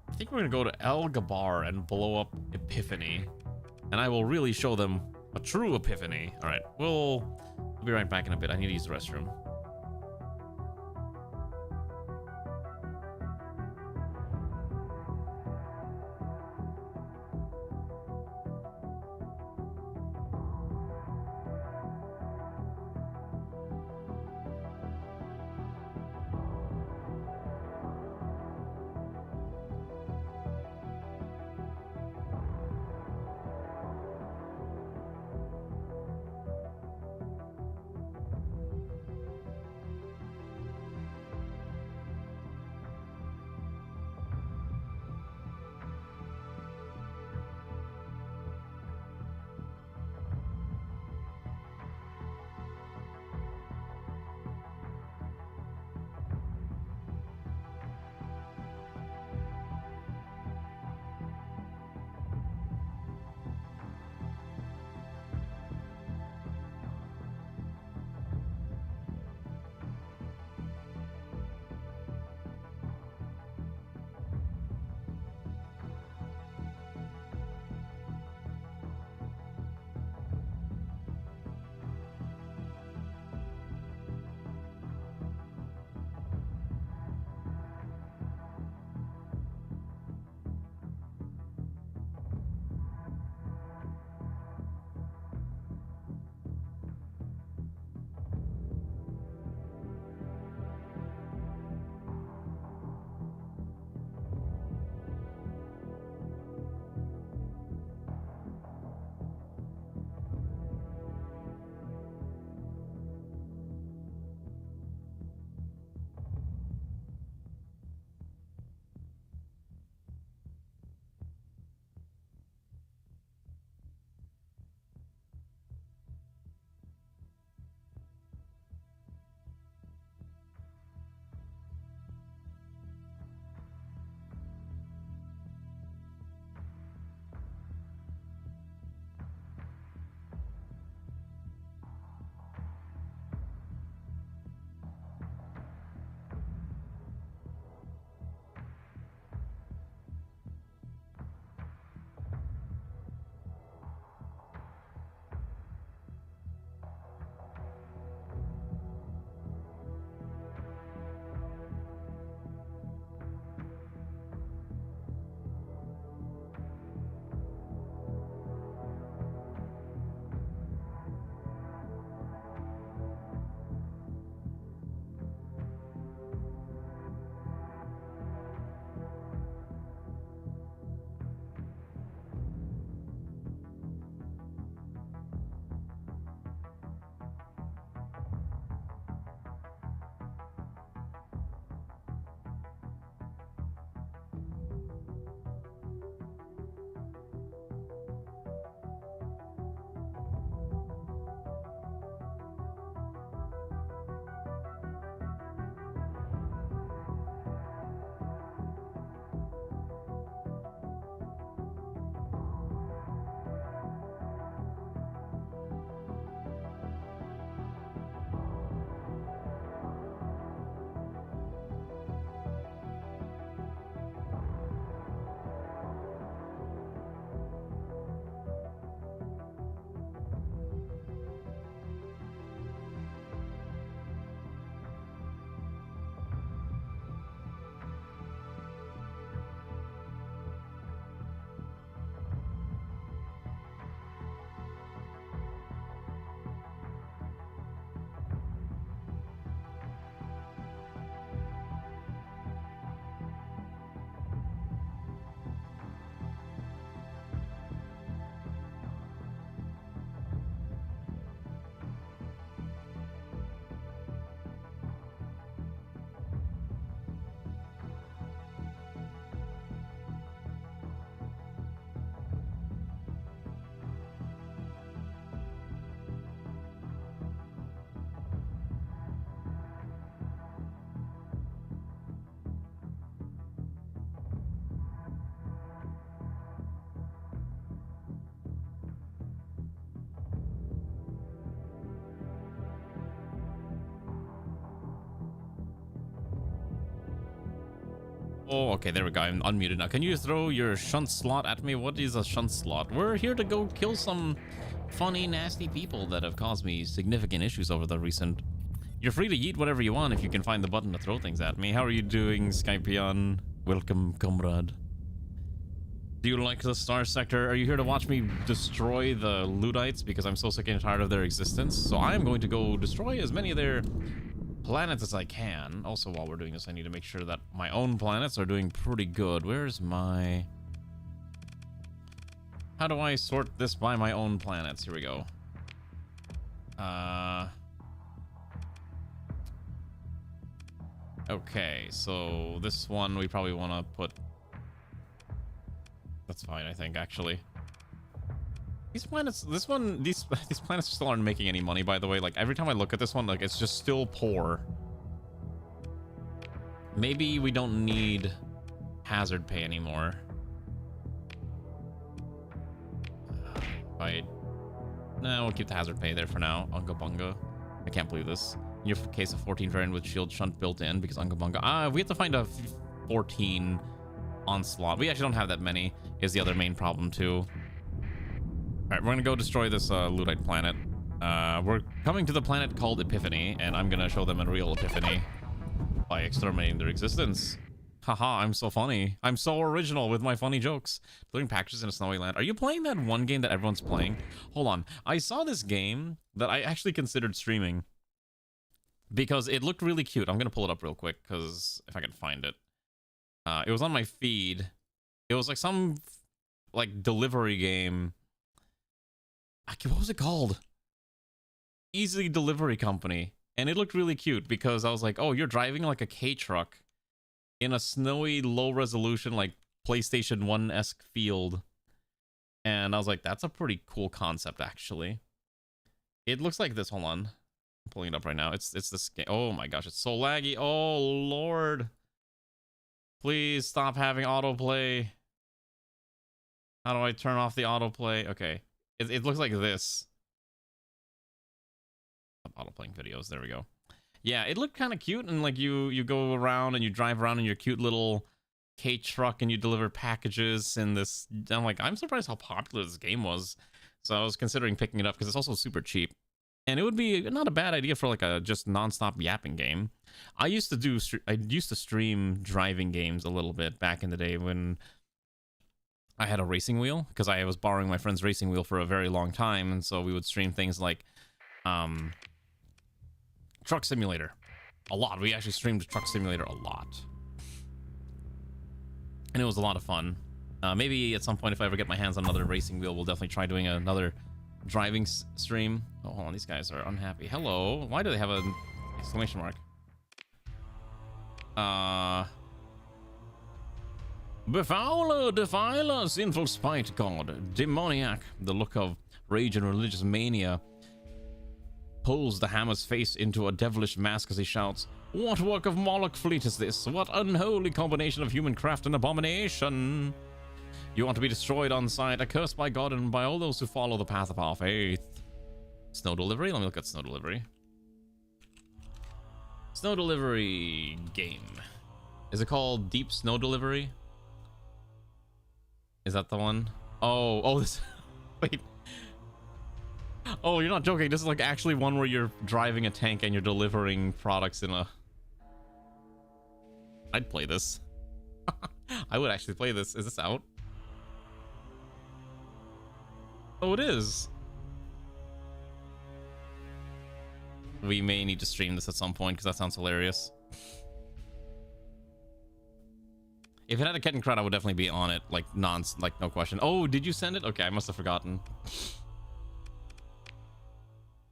I think we're gonna go to El Gabar and blow up Epiphany. And I will really show them a true Epiphany. Alright, we'll be right back in a bit. I need to use the restroom. Oh, okay, there we go. I'm unmuted now. Can you throw your shunt slot at me? What is a shunt slot? We're here to go kill some funny, nasty people that have caused me significant issues over the recent... You're free to yeet whatever you want if you can find the button to throw things at me. How are you doing, Skypeon? Welcome, comrade. Do you like the Starsector? Are you here to watch me destroy the Luddites? Because I'm so sick and tired of their existence. So I am going to go destroy as many of their planets as I can. Also, while we're doing this, I need to make sure that my own planets are doing pretty good. Where's my... How do I sort this by my own planets? Here we go. Okay, so this one we probably want to put... That's fine, I think, actually. These planets, these planets still aren't making any money, by the way. Like, every time I look at this one, like, it's just still poor. Maybe we don't need hazard pay anymore. No, we'll keep the hazard pay there for now. Unga Bunga. I can't believe this. In your case of 14 variant with shield shunt built in because Unga Bunga. We have to find a 14 onslaught. We actually don't have that many, is the other main problem too. Alright, we're gonna go destroy this Luddite planet. We're coming to the planet called Epiphany, and I'm gonna show them a real Epiphany by exterminating their existence. Haha, I'm so funny. I'm so original with my funny jokes. Delivering packages in a snowy land. Are you playing that one game that everyone's playing? Hold on. I saw this game that I actually considered streaming because it looked really cute. I'm gonna pull it up real quick because if I can find it. It was on my feed. It was like some like delivery game. What was it called? Easy Delivery Company. And it looked really cute because I was like, oh, you're driving like a K-truck in a snowy, low-resolution, like PlayStation 1-esque field. And I was like, that's a pretty cool concept, actually. It looks like this. Hold on. I'm pulling it up right now. It's this game. Oh my gosh, it's so laggy. Oh, Lord. Please stop having autoplay. How do I turn off the autoplay? Okay. It looks like this. Autoplaying videos. There we go. Yeah, it looked kind of cute, and like you go around and you drive around in your cute little K-truck and you deliver packages and this. I'm like, I'm surprised how popular this game was. So I was considering picking it up because it's also super cheap. And it would be not a bad idea for like a just non-stop yapping game. I used to stream driving games a little bit back in the day when I had a racing wheel, because I was borrowing my friend's racing wheel for a very long time, and so we would stream things like Truck Simulator a lot. We actually streamed Truck Simulator a lot, and it was a lot of fun. Maybe at some point, if I ever get my hands on another racing wheel, we'll definitely try doing another driving stream. Oh, hold on, these guys are unhappy. Hello, why do they have an exclamation mark? Befouler, defiler, sinful spite god, demoniac, the look of rage and religious mania, pulls the hammer's face into a devilish mask as he shouts, "What work of Moloch fleet is this? What unholy combination of human craft and abomination? You want to be destroyed on sight, accursed by God and by all those who follow the path of our faith." Snow delivery? Let me look at snow delivery. Snow delivery game. Is it called Deep Snow Delivery? Is that the one? Oh, this... Wait. Oh, you're not joking. This is like actually one where you're driving a tank and you're delivering products in a... I'd play this. I would actually play this. Is this out? Oh, it is. We may need to stream this at some point because that sounds hilarious. If it had a kitten crowd, I would definitely be on it, like no question. Oh, did you send it? Okay, I must have forgotten.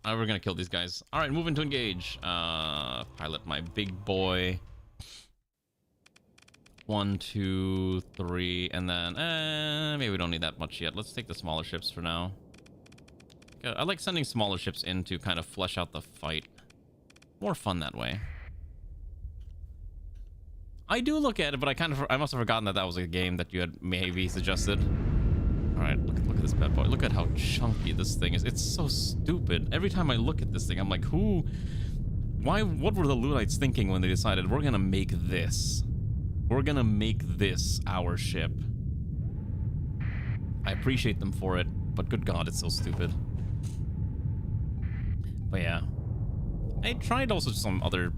All right, we're gonna kill these guys. All right, moving to engage. Pilot my big boy. 1, 2, 3, and then maybe we don't need that much yet. Let's take the smaller ships for now. I like sending smaller ships in to kind of flesh out the fight. More fun that way. I do look at it, but I must have forgotten that was a game that you had maybe suggested. All right, look at this bad boy. Look at how chunky this thing is. It's so stupid. Every time I look at this thing, I'm like, what were the Luddites thinking when they decided we're gonna make this? We're gonna make this our ship. I appreciate them for it, but good God, it's so stupid. But yeah. I tried also some other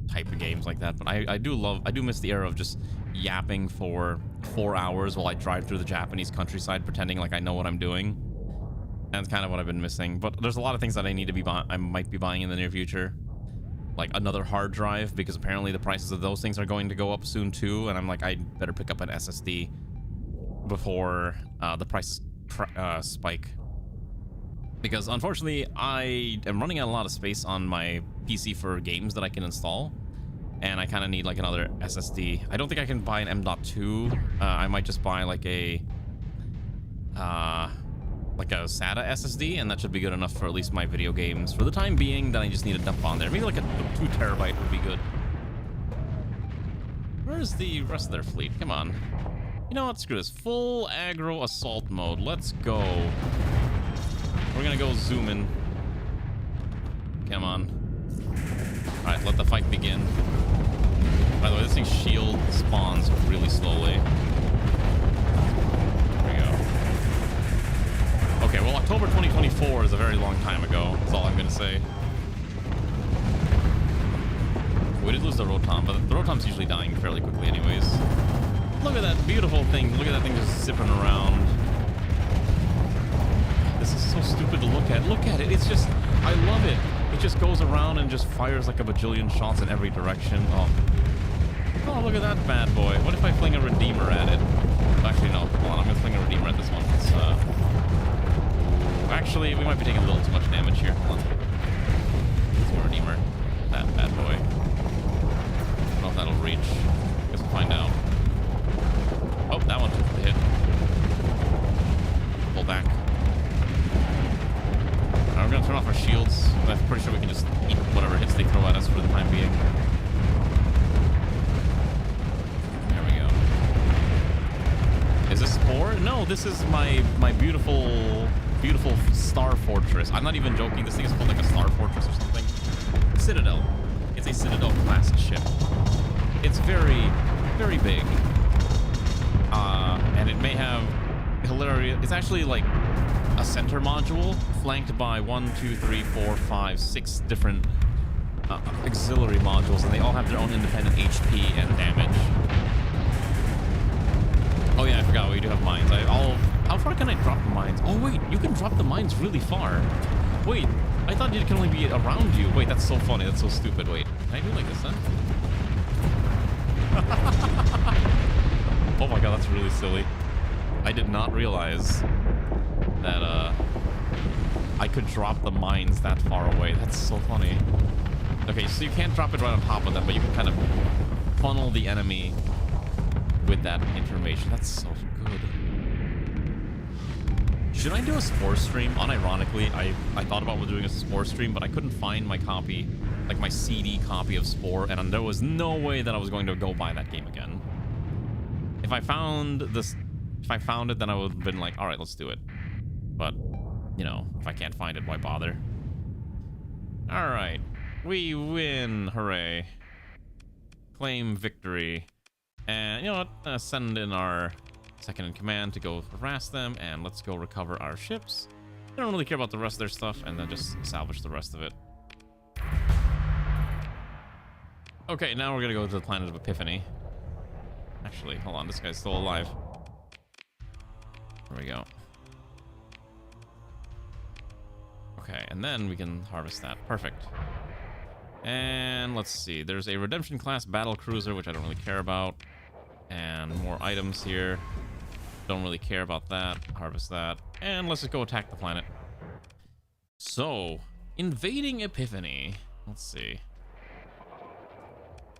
type of games like that, but I do miss the era of just yapping for 4 hours while I drive through the Japanese countryside pretending like I know what I'm doing. That's kind of what I've been missing. But there's a lot of things that I need to be I might be buying in the near future. Like another hard drive, because apparently the prices of those things are going to go up soon too, and I'm like, I better pick up an SSD before the prices spike. Because unfortunately, I am running out a lot of space on my PC for games that I can install, and I kind of need like another SSD. I don't think I can buy an M.2. I might just buy like a SATA SSD, and that should be good enough for at least my video games for the time being. That I just need to dump on there. Maybe like a 2 terabyte would be good. Where's the rest of their fleet? Come on. You know what? Screw this. Full aggro assault mode. Let's go. We're gonna go zoom in. Come on. Alright, let the fight begin. By the way, this thing's shield spawns really slowly. There we go. Okay, well, October 2024 is a very long time ago. That's all I'm gonna say. We did lose the Rotom, but the Rotom's usually dying fairly quickly anyways. Look at that beautiful thing. Look at that thing just zipping around. This is so stupid to look at. Look at it. It's just, I love it. It just goes around and just fires like a bajillion shots in every direction. Oh, look at that bad boy. What if I fling a Redeemer at it? Actually, no. Hold on. I'm going to fling a Redeemer at this one. Actually, we might be taking a little too much damage here. Hold on. Let's go Redeemer. That bad boy. I don't know if that'll reach. Guess we'll find out. Oh, that one took the hit. Pull back. We're going to turn off our shields. I'm pretty sure we can just eat whatever hits they throw at us for the time being. There we go. Is this Spore? No, this is my beautiful, beautiful Star Fortress. I'm not even joking. This thing is called like a Star Fortress or something. Citadel. It's a Citadel class ship. It's very, very big. And it may have hilarious... It's actually like a center module flanked by 6 different auxiliary modules, and they all have their own independent HP and damage. Oh yeah, I forgot we do have mines. How far can I drop the mines? Oh wait, you can drop the mines really far. Wait, I thought it can only be around you. Wait, that's so funny. That's so stupid. Wait, can I do like this then? Oh my god, that's really silly. I did not realize that I could drop the mines that far away. That's so funny. Okay, so you can't drop it right on top of them, but you can kind of funnel the enemy with that information. That's so good. Should I do a Spore stream? Unironically, I thought about doing a Spore stream, but I couldn't find my copy, like my CD copy of Spore, and there was no way that I was going to go buy that game again. If I found it, then I would have been like, all right, let's do it. But, you know, if I can't find it, why bother? All right, we win. Hooray. Claim victory. And, you know what? Send in our second in command to go harass them, and let's go recover our ships. I don't really care about the rest of their stuff, and then just salvage the rest of it. Okay, now we're gonna go to the planet of Epiphany. Actually, hold on, this guy's still alive. There we go. Okay, and then we can harvest that. Perfect. And let's see, there's a Redemption class battle cruiser, which I don't really care about. And more items here. Don't really care about that. Harvest that. And let's just go attack the planet. So, invading Epiphany. Let's see.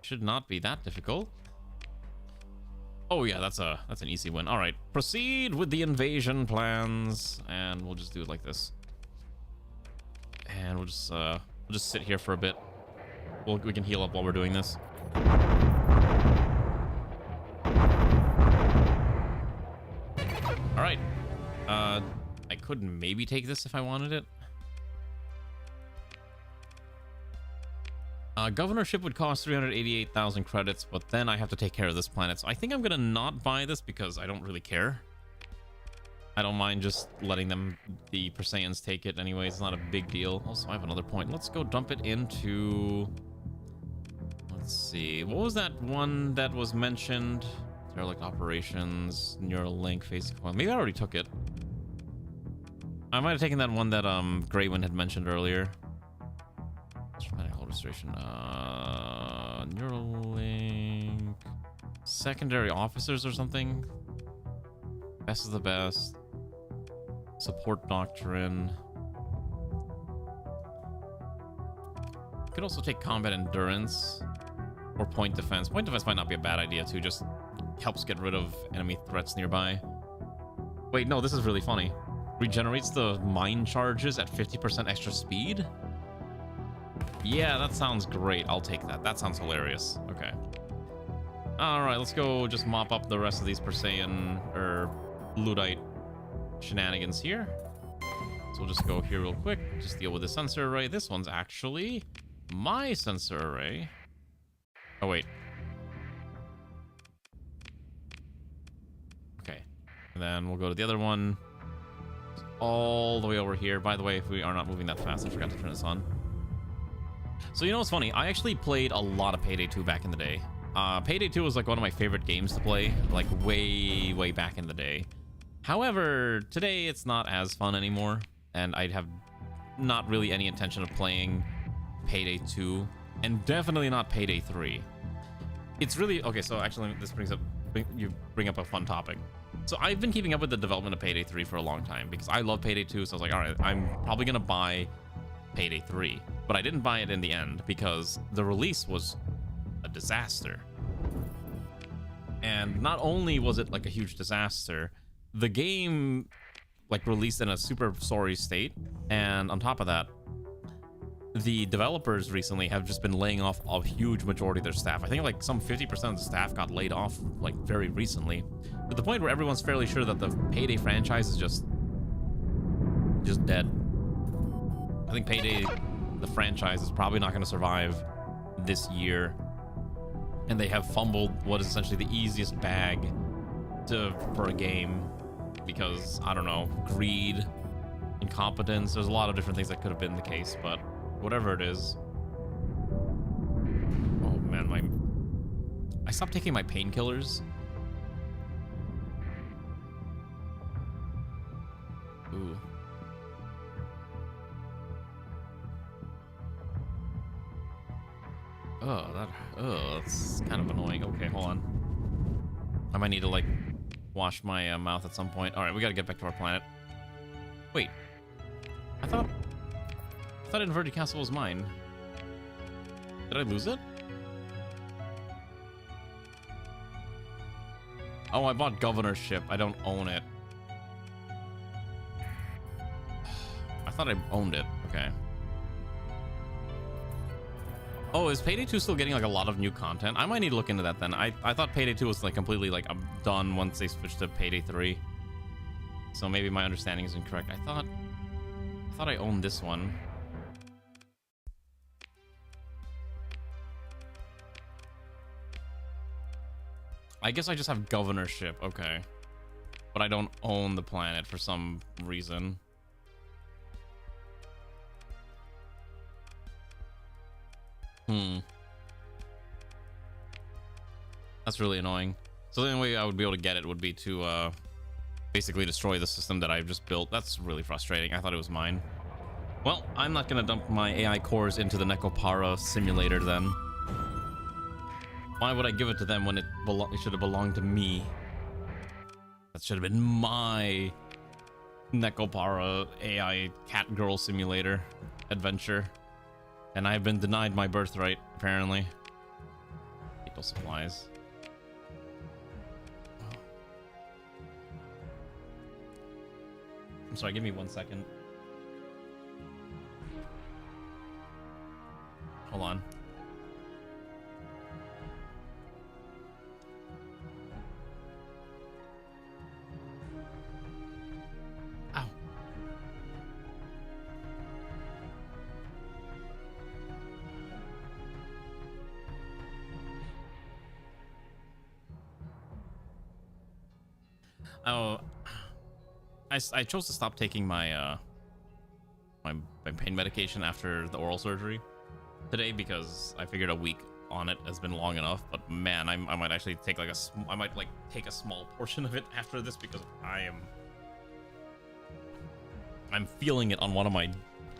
Should not be that difficult. Oh yeah, that's an easy win. All right, proceed with the invasion plans, and we'll just do it like this. And we'll just sit here for a bit. We can heal up while we're doing this. All right. I could maybe take this if I wanted it. Governorship would cost 388,000 credits, but then I have to take care of this planet. So I think I'm gonna not buy this because I don't really care. I don't mind just letting them, the Perseians, take it anyway. It's not a big deal. Also, I have another point. Let's go dump it into... Let's see. What was that one that was mentioned? Derelict operations, neural link, phase coil. Maybe I already took it. I might have taken that one that Greywind had mentioned earlier. Registration. Neuralink. Secondary officers or something. Best of the best. Support doctrine. Could also take combat endurance or point defense. Point defense might not be a bad idea too. Just helps get rid of enemy threats nearby. Wait, no, this is really funny. Regenerates the mine charges at 50% extra speed. Yeah, that sounds great. I'll take that. That sounds hilarious. Okay. Alright, let's go just mop up the rest of these Perseian or Luddite shenanigans here. So we'll just go here real quick. Just deal with the sensor array. This one's actually my sensor array. Oh, wait. Okay. And then we'll go to the other one. All the way over here. By the way, if we are not moving that fast, I forgot to turn this on. So you know what's funny? I actually played a lot of Payday 2 back in the day. Payday 2 was like one of my favorite games to play, like way, way back in the day. However, today it's not as fun anymore, and I'd have not really any intention of playing Payday 2, and definitely not Payday 3. It's really... Okay, so actually this you bring up a fun topic. So I've been keeping up with the development of Payday 3 for a long time, because I love Payday 2, so I was like, alright, I'm probably gonna buy Payday 3. But I didn't buy it in the end because the release was a disaster. And not only was it like a huge disaster, the game like released in a super sorry state, and on top of that, the developers recently have just been laying off a huge majority of their staff. I think like some 50% of the staff got laid off like very recently, to the point where everyone's fairly sure that the Payday franchise is just dead. I think Payday, the franchise, is probably not going to survive this year, and they have fumbled what is essentially the easiest bag for a game because, I don't know, greed, incompetence. There's a lot of different things that could have been the case, but whatever it is. Oh man, I stopped taking my painkillers. Ooh. That's kind of annoying. Okay, hold on. I might need to like wash my mouth at some point. All right, we gotta get back to our planet. Wait, I thought Inverted Castle was mine. Did I lose it? Oh, I bought Governorship. I don't own it. I thought I owned it. Okay. Oh, is Payday 2 still getting like a lot of new content? I might need to look into that then. I thought Payday 2 was like completely like done once they switched to Payday 3. So maybe my understanding is incorrect. I thought I owned this one. I guess I just have governorship, okay. But I don't own the planet for some reason. That's really annoying. So the only way I would be able to get it would be to basically destroy the system that I've just built. That's really frustrating. I thought it was mine. Well, I'm not gonna dump my AI cores into the Necopara simulator then. Why would I give it to them when it should have belonged to me? That should have been my Necopara AI cat girl simulator adventure. And I've been denied my birthright, apparently. Equal supplies. I'm sorry, give me 1 second. Hold on. Ow. Oh, I chose to stop taking my my pain medication after the oral surgery today because I figured a week on it has been long enough. But man, I might actually take like I might like take a small portion of it after this because I'm feeling it on one of my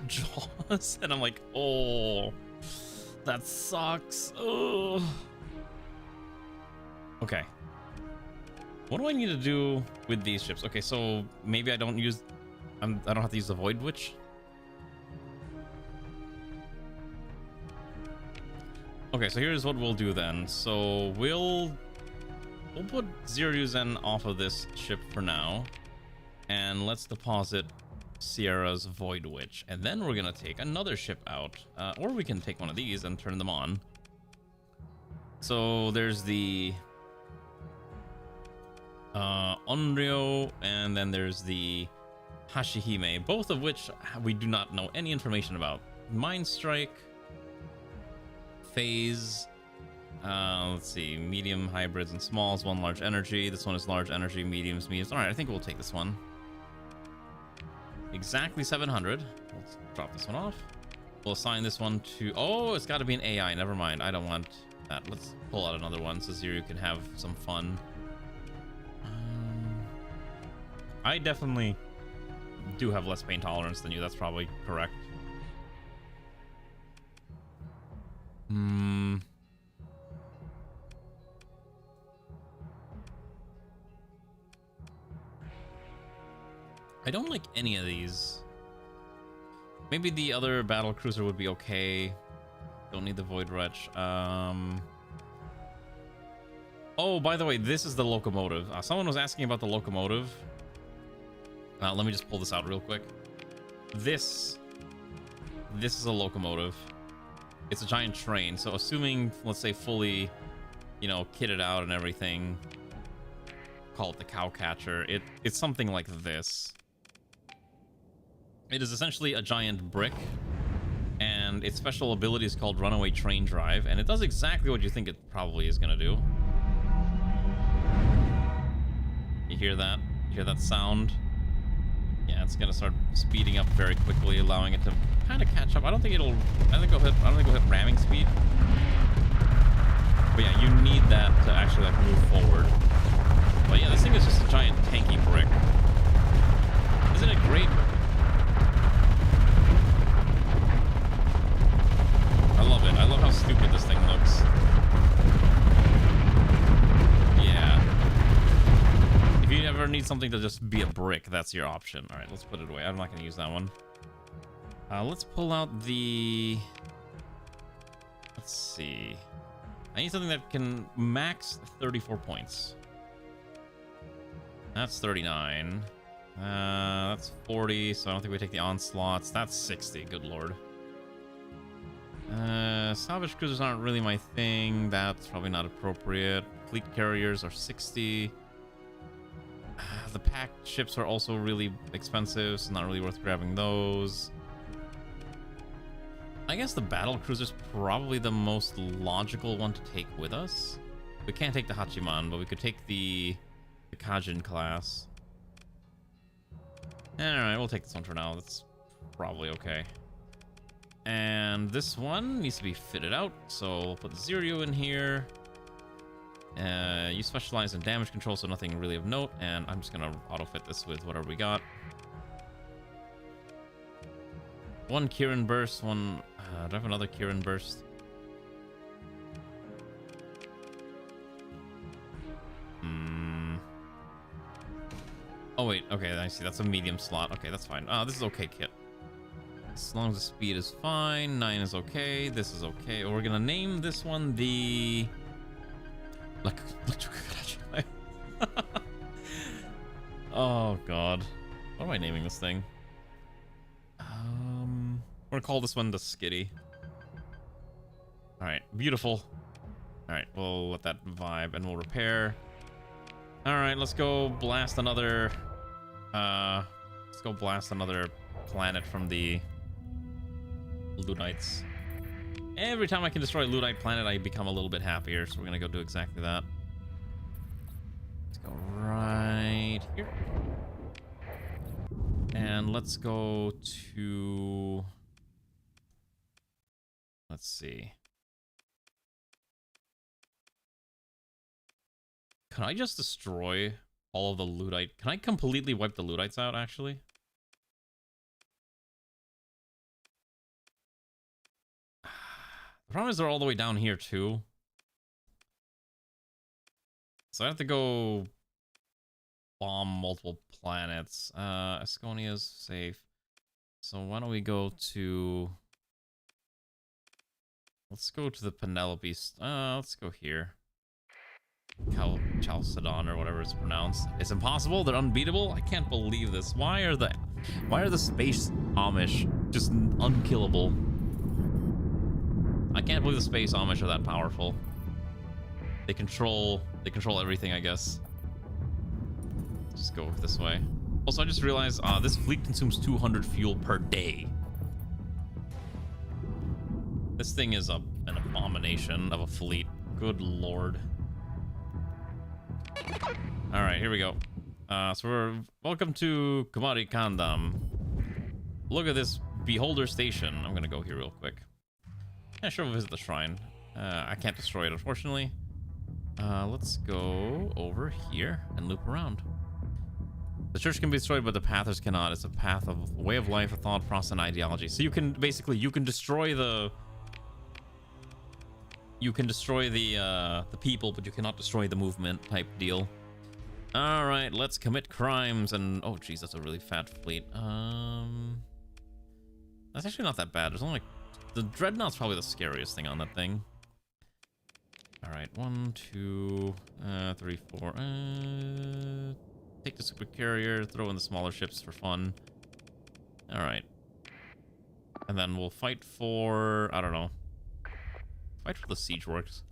jaws, and I'm like, oh, that sucks. Oh. Okay. What do I need to do with these ships? Okay, so maybe I don't have to use the Void Witch. Okay, so here's what we'll do then. So we'll put Ziryuzen off of this ship for now, and let's deposit Sierra's Void Witch, and then we're gonna take another ship out, or we can take one of these and turn them on. So there's the Onryo, and then there's the Hashihime, both of which we do not know any information about. Mind Strike, Phase, let's see, medium, hybrids, and smalls, one large energy. This one is large energy, mediums. All right, I think we'll take this one. Exactly 700. Let's drop this one off. We'll assign this one to... Oh, it's got to be an AI. Never mind. I don't want that. Let's pull out another one so Ziryu can have some fun. I definitely do have less pain tolerance than you. That's probably correct. I don't like any of these. Maybe the other battle cruiser would be okay. Don't need the Void Wretch. Oh, by the way, this is the locomotive. Someone was asking about the locomotive. Let me just pull this out real quick. This is a locomotive. It's a giant train. So assuming, let's say, fully, you know, kitted out and everything, call it the Cowcatcher. It's something like this. It is essentially a giant brick, and its special ability is called Runaway Train Drive, and it does exactly what you think it probably is gonna do. You hear that? You hear that sound? Yeah, it's gonna start speeding up very quickly, allowing it to kind of catch up. I don't think it'll hit ramming speed. But yeah, you need that to actually like move forward. But yeah, this thing is just a giant tanky brick. Isn't it great? I love it. I love how stupid this thing looks. Yeah. If you ever need something to just be a brick, that's your option. All right, let's put it away. I'm not going to use that one. Let's pull out the... Let's see. I need something that can max 34 points. That's 39. That's 40, so I don't think we take the onslaughts. That's 60. Good lord. Salvage cruisers aren't really my thing. That's probably not appropriate. Fleet carriers are 60. The packed ships are also really expensive, so not really worth grabbing those. I guess the battle cruiser's probably the most logical one to take with us. We can't take the Hachiman, but we could take the Kajin class. Alright, we'll take this one for now. That's probably okay. And this one needs to be fitted out, so we'll put Ziryu in here. You specialize in damage control, so nothing really of note, and I'm just gonna auto-fit this with whatever we got. One Kirin Burst, one... do I have another Kirin Burst? Oh wait, okay, I see. That's a medium slot. Okay, that's fine. This is okay, kit. As long as the speed is fine, 9 is okay, this is okay. We're gonna name this one the... Oh god. What am I naming this thing? We're gonna call this one the Skitty. Alright, beautiful. Alright, we'll let that vibe and we'll repair. Alright, let's go blast another... let's go blast another planet from the Ludites. Every time I can destroy a Ludite planet, I become a little bit happier, so we're gonna go do exactly that. Let's go right And let's go to... Let's see. Can I just destroy all of the lootite? Can I completely wipe the lootites out, actually? The problem is they're all the way down here, too. So I have to go bomb multiple planets. Asconia's safe. So why don't we go to... Let's go to the Penelope. Let's go here. Chalcedon or whatever it's pronounced. It's impossible. They're unbeatable. I can't believe this. Why are the space Amish just unkillable? I can't believe the space Amish are that powerful. They control everything, I guess. Just go this way. Also, I just realized this fleet consumes 200 fuel per day. This thing is an abomination of a fleet. Good lord. All right, here we go. Welcome to Kumari Kandam. Look at this beholder station. I'm gonna go here real quick. Yeah, sure, we'll visit the shrine. I can't destroy it, unfortunately. Let's go over here and loop around. The church can be destroyed, but the pathers cannot. It's a path of a way of life, a thought process, and ideology. So you can basically destroy the people, but you cannot destroy the movement type deal. All right, let's commit crimes and oh geez, that's a really fat fleet. That's actually not that bad. There's only like the dreadnought's probably the scariest thing on that thing. All right, 1, 2, 3, 4. Take the super carrier, throw in the smaller ships for fun. All right, and then we'll fight for I don't know. Fight for the siege works.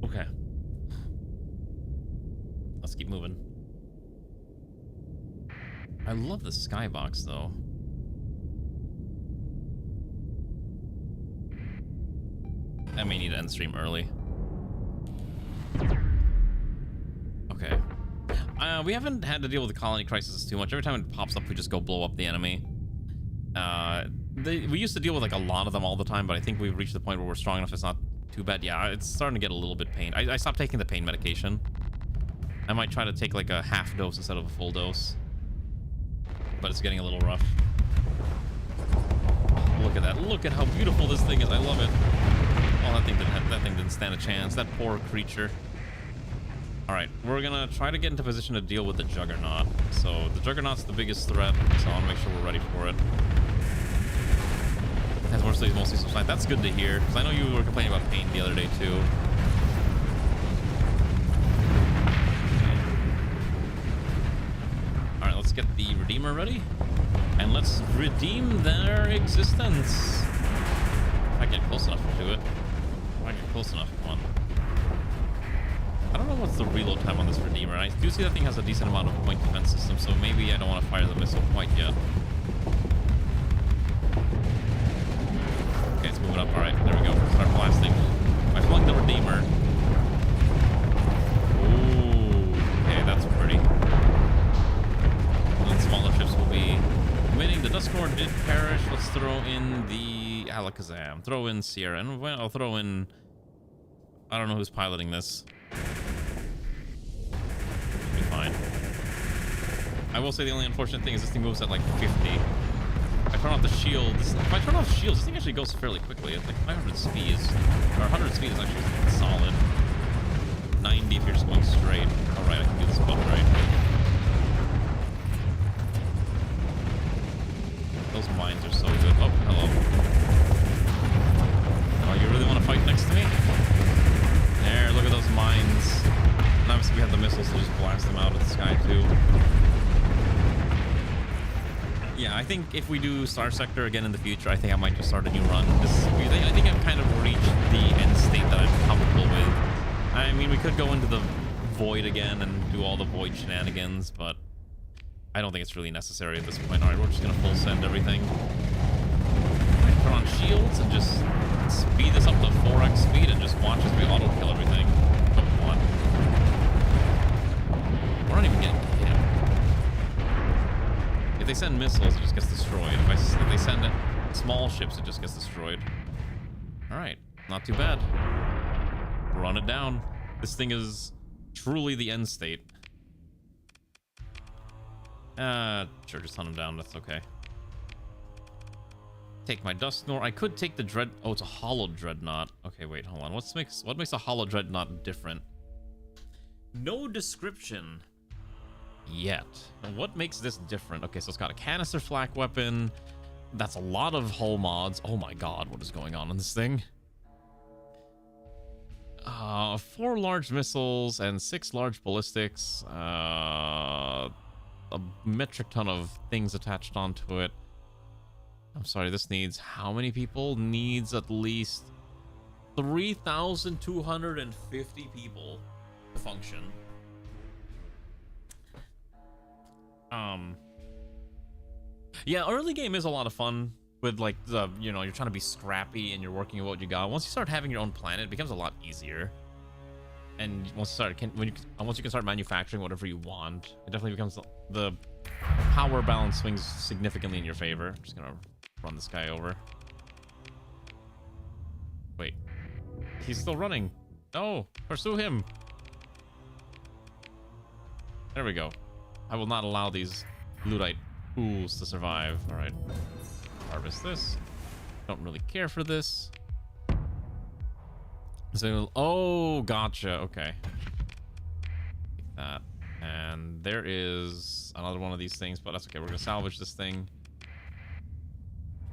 Okay. Let's keep moving. I love the skybox though. I may need to end stream early. Okay. We haven't had to deal with the colony crisis too much. Every time it pops up, we just go blow up the enemy. We used to deal with like a lot of them all the time, but I think we've reached the point where we're strong enough. It's not too bad. Yeah, it's starting to get a little bit pain. I stopped taking the pain medication. I might try to take like a half dose instead of a full dose, but it's getting a little rough. Look at that. Look at how beautiful this thing is. I love it. Oh, that thing didn't stand a chance. That poor creature. All right, we're gonna try to get into position to deal with the Juggernaut. So the Juggernaut's the biggest threat, so I want to make sure we're ready for it. Has mostly subside. That's good to hear, because I know you were complaining about pain the other day too. All right, let's get the Redeemer ready, and let's redeem their existence. If I get close enough to it. If I get close enough, come on. I don't know what's the reload time on this Redeemer. I do see that thing has a decent amount of point defense system, so maybe I don't want to fire the missile quite yet. Okay, let's move it up. All right, there we go. Start blasting. I flung the Redeemer. Ooh, okay, that's pretty. And then smaller ships will be committing. The Dusklord did perish. Let's throw in the Alakazam. Throw in Sierra, and I'll throw in. I don't know who's piloting this. Be fine. I will say the only unfortunate thing is this thing moves at like 50. I turn off the shields. If I turn off shields, this thing actually goes fairly quickly. It's like 500 speed. Or 100 speed is actually solid. 90 if you're just going straight. Alright, I can do this boat right. Those mines are so good. Oh, hello. Oh, you really want to fight next to me? There, look at those mines. And obviously we have the missiles to just blast them out of the sky too. Yeah, I think if we do Starsector again in the future, I think I might just start a new run. I think I've kind of reached the end state that I'm comfortable with. I mean, we could go into the Void again and do all the Void shenanigans, but I don't think it's really necessary at this point. Alright, we're just going to full send everything. Put on shields and just speed this up to 4x speed and just watch as we auto-kill everything. Come on. We're not even getting hit. they send missiles, it just gets destroyed. If they send small ships, it just gets destroyed. All right, not too bad. Run it down. This thing is truly the end state. Sure, just hunt him down. That's okay. Take my dust snore. I could take the dread. Oh, it's a hollow dreadnought. Okay, wait, hold on. What makes a hollow dreadnought different? No description yet. And what makes this different? Okay, so it's got a canister flak weapon. That's a lot of hull mods. Oh my god, what is going on in this thing? 4 large missiles and 6 large ballistics. A metric ton of things attached onto it. I'm sorry, this needs how many people? Needs at least 3,250 people to function. Yeah, early game is a lot of fun with like the, you know, you're trying to be scrappy and you're working with what you got. Once you start having your own planet, it becomes a lot easier. And once you can start manufacturing whatever you want, it definitely becomes the power balance swings significantly in your favor. I'm just gonna run this guy over. Wait, he's still running. No, pursue him. There we go. I will not allow these Luddite fools to survive. All right, harvest this. Don't really care for this. So, oh, gotcha. Okay, take that. And there is another one of these things, but that's okay. We're gonna salvage this thing.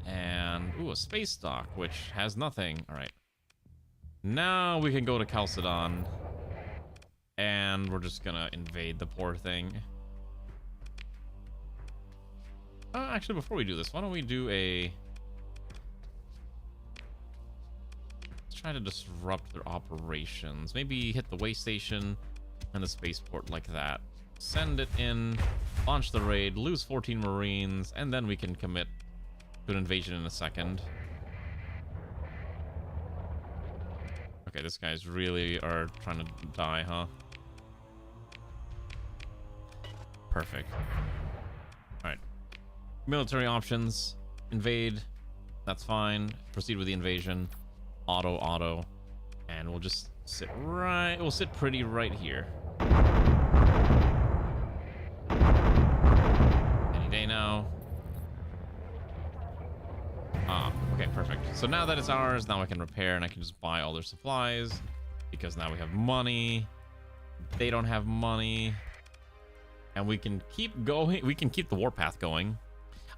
And ooh, a space dock, which has nothing. All right. Now we can go to Chalcedon, and we're just gonna invade the poor thing. Actually, before we do this, why don't we do a... Let's try to disrupt their operations. Maybe hit the way station and the spaceport like that. Send it in, launch the raid, lose 14 Marines, and then we can commit to an invasion in a second. Okay, this guy's really are trying to die, huh? Perfect. Alright. Military options. Invade. That's fine. Proceed with the invasion. Auto. And we'll just sit right... We'll sit pretty right here. Any day now. Okay, perfect. So now that it's ours, now I can repair and I can just buy all their supplies because now we have money. They don't have money. And we can keep going. We can keep the warpath going.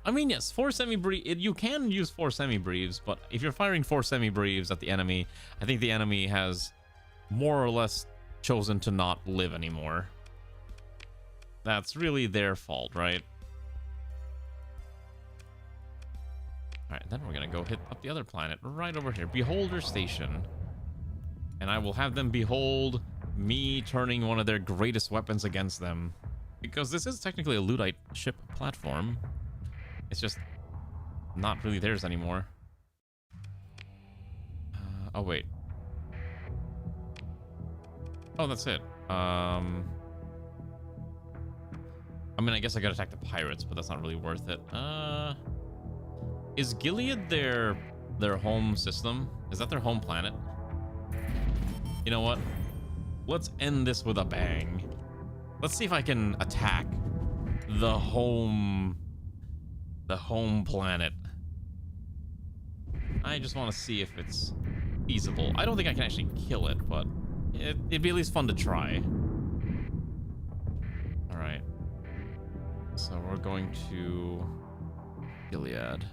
I mean, yes, 4 semi-briefs. You can use 4 semi-briefs, but if you're firing 4 semi-briefs at the enemy, I think the enemy has more or less chosen to not live anymore. That's really their fault, right? Alright, then we're gonna go hit up the other planet right over here. Beholder Station. And I will have them behold me turning one of their greatest weapons against them. Because this is technically a Luddite ship platform. It's just not really theirs anymore. Oh, wait. Oh, that's it. I mean, I guess I gotta attack the pirates, but that's not really worth it. Is Gilead their home system? Is that their home planet? You know what? Let's end this with a bang. Let's see if I can attack the home planet. I just want to see if it's feasible. I don't think I can actually kill it, but it'd be at least fun to try. All right. So we're going to Gilead.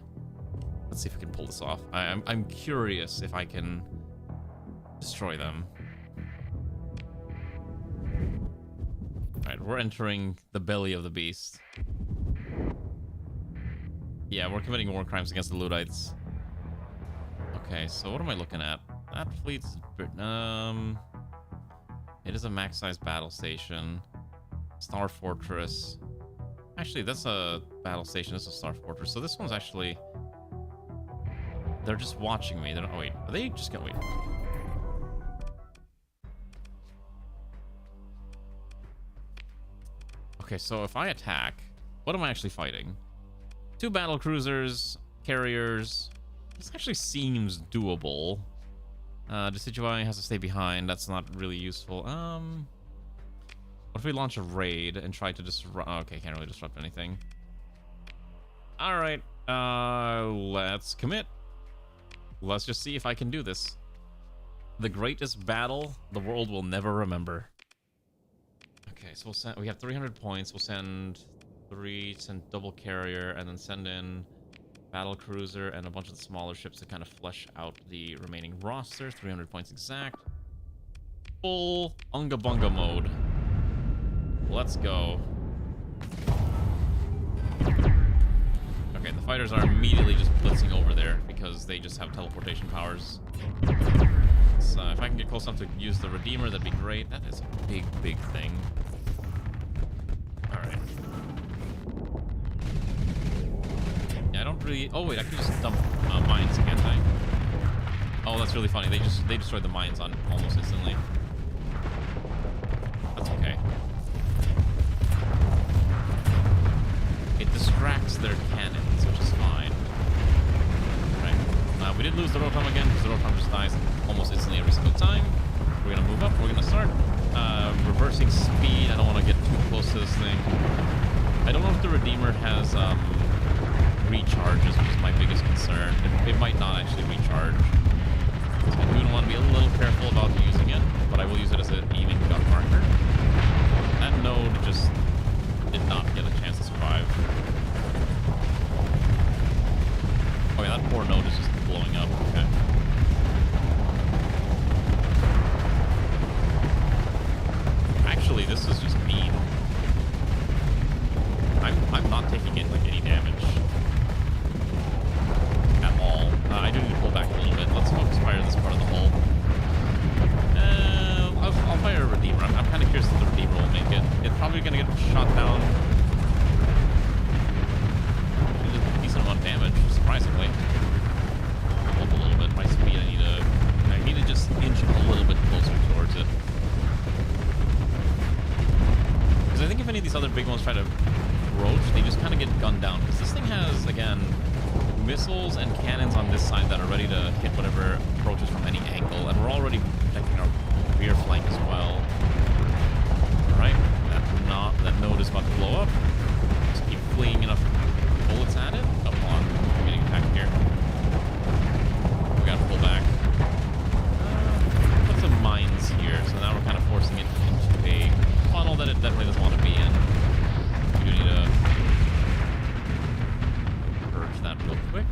Let's see if we can pull this off. I'm curious if I can destroy them. Alright, we're entering the belly of the beast. Yeah, we're committing war crimes against the Luddites. Okay, so what am I looking at? That fleet's... It is a max-size battle station. Star Fortress. Actually, that's a battle station. This is a Star Fortress. So this one's actually... They're just watching me. They don't... Oh, wait. Are they just gonna wait? Okay, so if I attack... What am I actually fighting? 2 battle cruisers, carriers. This actually seems doable. Decidueye has to stay behind. That's not really useful. What if we launch a raid and try to disrupt? Oh, okay, can't really disrupt anything. All right, let's commit. Let's just see if I can do this. The greatest battle the world will never remember. Okay, so we'll send. We have 300 points. We'll send 3. Send double carrier, and then send in battle cruiser and a bunch of the smaller ships to kind of flesh out the remaining roster. 300 points exact. Full Unga Bunga mode. Let's go. Okay, the fighters are immediately just blitzing over there because they just have teleportation powers. So if I can get close enough to use the Redeemer, that'd be great. That is a big, big thing. Alright. Yeah, I don't really... Oh, wait, I can just dump mines, can't I? Oh, that's really funny. They destroyed the mines on almost instantly. That's okay. It distracts their cannons, which is fine. Right. We did lose the Rotom again, because the Rotom just dies almost instantly every single time. We're going to move up. We're going to start reversing speed. I don't want to get too close to this thing. I don't know if the Redeemer has recharges, which is my biggest concern. It might not actually recharge. So I do want to be a little careful about using it, but I will use it as an aiming gun marker. That node just did not get a chance to survive. Oh yeah, that poor node is just blowing up. Okay. Actually, this is just mean. I'm not taking it like any damage at all. I do need to pull back a little bit. Let's focus fire this part of the hull. I'll fire a Redeemer. I'm kind of curious if the Redeemer will make it. It's probably going to get shot down. It did a decent amount of damage, surprisingly. Hold a little bit. My speed, I need to just inch a little bit closer towards it. Because I think if any of these other big ones try to approach, they just kind of get gunned down. Because this thing has, again, missiles and cannons on this side that are ready to hit whatever approaches from any angle. And we're already protecting our rear flank as well. Alright, that node is about to blow up. Just keep flinging enough bullets at it. Oh, hold on. I'm getting attacked here. We gotta pull back. Put some mines here, so now we're kind of forcing it into a funnel that it definitely doesn't want to be in. We do need to purge that real quick.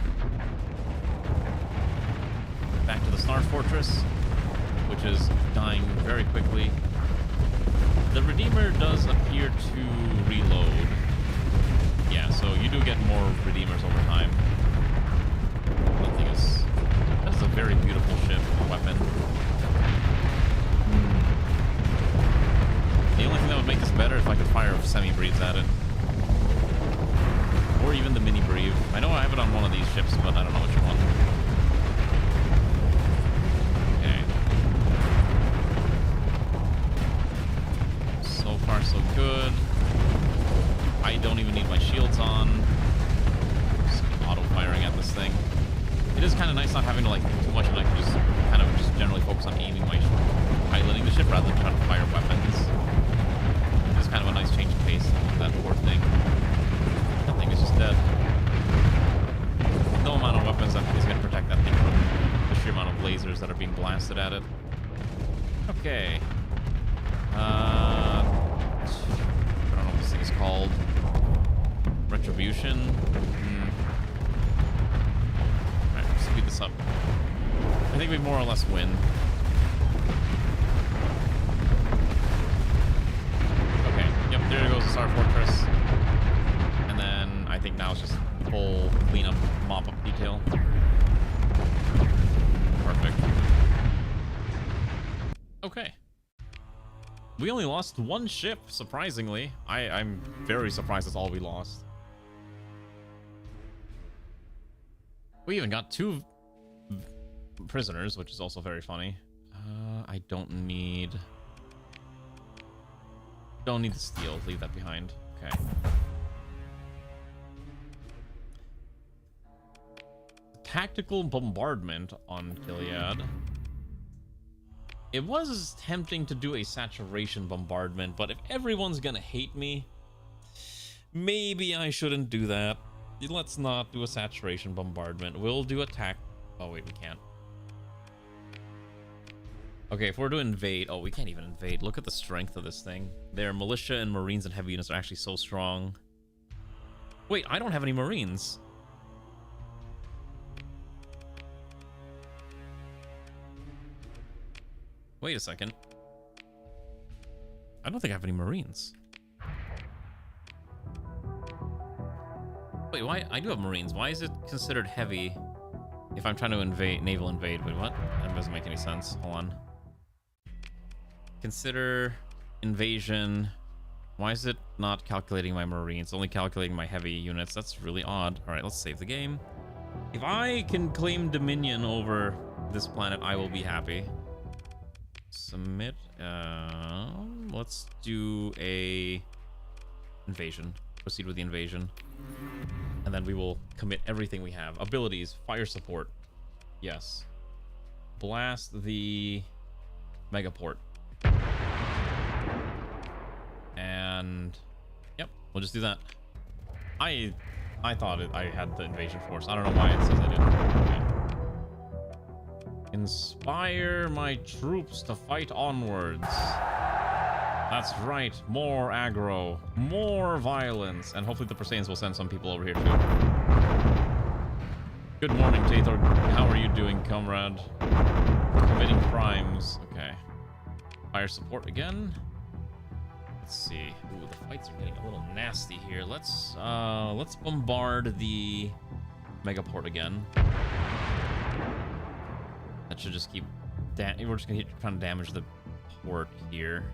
Back to the Star Fortress, which is dying very quickly. The Redeemer does appear to reload. Yeah, so you do get more Redeemers over time. That is a very beautiful ship, weapon. The only thing that would make this better is if I could fire semi-breeds at it. Or even the mini-breve. I know I have it on one of these ships, but I don't know which one. Far so good. I don't even need my shields on. Just auto-firing at this thing. It is kind of nice not having to like do too much, and I can just kind of just generally focus on aiming my piloting the ship rather than trying to fire weapons. It's kind of a nice change of pace. That poor thing. That thing is just dead. No amount of weapons that is going to protect that thing from the sheer amount of lasers that are being blasted at it. Okay. I don't know what this thing is called. Retribution. Alright, speed this up. I think we more or less win. Okay, yep, there goes the Star Fortress. And then I think now it's just full cleanup, mop-up detail. Perfect. Okay. We only lost one ship, surprisingly. I'm very surprised that's all we lost. We even got 2 prisoners, which is also very funny. I don't need the steel. Leave that behind. Okay. tactical bombardment on Gilead. It was tempting to do a saturation bombardment, but if everyone's gonna hate me, maybe I shouldn't do that. Let's not do a saturation bombardment. We'll do attack. Oh wait, we can't. Okay, if we're to invade... Oh, we can't even invade. Look at the strength of this thing. Their militia and marines and heavy units are actually so strong. Wait, I don't have any marines. Wait a second. I don't think I have any marines. Wait, why? I do have marines. Why is it considered heavy if I'm trying to invade, naval invade? Wait, what? That doesn't make any sense. Hold on. Consider invasion. Why is it not calculating my marines? It's only calculating my heavy units. That's really odd. All right, let's save the game. If I can claim dominion over this planet, I will be happy. Submit. Let's do a invasion. Proceed with the invasion. And then we will commit everything we have. Abilities, fire support. Yes. Blast the megaport. And yep, we'll just do that. I thought I had the invasion force. I don't know why it says I didn't. Okay. Inspire my troops to fight onwards. That's right, more aggro, more violence, and hopefully the Perseians will send some people over here too. Good morning, Tathor. How are you doing, comrade? Committing crimes. Okay. Fire support again. Let's see. Ooh, the fights are getting a little nasty here. Let's bombard the megaport again. That should just keep. We're just gonna keep trying to damage the port here.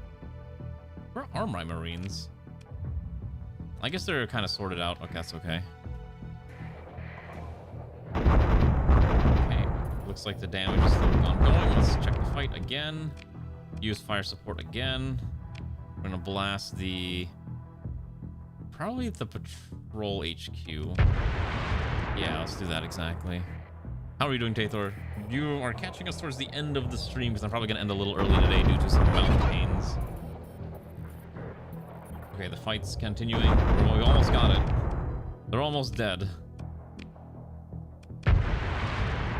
Where are my marines? I guess they're kind of sorted out. Okay, that's okay. Okay, looks like the damage is still ongoing. Let's check the fight again. Use fire support again. We're gonna blast the... probably the patrol HQ. Yeah, let's do that exactly. How are you doing, Tathor? You are catching us towards the end of the stream because I'm probably gonna end a little early today due to some mountain pains. Okay, the fight's continuing. We almost got it. They're almost dead.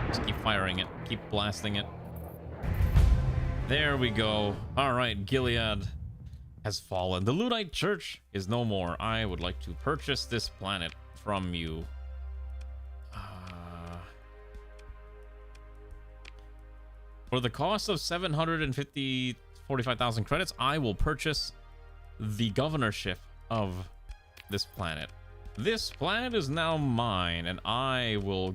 Just keep firing it. Keep blasting it. There we go. All right, Gilead has fallen. The Luddite Church is no more. I would like to purchase this planet from you. For the cost of 45,000 credits, I will purchase the governorship of this planet. This planet is now mine, and I will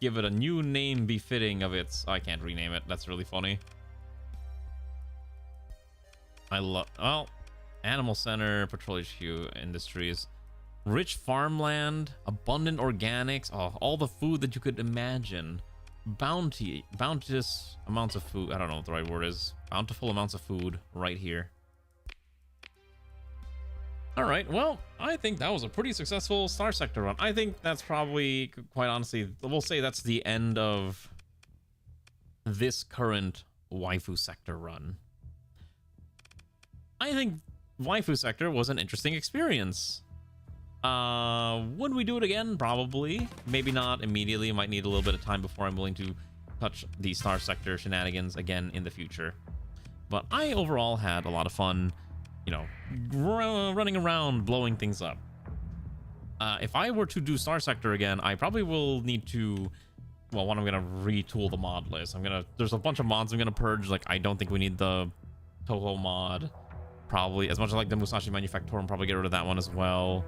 give it a new name befitting of its... I can't rename it. That's really funny. I love... well, Animal Center, Patrol HQ, Industries, rich farmland, abundant organics, all the food that you could imagine. Bounteous amounts of food. I don't know what the right word is. Bountiful amounts of food right here. All right, well, I think that was a pretty successful Starsector run. I think that's probably, quite honestly, we'll say that's the end of this current waifu sector run. I think waifu sector was an interesting experience. Would we do it again? Probably. Maybe not immediately. Might need a little bit of time before I'm willing to touch the Starsector shenanigans again in the future. But I overall had a lot of fun, you know, running around, blowing things up. If I were to do Starsector again, I probably will need to... well, one, I'm gonna retool the mod list. There's a bunch of mods I'm gonna purge. Like, I don't think we need the Toho mod. Probably, as much as I like the Musashi Manufactorum, probably get rid of that one as well.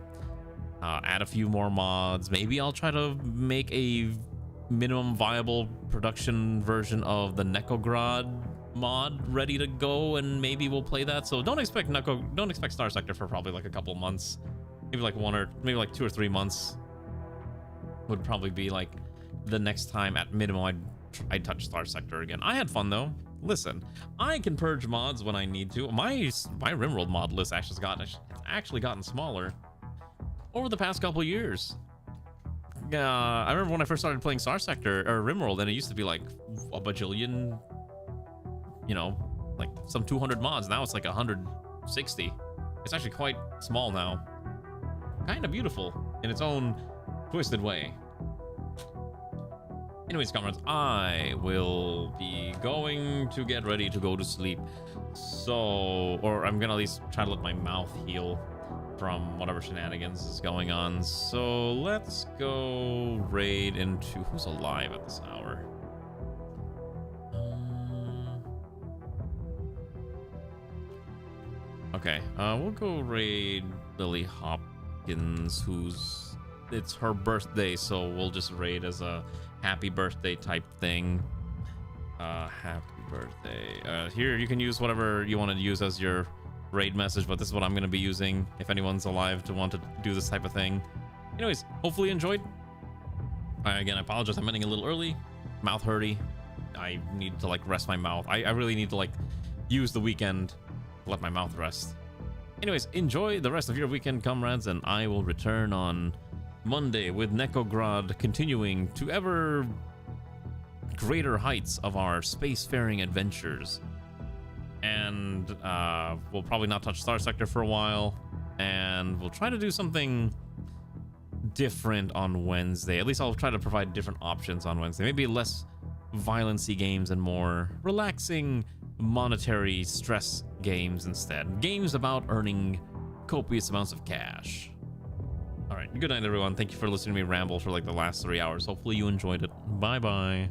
Add a few more mods. Maybe I'll try to make a minimum viable production version of the Nekograd mod ready to go, and maybe we'll play that. So don't expect Starsector for probably like a couple months. Maybe like 2 or 3 months would probably be like the next time at minimum I'd touch Starsector again. I had fun though. Listen, I can purge mods when I need to. My RimWorld mod list actually gotten smaller over the past couple years. I remember when I first started playing Starsector or RimWorld, and it used to be like a bajillion, you know, like some 200 mods. Now it's like 160. It's actually quite small now. Kind of beautiful in its own twisted way. Anyways, comrades, I will be going to get ready to go to sleep. So, or I'm gonna at least try to let my mouth heal from whatever shenanigans is going on. So let's go raid into who's alive at this hour. Okay, we'll go raid Lily Hopkins, it's her birthday, so we'll just raid as a happy birthday type thing. Happy birthday. Here, you can use whatever you want to use as your raid message, but this is what I'm going to be using if anyone's alive to want to do this type of thing. Anyways, hopefully you enjoyed. Again, I apologize, I'm ending a little early. Mouth hurty. I need to like rest my mouth. I really need to like use the weekend to let my mouth rest. Anyways, enjoy the rest of your weekend, comrades, and I will return on Monday with Nekograd continuing to ever greater heights of our spacefaring adventures. And we'll probably not touch Starsector for a while, and we'll try to do something different on Wednesday. At least I'll try to provide different options on Wednesday. Maybe less violency games and more relaxing monetary stress games instead. Games about earning copious amounts of cash. All right, good night, everyone. Thank you for listening to me ramble for like the last 3 hours. Hopefully you enjoyed it. Bye-bye.